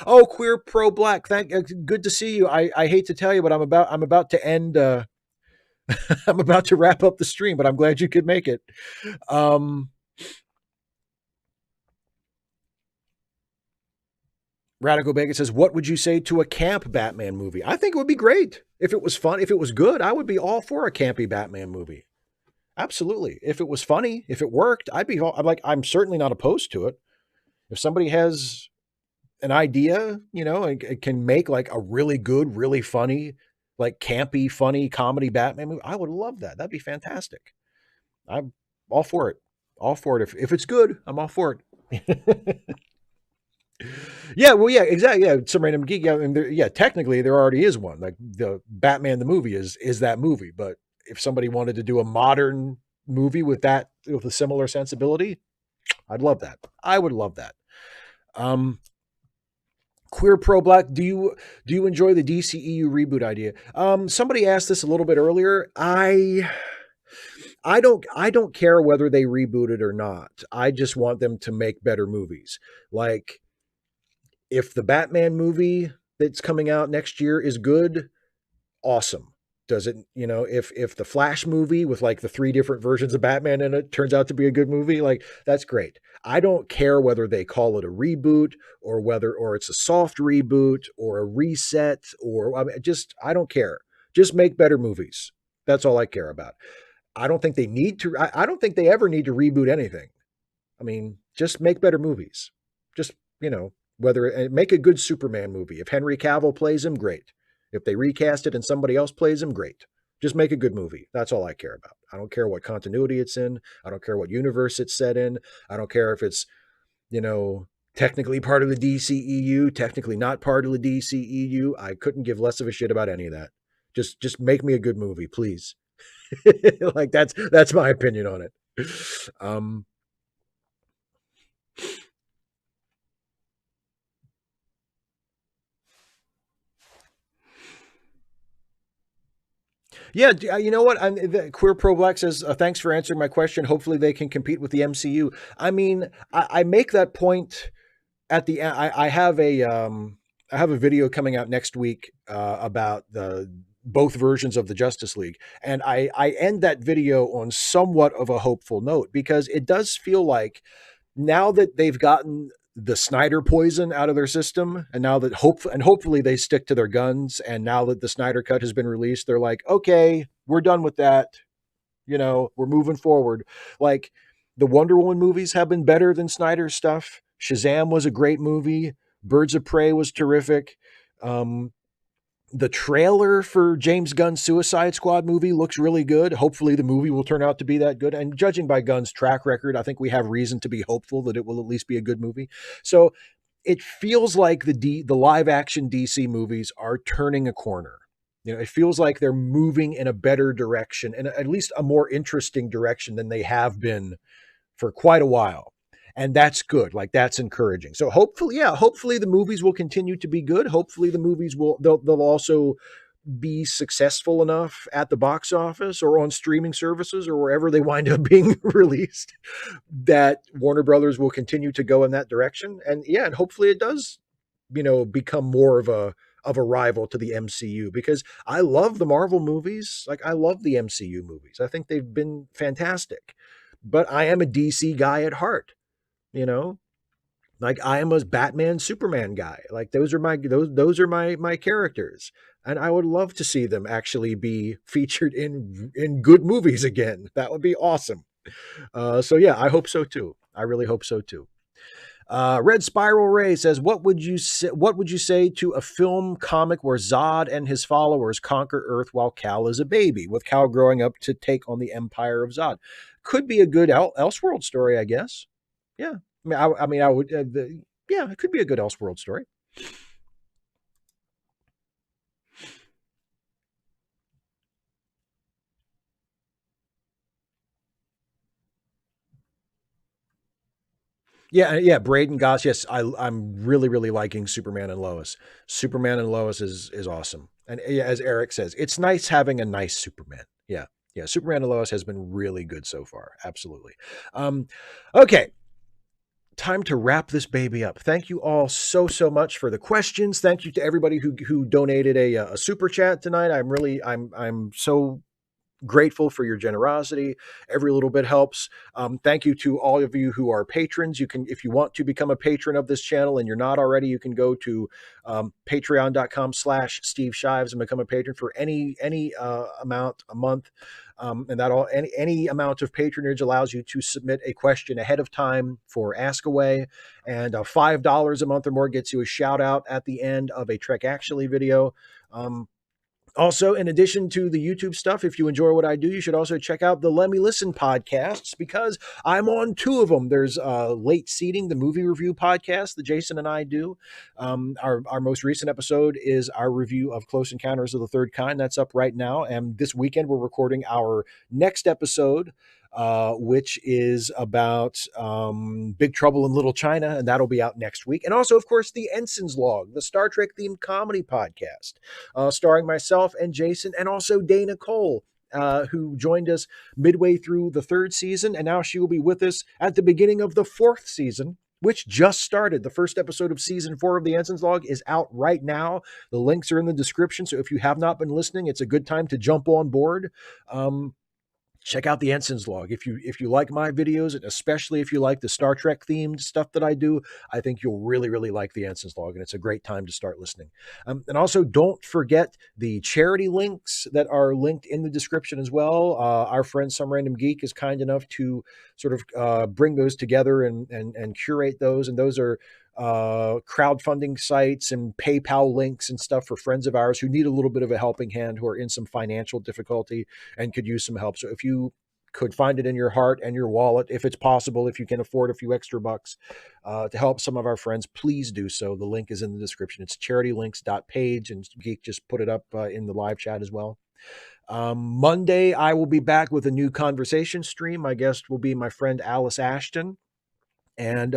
Oh, queer pro black. Good to see you. I hate to tell you, but I'm about to end I'm about to wrap up the stream, but I'm glad you could make it. Radical Bacon says, "What would you say to a camp Batman movie?" I think it would be great if it was fun. If it was good, I would be all for a campy Batman movie. Absolutely. If it was funny, if it worked, I'm like, I'm certainly not opposed to it. If somebody has an idea, and it can make like a really good, really funny, like campy, funny comedy Batman movie, I would love that. That'd be fantastic. I'm all for it. All for it. If it's good, I'm all for it. Yeah, well, yeah, exactly. Yeah, some random geek. Yeah, and yeah, technically there already is one. Like the Batman the movie is that movie. But if somebody wanted to do a modern movie with a similar sensibility, I'd love that. I would love that. Um, Queer Pro Black, do you enjoy the DCEU reboot idea? Somebody asked this a little bit earlier. I don't care whether they reboot it or not. I just want them to make better movies. Like if the Batman movie that's coming out next year is good, awesome. Does it, if the Flash movie with like the three different versions of Batman in it turns out to be a good movie, like that's great. I don't care whether they call it a reboot or it's a soft reboot or a reset or I don't care. Just make better movies. That's all I care about. I don't think they need to. I don't think they ever need to reboot anything. I mean, just make better movies. Just, whether make a good Superman movie. If Henry Cavill plays him, great. If they recast it and somebody else plays him, great. Just make a good movie. That's all I care about. I don't care what continuity it's in. I don't care what universe it's set in. I don't care if it's, technically part of the DCEU, technically not part of the DCEU. I couldn't give less of a shit about any of that. Just make me a good movie, please. Like that's my opinion on it. Um, Yeah, you know what? Queer Pro Black says, "Thanks for answering my question. Hopefully, they can compete with the MCU." I mean, I make that point at the end. I have a video coming out next week about the both versions of the Justice League, and I end that video on somewhat of a hopeful note because it does feel like now that they've gotten the Snyder poison out of their system, and now that hopefully they stick to their guns, and now that the Snyder cut has been released, they're like, okay, we're done with that. We're moving forward. Like the Wonder Woman movies have been better than Snyder's stuff. Shazam was a great movie. Birds of Prey was terrific. Um, the trailer for James Gunn's Suicide Squad movie looks really good. Hopefully the movie will turn out to be that good. And judging by Gunn's track record, I think we have reason to be hopeful that it will at least be a good movie. So it feels like the live action DC movies are turning a corner. It feels like they're moving in a better direction and at least a more interesting direction than they have been for quite a while. And that's good. Like that's encouraging. So hopefully the movies will continue to be good. Hopefully the movies they'll also be successful enough at the box office or on streaming services or wherever they wind up being released that Warner Brothers will continue to go in that direction. And hopefully it does, become more of a rival to the MCU because I love the Marvel movies. Like I love the MCU movies. I think they've been fantastic. But I am a DC guy at heart, you know? Like I am a Batman Superman guy. Like those are my characters. And I would love to see them actually be featured in good movies again. That would be awesome. So yeah, I hope so too. I really hope so too. Red Spiral Ray says, What would you say to a film comic where Zod and his followers conquer Earth while Kal is a baby, with Kal growing up to take on the Empire of Zod? Could be a good Elseworld story, I guess. Yeah, I would. Yeah, it could be a good Elseworld story. Yeah. Braden Goss. Yes, I'm really, really liking Superman and Lois. Superman and Lois is awesome. And yeah, as Eric says, it's nice having a nice Superman. Yeah. Superman and Lois has been really good so far. Absolutely. Um, okay. Time to wrap this baby up. Thank you all so much for the questions. Thank you to everybody who donated a super chat tonight. I'm so grateful for your generosity. Every little bit helps. Thank you to all of you who are patrons. You can, if you want to become a patron of this channel and you're not already, you can go to patreon.com/Steve Shives and become a patron for any amount a month. And that all any amount of patronage allows you to submit a question ahead of time for Ask Away, and $5 a month or more gets you a shout out at the end of a Trek Actually video. Also, in addition to the YouTube stuff, if you enjoy what I do, you should also check out the Let Me Listen podcasts, because I'm on two of them. There's Late Seating, the movie review podcast that Jason and I do. Our most recent episode is our review of Close Encounters of the Third Kind. That's up right now. And this weekend, we're recording our next episode, which is about Big Trouble in Little China, and that'll be out next week. And also, of course, the Ensign's Log, the Star Trek themed comedy podcast, starring myself and Jason, and also Dana Cole, who joined us midway through the third season, and now she will be with us at the beginning of the fourth season, which just started. The first episode of season 4 of the Ensign's Log is out right now. The links are in the description, so if you have not been listening, it's a good time to jump on board. Check out the Ensign's Log. If you like my videos, and especially if you like the Star Trek themed stuff that I do, I think you'll really, really like the Ensign's Log, and it's a great time to start listening. And also, don't forget the charity links that are linked in the description as well. Our friend Some Random Geek is kind enough to sort of bring those together and curate those, and those are crowdfunding sites and PayPal links and stuff for friends of ours who need a little bit of a helping hand, who are in some financial difficulty and could use some help. So if you could find it in your heart and your wallet, if it's possible, if you can afford a few extra bucks to help some of our friends, please do so. The link is in the description. It's charitylinks.page, and Geek just put it up in the live chat as well. Monday, I will be back with a new conversation stream. My guest will be my friend Alice Ashton. And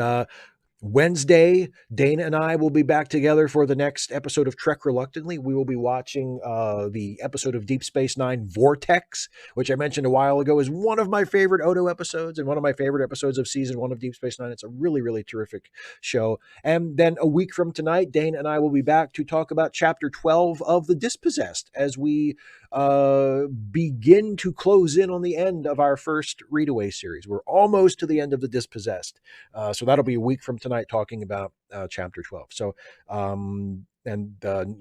Wednesday, Dana and I will be back together for the next episode of Trek Reluctantly. We will be watching the episode of Deep Space Nine, Vortex, which I mentioned a while ago is one of my favorite Odo episodes and one of my favorite episodes of season 1 of Deep Space Nine. It's a really, really terrific show. And then a week from tonight, Dana and I will be back to talk about Chapter 12 of The Dispossessed as we begin to close in on the end of our first readaway series. We're almost to the end of The Dispossessed. So that'll be a week from tonight, talking about Chapter 12. So, and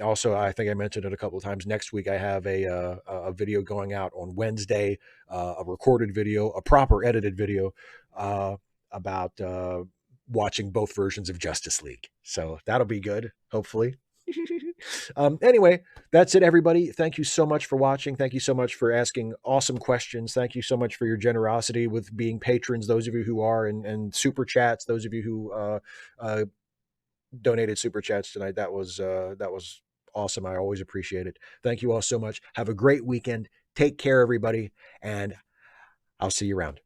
also, I think I mentioned it a couple of times, next week I have a video going out on Wednesday, a recorded video, a proper edited video about watching both versions of Justice League. So that'll be good, hopefully. Anyway, that's it, everybody. Thank you so much for watching. Thank you so much for asking awesome questions. Thank you so much for your generosity with being patrons, those of you who are, and super chats, those of you who donated super chats tonight. That was awesome. I always appreciate it. Thank you all so much. Have a great weekend. Take care, everybody, and I'll see you around.